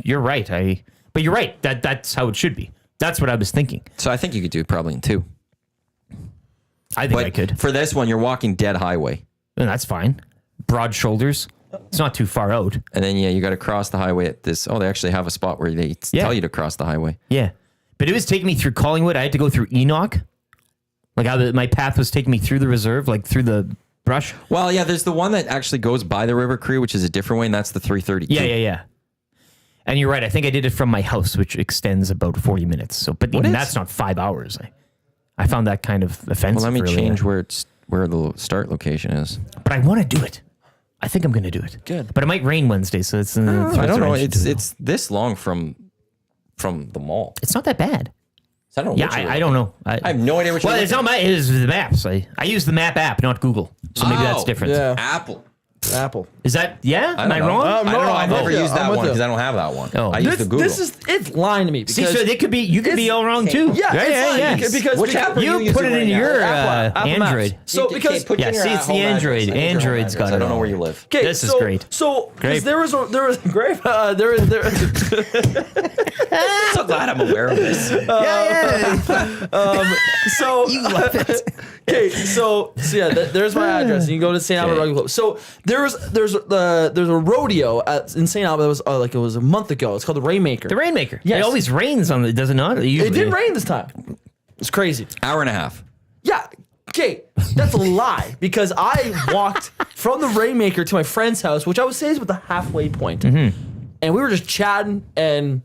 You're right. But you're right. That's how it should be. That's what I was thinking. So I think you could do it probably in 2. I think I But could. for this one, you're walking dead highway. And that's fine. Broad shoulders. It's not too far out. And then, you got to cross the highway at this. Oh, they actually have a spot where they tell you to cross the highway. Yeah. But it was taking me through Collingwood. I had to go through Enoch. Like my path was taking me through the reserve, like through the brush. Well, yeah, there's the one that actually goes by the River Cree, which is a different way, and that's the 332. Yeah. And you're right. I think I did it from my house, which extends about 40 minutes. So, but even is? that's not 5 hours. I found that kind of offensive. Well, let me earlier. change where the start location is. But I want to do it. I think I'm going to do it. Good. But it might rain Wednesday, so it's. I don't know. It's this long from the mall. It's not that bad. So I don't know. Yeah, which way. I don't know. I have no idea which Well, way. it's not my. It is the maps. I use the map app, not Google. So maybe that's Oh, different. Yeah. Apple. Apple. Is that? Yeah. Am I don't know. wrong? I don't know. I've I'm never with you. used that I'm with one you. because I don't have that one. Oh. I use the Google. It's lying to me because See, so it could be. You could be It's- all wrong too. yeah, it's lying because Which app are You using put it right in now? your Apple Maps. Android. So Okay, because put Yeah, in your see, it's the home address. Android. I need your home Android's got address. it I don't know all. where you live. okay, This is so, great. So Great. there was great. There I'm so glad I'm aware of this. so you love it. Okay, so yeah, there's my address. You can go to St. Albert Rugby Club. So there's a rodeo in St. Albert that was it was a month ago. It's called the Rainmaker. The Rainmaker. Yes. It always rains on it, does it not? It didn't rain this time. It's crazy. Hour and a half. Yeah. Okay, that's a lie because I walked from the Rainmaker to my friend's house, which I would say is about the halfway point. And we were just chatting and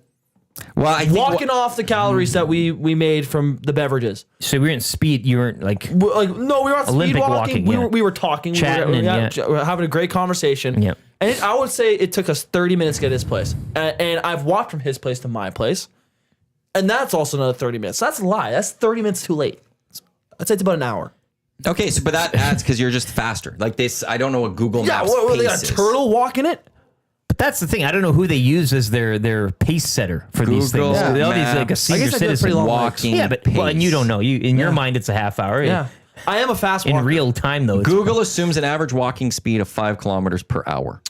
Well, I think walking off the calories that we made from the beverages. So we were in speed. You weren't like. No, we were on Olympic speed walking. walking, yeah. We were talking, Chatting we and, were having a great conversation. Yep. And I would say it took us 30 minutes to get to his place, and I've walked from his place to my place, and that's also another 30 minutes. So that's a lie. That's 30 minutes too late. I'd say it's about an hour. Okay, but that adds because you're just faster. Like this, I don't know what Google Yeah, Maps what they got pace a is. turtle walking it. But that's the thing. I don't know who they use as their pace setter for these Google things. All these like a Maps. senior I guess I did citizen pretty long walking Yeah, but well, and you don't know. You in your mind it's a half hour. Yeah, I am a fast walker. In real time though, it's, Google assumes an average walking speed of 5 kilometers per hour,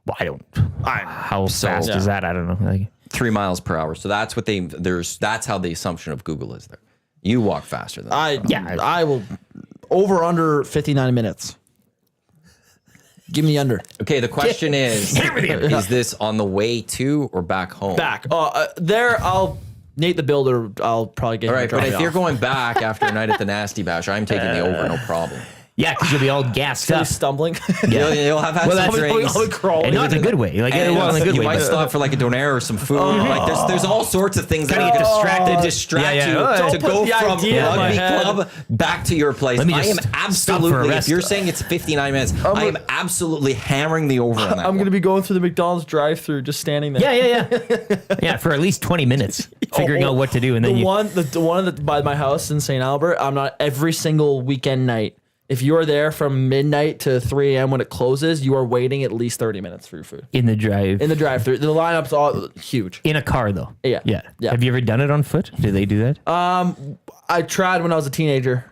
well, I don't. How fast yeah. is that? I don't know. Like, 3 miles per hour. So that's what that's how the assumption of Google is there. You walk faster than that. I will over under 59 minutes. Give me the under. Okay, the question is this on the way to or back home? Back. Nate the Builder, I'll probably get All him right, to but drop if me you're off. going back after a night at the Nasty Bash, I'm taking the over, no problem. yeah, because you'll be all gassed He'll be up. stumbling. You'll have had Well, some that's- drinks. I'll be crawling. And not in a good way. Like And well, in a good you way. might but- stop for like a donair or some food. Like there's all sorts of things that Kinda are get distracted. distract Yeah, yeah. you Don't to put go the from idea in my rugby head. club back to your place. Let me I am just stop for a absolutely. If rest. you're saying it's 59 minutes, I am absolutely hammering the over on that. I'm going to be going through the McDonald's drive-through, just standing there. Yeah. Yeah, for at least 20 minutes, figuring out what to do, and then the you. one by my house in St. Albert. I'm not every single weekend night. if you are there from midnight to 3 a.m. when it closes, you are waiting at least 30 minutes for your food. In the drive. In the drive-thru. The lineup's all huge. In a car, though. Yeah. Yeah. Yeah. Have you ever done it on foot? Do they do that? I tried when I was a teenager.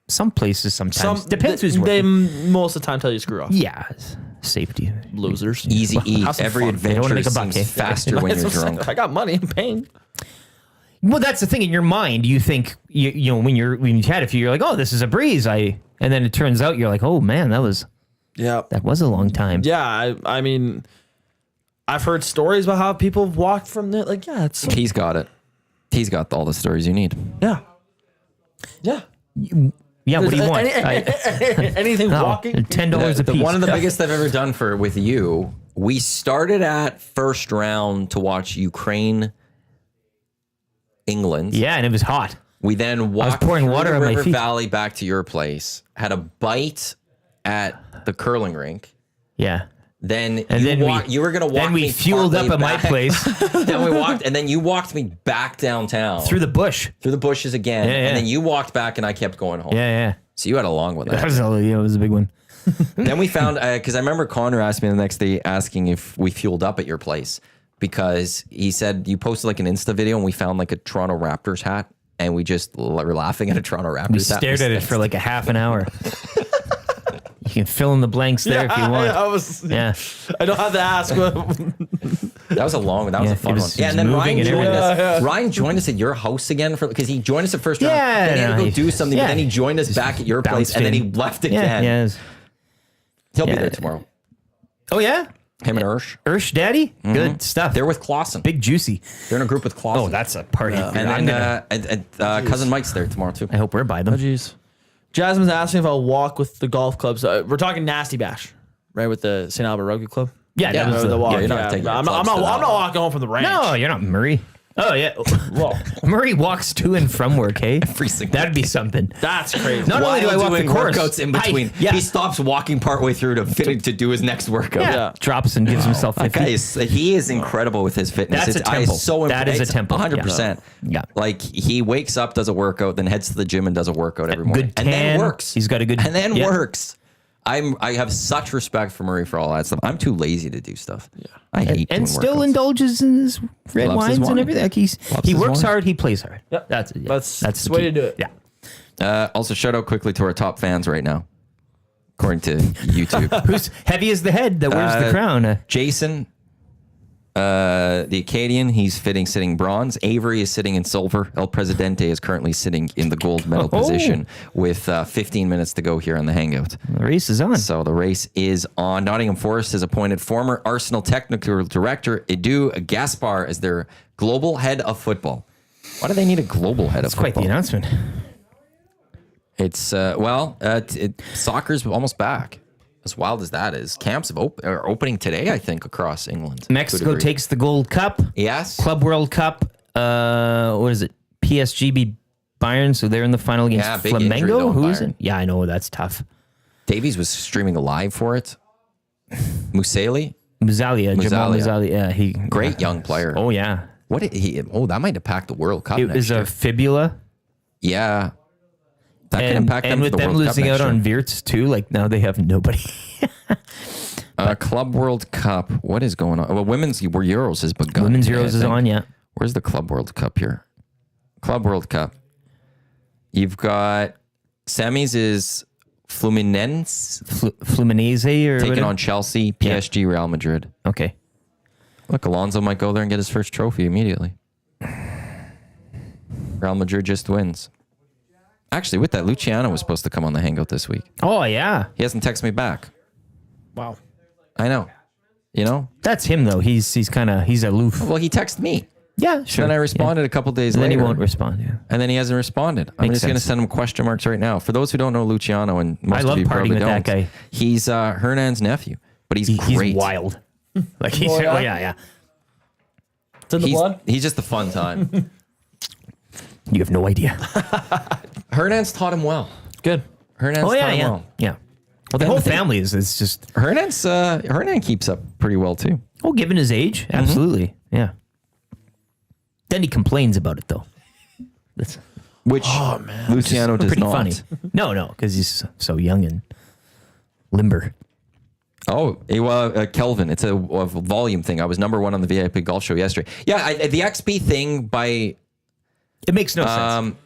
Some places sometimes. Depends who's They working. most of the time tell you screw off. Yeah. Safety. Losers. Easy eat. have some Every fun. They don't wanna adventure make a buck, seems eh? faster when you're drunk. I got money. I'm paying. Well, that's the thing. In your mind, you think you know when you had a few, you're like, oh, this is a breeze. And then it turns out you're like, oh man, that was a long time. Yeah, I mean, I've heard stories about how people have walked from there. Like, yeah, it's He's got it. He's got all the stories you need. yeah, yeah. Yeah. What do you want? Anything walking? $10 a piece. One of the biggest I've ever done with you. We started at first round to watch Ukraine, England. Yeah, and it was hot. We then walked pouring through water the on my River feet. Valley back to your place. Had a bite at the curling rink. Yeah. Then then you were gonna walk. Then we me fueled up partway at my back. place Then we walked, and then you walked me back downtown through the bush. through the bushes again, Yeah, yeah. and then you walked back, and I kept going home. Yeah. So you had a long one. That was it was a big one. Then we found because I remember Connor asked me the next day asking if we fueled up at your place because he said you posted like an Insta video and we found like a Toronto Raptors hat and we just were laughing at a Toronto Raptors We hat. stared at it for like a half an hour. You can fill in the blanks there if you want. I don't have to ask. That was a long one. That was Yeah, a fun it was- one. it Yeah, was and then moving Ryan and joined us. everything. Ryan joined us at your house again because he joined us at first round. Yeah, then he had to no, go do something, but yeah. then he joined us back at your place, bounced and then he in. left again. Yeah. Yes. He'll be Yeah. there tomorrow. Oh yeah. Him and Ursh. Ursh Daddy. Good stuff. They're with Clausen. big juicy. They're in a group with Clausen. Oh, that's a party. and then cousin Mike's there tomorrow too. I hope we're by them. Jeez. Jasmine's asking if I'll walk with the golf clubs. We're talking Nasty Bash, right? With the St. Albert Rugby Club. Yeah, that was the walk. yeah, you're not taking your I'm clubs to that not one. walking home from the ranch. No, you're not Murray. Oh yeah. Well, Murray walks to and from work. Hey, Every single that'd be something. That's crazy. Not only do I While walk the doing course, workouts in between, yeah. he stops walking partway through to do his next workout. Yeah. Drops and gives himself 50. That guy he is incredible with his fitness. That's a I temple. so That is a temple. 100%. Yeah. Like he wakes up, does a workout, then heads to the gym and does a workout every morning. Good And then tan. works. He's got a good- And then yeah. works. I have such respect for Murray for all that stuff. I'm too lazy to do stuff. Yeah. I hate doing And still workouts. indulges in his red Loves his wines and wine. everything. Like he his works wine. hard, he plays hard. Yep. That's it. Yeah. That's the the way key. to do it. Yeah. Also, shout out quickly to our top fans right now, according to YouTube. Who's heavy as the head that wears the crown? Jason, the Acadian, he's sitting bronze. Avery is sitting in silver. El Presidente is currently sitting in the gold medal Oh. position with 15 minutes to go here on the Hangout. The race is on. So the race is on. Nottingham Forest has appointed former Arsenal technical director Edu Gaspar as their global head of football. Why do they need a global head of Quite football? the announcement. It's soccer's almost back. As wild as that is, camps are opening today, I think, across England. to a Mexico degree. takes the gold cup. Yes. Club World Cup. What is it? PSG beat Bayern, so they're in the final against Yeah, big injury, Flamengo. though, Who is Bayern. it? Yeah, I know that's tough. Davies was streaming live for it. Museli, Muzalia, Jamal Muzalia. Muzalia. Yeah, he great young player. Oh yeah, What did he? Oh, that might impact the World Cup. it next was year. a fibula, Yeah, that can and, impact them. and for with the them World Cup losing next out year. on Wirtz too, like now they have nobody. Club World Cup. What is going on? Well, Women's Euros has begun. Women's today, I Euros is think. on, yeah. Where's the Club World Cup here? Club World Cup. You've got semis is Fluminense Fluminense or taking whatever? on Chelsea, PSG, Real Madrid. Okay, Look, Alonso might go there and get his first trophy immediately. Real Madrid just wins. Actually, with that, Luciano was supposed to come on the Hangout this week. oh yeah, He hasn't texted me back. Wow. I know. You know? that's him though. He's aloof. Well, he texted me. Yeah, sure. Then I responded a couple days And then later. he won't respond. Yeah. And then he hasn't responded. I'm Makes just going to sense. send him question marks right now. For those who don't know Luciano, and most I of love you partying probably with don't, that guy. he's Hernan's nephew, but he's He's great. wild. Like he's Oh, yeah? oh yeah. It's in the blood. He's just a fun time. You have no idea. Hernan's taught him well. Good. Hernan's Oh yeah, taught him yeah, well. yeah. Well, the whole family is just Hernan keeps up pretty well too. given his age, absolutely, yeah. Then he complains about it though. That's which Luciano does Pretty not. funny. No, because he's so young and limber. Oh, Kelvin. It's a volume thing. I was number 1 on the VIP golf show yesterday. Yeah, the XP thing It makes no sense.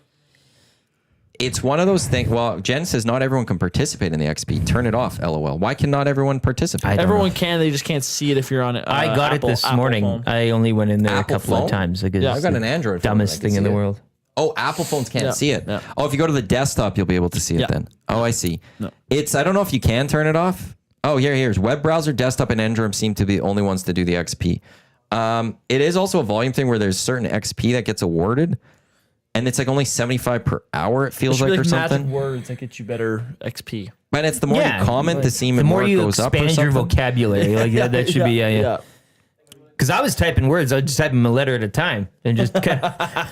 It's one of those things. Well, Jen says not everyone can participate in the XP. Turn it off, LOL. Why can not everyone participate? Everyone can. They just can't see it if you're on it. I got it this morning. Phone. I only went in there Apple a couple phone? of times. Because I've got an Android phone. dumbest I can thing in see the it. world. Oh, Apple phones can't Yeah, see it. yeah. Oh, if you go to the desktop, you'll be able to see it Yeah. then. Oh, I see. No. I don't know if you can turn it off. Oh, here's web browser, desktop, and Android seem to be the only ones to do the XP. It is also a volume thing where there's certain XP that gets awarded, and it's like only 75 per hour. It feels like, or magic something. words that get you better XP. But it's the more you comment, the seem the more more it you goes up or expand your something. vocabulary. Like that should be yeah. Because I was typing words, I'd just type them a letter at a time and just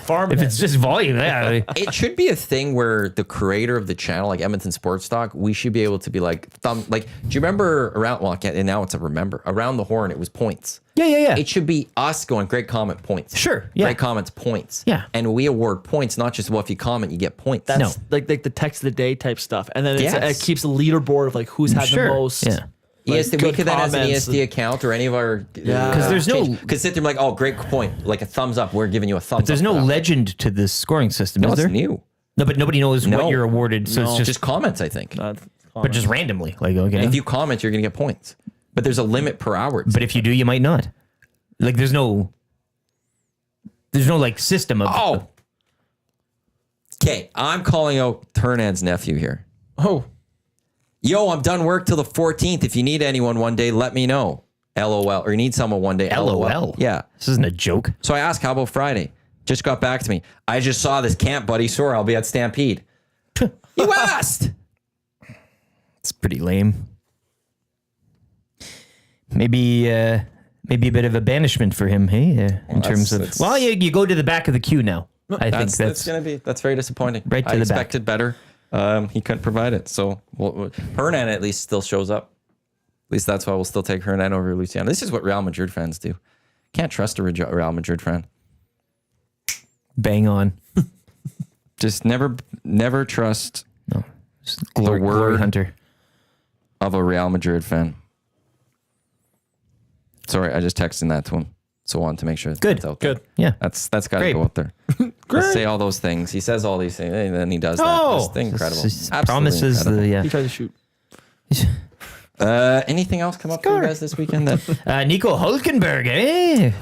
Farm. if it's just volume, yeah. It should be a thing where the creator of the channel, like Edmonton Sports Talk, we should be able to be like do you remember and now it's around the horn, it was points. Yeah. It should be us going, great comment, points. Sure, yeah. Great comments, points. Yeah. And we award points, not just, well, if you comment, you get points. That's like the text of the day type stuff, and then Yes. it keeps a leaderboard of like who's had Sure, the most. yeah. EST, we good could then as an comments. EST account or any of our Because there's no- because sit there and be like, oh, great point, like a thumbs up. We're giving you a thumbs. There's up no for that. legend to this scoring system, No, is it's there? new. No, but nobody knows No. what you're awarded, so it's Just just comments, I think. but just randomly. Like okay. If you comment, you're gonna get points. But there's a limit per hour. But if you do, you might not. Like there's no like system of Oh. Okay, I'm calling out Turnan's nephew here. Oh, Yo, I'm done work till the 14th. If you need anyone one day, let me know. LOL. Or you need someone one day. LOL. Yeah. This isn't a joke. So I asked, how about Friday? Just got back to me. I just saw this camp, buddy. Sorry, I'll be at Stampede. You asked. It's pretty lame. Maybe a bit of a banishment for him, hey? In terms of you go to the back of the queue now. I think that's very disappointing. Right to I the back. expected better. He couldn't provide it. So Hernan at least still shows up. At least that's why we'll still take Hernan over Luciano. This is what Real Madrid fans do. Can't trust a Real Madrid fan. bang on. Just never trust Glory word hunter. of a Real Madrid fan. Sorry, I just texted that to him. So I wanted to make sure Good. that's out there. good. Yeah. That's got to Great. go out there. Let's say all those things. He says all these things, and then he does that. Oh, That's incredible. This Absolutely promises incredible. the He tried to shoot. Anything else come up for you guys this weekend? That Nico Hulkenberg,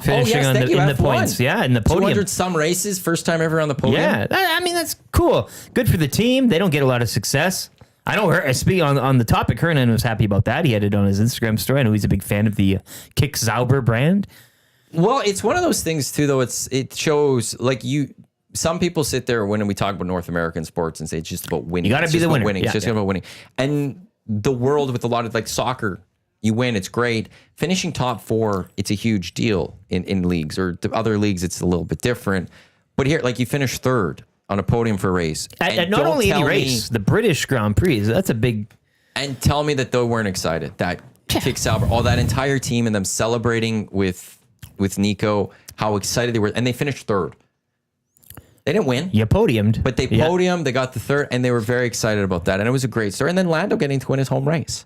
finishing on thank you, in the F1. points. Yeah, in the podium. 200 some races, first time ever on the podium. Yeah, I mean that's cool. Good for the team. They don't get a lot of success. I know. Speak on the topic. Hernan was happy about that. He had it on his Instagram story. I know he's a big fan of the Kick Zauber brand. Well, it's one of those things too, though. It shows like you. Some people sit there when we talk about North American sports and say it's just about winning. You gotta It's be just the about winner. Winning. Yeah, It's just yeah. about winning. And the world with a lot of like soccer, you win, it's great. Finishing top four, it's a huge deal in leagues or the other leagues. It's a little bit different. But here, like you finish third on a podium for a race, And not don't only any tell race, the British Grand Prix. That's a big. and tell me that they weren't excited. That Kick Sauber, all that entire team and them celebrating with Nico, how excited they were, and they finished third. They didn't win. You podiumed, But they podiumed, they got the third, and they were very excited about that. And it was a great story. And then Lando getting to win his home race.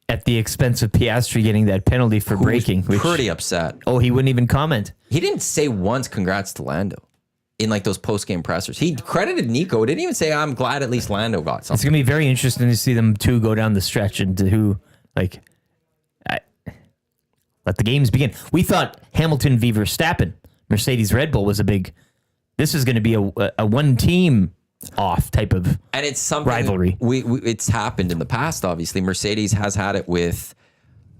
at the expense of Piastri getting that penalty for braking. Which, Pretty upset. oh, he wouldn't even comment. He didn't say once congrats to Lando in like those post-game pressers. He credited Nico. Didn't even say, I'm glad at least Lando got It's something. gonna be very interesting to see them two go down the stretch and to who let the games begin. We thought Hamilton v Verstappen, Mercedes Red Bull was a big. This is going to be a one team off type of. And it's something rivalry. We it's happened in the past, obviously. Mercedes has had it with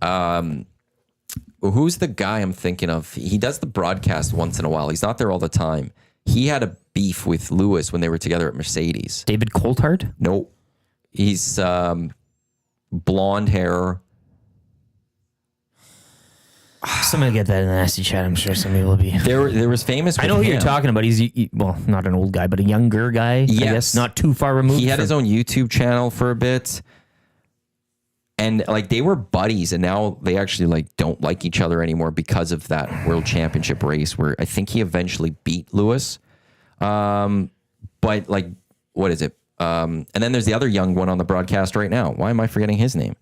who's the guy I'm thinking of? He does the broadcast once in a while. He's not there all the time. He had a beef with Lewis when they were together at Mercedes. David Coulthard? No. He's blonde hair. Somebody get that in the nasty chat. I'm sure somebody will be. There was famous I with know who him. you're talking about. He's well, not an old guy, but a younger guy. I Yes. guess not too far removed. He had from- his own YouTube channel for a bit. And like they were buddies, and now they actually like don't like each other anymore because of that world championship race where I think he eventually beat Lewis. But but like, what is it? And then there's the other young one on the broadcast right now. Why am I forgetting his name?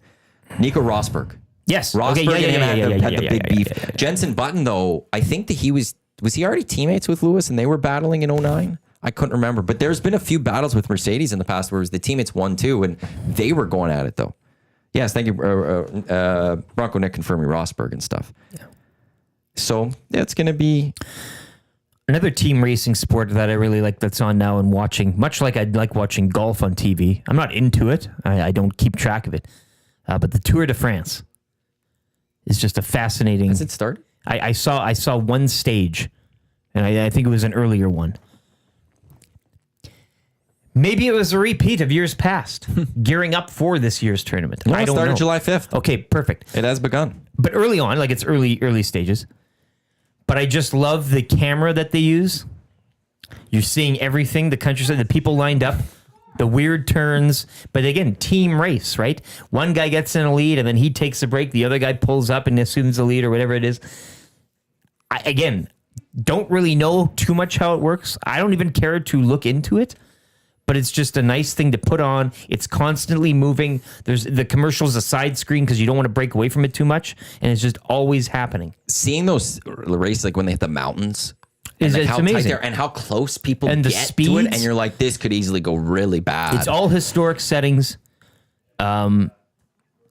Nico Rosberg. Yes. Rosberg Okay, had the big beef. Jensen Button, though, I think that he was he already teammates with Lewis and they were battling in 09? I couldn't remember. But there's been a few battles with Mercedes in the past where it was the teammates won too, and they were going at it, though. Yes, thank you. Bronco Nick confirming Rosberg and stuff. Yeah. So, yeah, it's going to be... Another team racing sport that I really like that's on now and watching, much like I'd like watching golf on TV. I'm not into it. I don't keep track of it. But the Tour de France is just a fascinating... Has it started? I saw one stage, and I think it was an earlier one. Maybe it was a repeat of years past, gearing up for this year's tournament. No, I don't started know. July 5th. Okay, perfect. It has begun. But early on, like it's early stages. But I just love the camera that they use. You're seeing everything, the countryside, the people lined up, the weird turns. But again, team race, right? One guy gets in a lead and then he takes a break. The other guy pulls up and assumes the lead or whatever it is. I don't really know too much how it works. I don't even care to look into it. But it's just a nice thing to put on. It's constantly moving. There's the commercial's a side screen because you don't want to break away from it too much, and it's just always happening. Seeing those races, like when they hit the mountains, It's like how tight amazing. they are and how close people And the get to it, speeds. and you're like, this could easily go really bad. It's all historic settings. And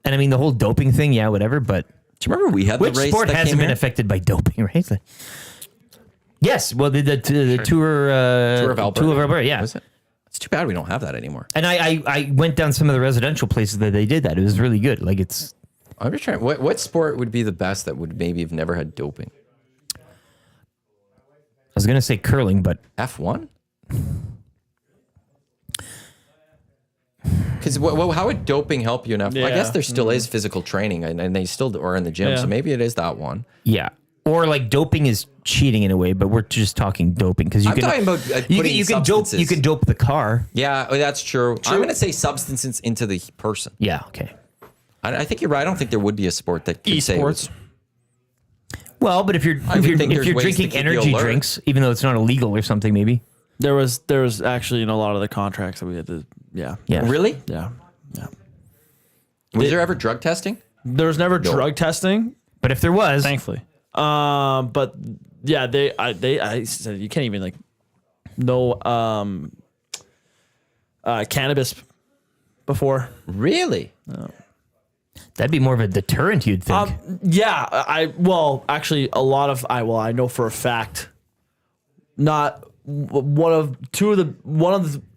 I mean, the whole doping thing, yeah, whatever, but Do you remember we had which the race sport that hasn't came been here? affected by doping, right? Like, yes, well, the Tour of Alberta. Yeah. Was it? It's too bad we don't have that anymore. And I went down some of the residential places that they did that. It was really good. Like it's... I'm just trying. What sport would be the best that would maybe have never had doping? I was going to say curling, but... F1? Because how would doping help you in F1? I Yeah. guess there still is physical training, and they still are in the gym, Yeah. so maybe it is that one. Yeah. Or like doping is cheating in a way, but we're just talking doping because you I'm can talking about putting you can dope substances. you can dope the car. Yeah, that's true. I'm going to say substances into the person. Yeah, okay. I think you're right. I don't think there would be a sport that could say Esports. Well, but if you're I would think if there's you're ways to drinking keep you energy alert. drinks, even though it's not illegal or something, maybe. There was actually a lot of the contracts that we had to Yeah. Really? yeah. Was there ever drug testing? There was never drug testing, But if there was, thankfully. But yeah, I said you can't even like no cannabis before. Really? that'd be more of a deterrent, you'd think. Yeah, actually a lot of I know for a fact not one of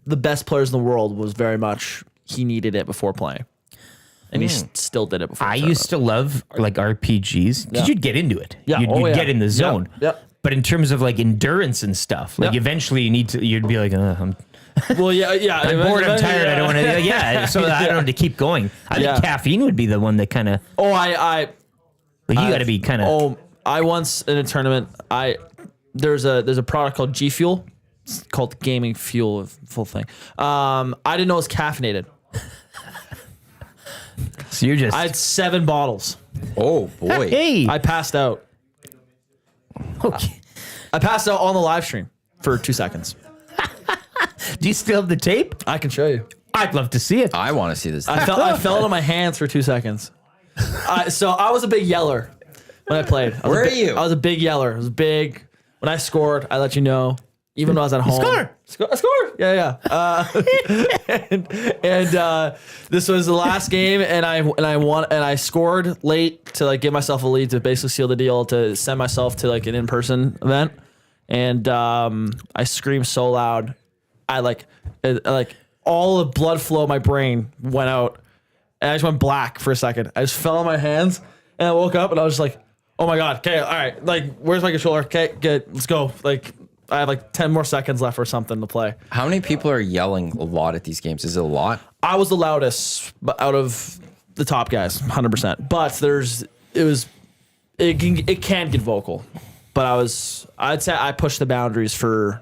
the best players in the world was very much he needed it before playing. And he still did it before. I used to love like RPGs because you'd get into it. Yeah. You'd get in the zone. Yep. But in terms of like endurance and stuff, like Yep. eventually you'd be like, I'm Well, yeah. I'm bored, I'm tired, I don't want to. Yeah, so I don't have to keep going. I think Yeah. caffeine would be the one that kind of. Oh, Like you got to be kind of. Oh, I once in a tournament. There's a product called G Fuel. It's called gaming fuel, full thing. I didn't know it was caffeinated. So you're just. I had 7 bottles. Oh boy. Hey. I passed out. Okay. I passed out on the live stream for 2 seconds. Do you still have the tape? I can show you. I'd love to see it. I want to see this. I fell into my hands for 2 seconds. So I was a big yeller when I played. Where are you? I was a big yeller. I was big. When I scored, I let you know. Even when I was at home. scored. I scored. Yeah. And this was the last game, and I won, and I scored late to like give myself a lead to basically seal the deal to send myself to like an in-person event. And I screamed so loud, I like all the blood flow in my brain went out, and I just went black for a second. I just fell on my hands, and I woke up, and I was just like, "Oh my god, okay, all right, like where's my controller? Okay, good, let's go." Like I have like 10 more seconds left or something to play. How many people are yelling a lot at these games? Is it a lot? I was the loudest out of the top guys, 100%. But it can get vocal. But I'd say I pushed the boundaries for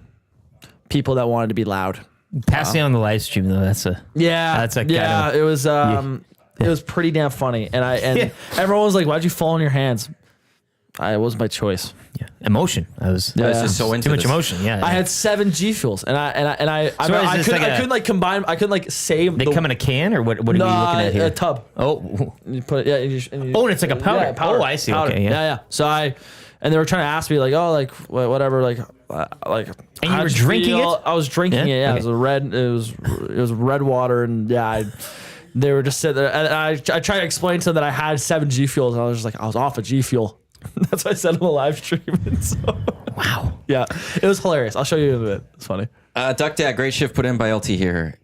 people that wanted to be loud. Passing on the live stream though, that's a. That's a kind of- it was it was pretty damn funny. And everyone was like, "Why'd you fall on your hands?" it was my choice. Yeah. Emotion. I was just so into too much this. emotion. Yeah. I had 7 G Fuels, and I is this couldn't like combine. I couldn't like save. they come in a can or what are we looking at here? A tub. Oh. You put it, and Oh, and it's like a powder. Yeah, powder. Oh, I see. Powder. Okay, yeah. So and they were trying to ask me like, oh, like whatever, like. And you were drinking it? I was drinking it. Yeah, Okay. it was a red. It was red water, and they were just sitting there. And I tried to explain to them that I had 7 G Fuels, and I was just like, I was off a G Fuel. That's what I said on the live stream. And so, Wow. yeah, it was hilarious. I'll show you in a bit. It's funny. Duck Dad, great shift put in by LT here.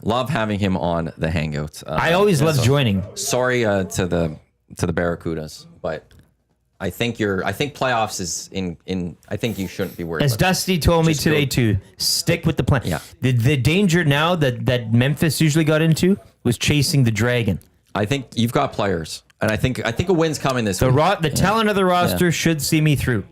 Love having him on the Hangout. I always love joining. Sorry to the Barracudas, but I think playoffs is in. I think you shouldn't be worried. As about Dusty told me Just today go- to stick with the plan. Yeah. The danger now that Memphis usually got into was chasing the dragon. I think you've got players, and I think a win's coming this week. The talent of the roster should see me through.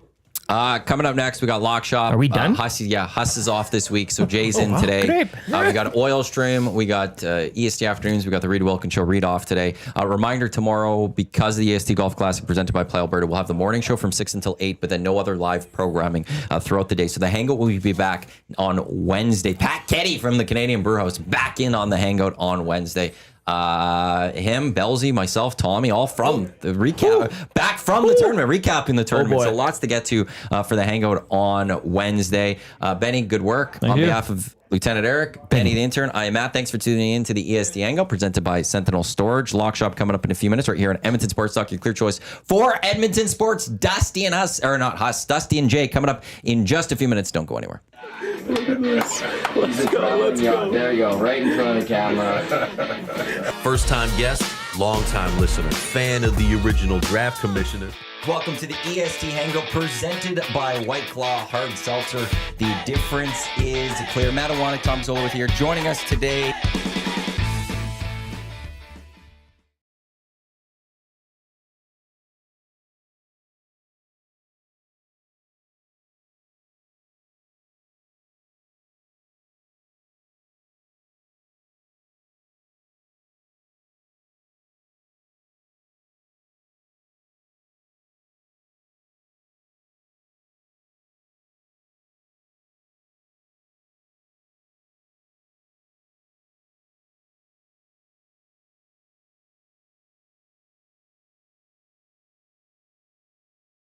Coming up next, we got Lock Shop. Are we done? Huss is off this week, so Jay's in today. great. We got Oil Stream. We got EST Afternoons. We got the Reed Wilkins Show read off today. Reminder tomorrow, because of the EST Golf Classic presented by Play Alberta, we'll have the morning show from 6 until 8, but then no other live programming throughout the day. So the Hangout will be back on Wednesday. Pat Ketty from the Canadian Brew House back in on the Hangout on Wednesday. Him, Belzy, myself, Tommy, all from the recap, back from the tournament, recapping the tournament. boy. So lots to get to for the Hangout on Wednesday. Benny, good work on you. behalf of Lieutenant Eric, Benny the Intern. I am Matt. Thanks for tuning in to the EST Hangout presented by Sentinel Storage. Lock Shop coming up in a few minutes right here on Edmonton Sports Talk, your clear choice for Edmonton Sports. Dusty and us, or not us, Dusty and Jay coming up in just a few minutes. Don't go anywhere. Let's go. There you go, right in front of the camera. First-time guest, long-time listener, fan of the original draft commissioner. Welcome to the EST Hangout presented by White Claw Hard Seltzer. The difference is clear. Matt Iwanyk, Tom Zola with here. Joining us today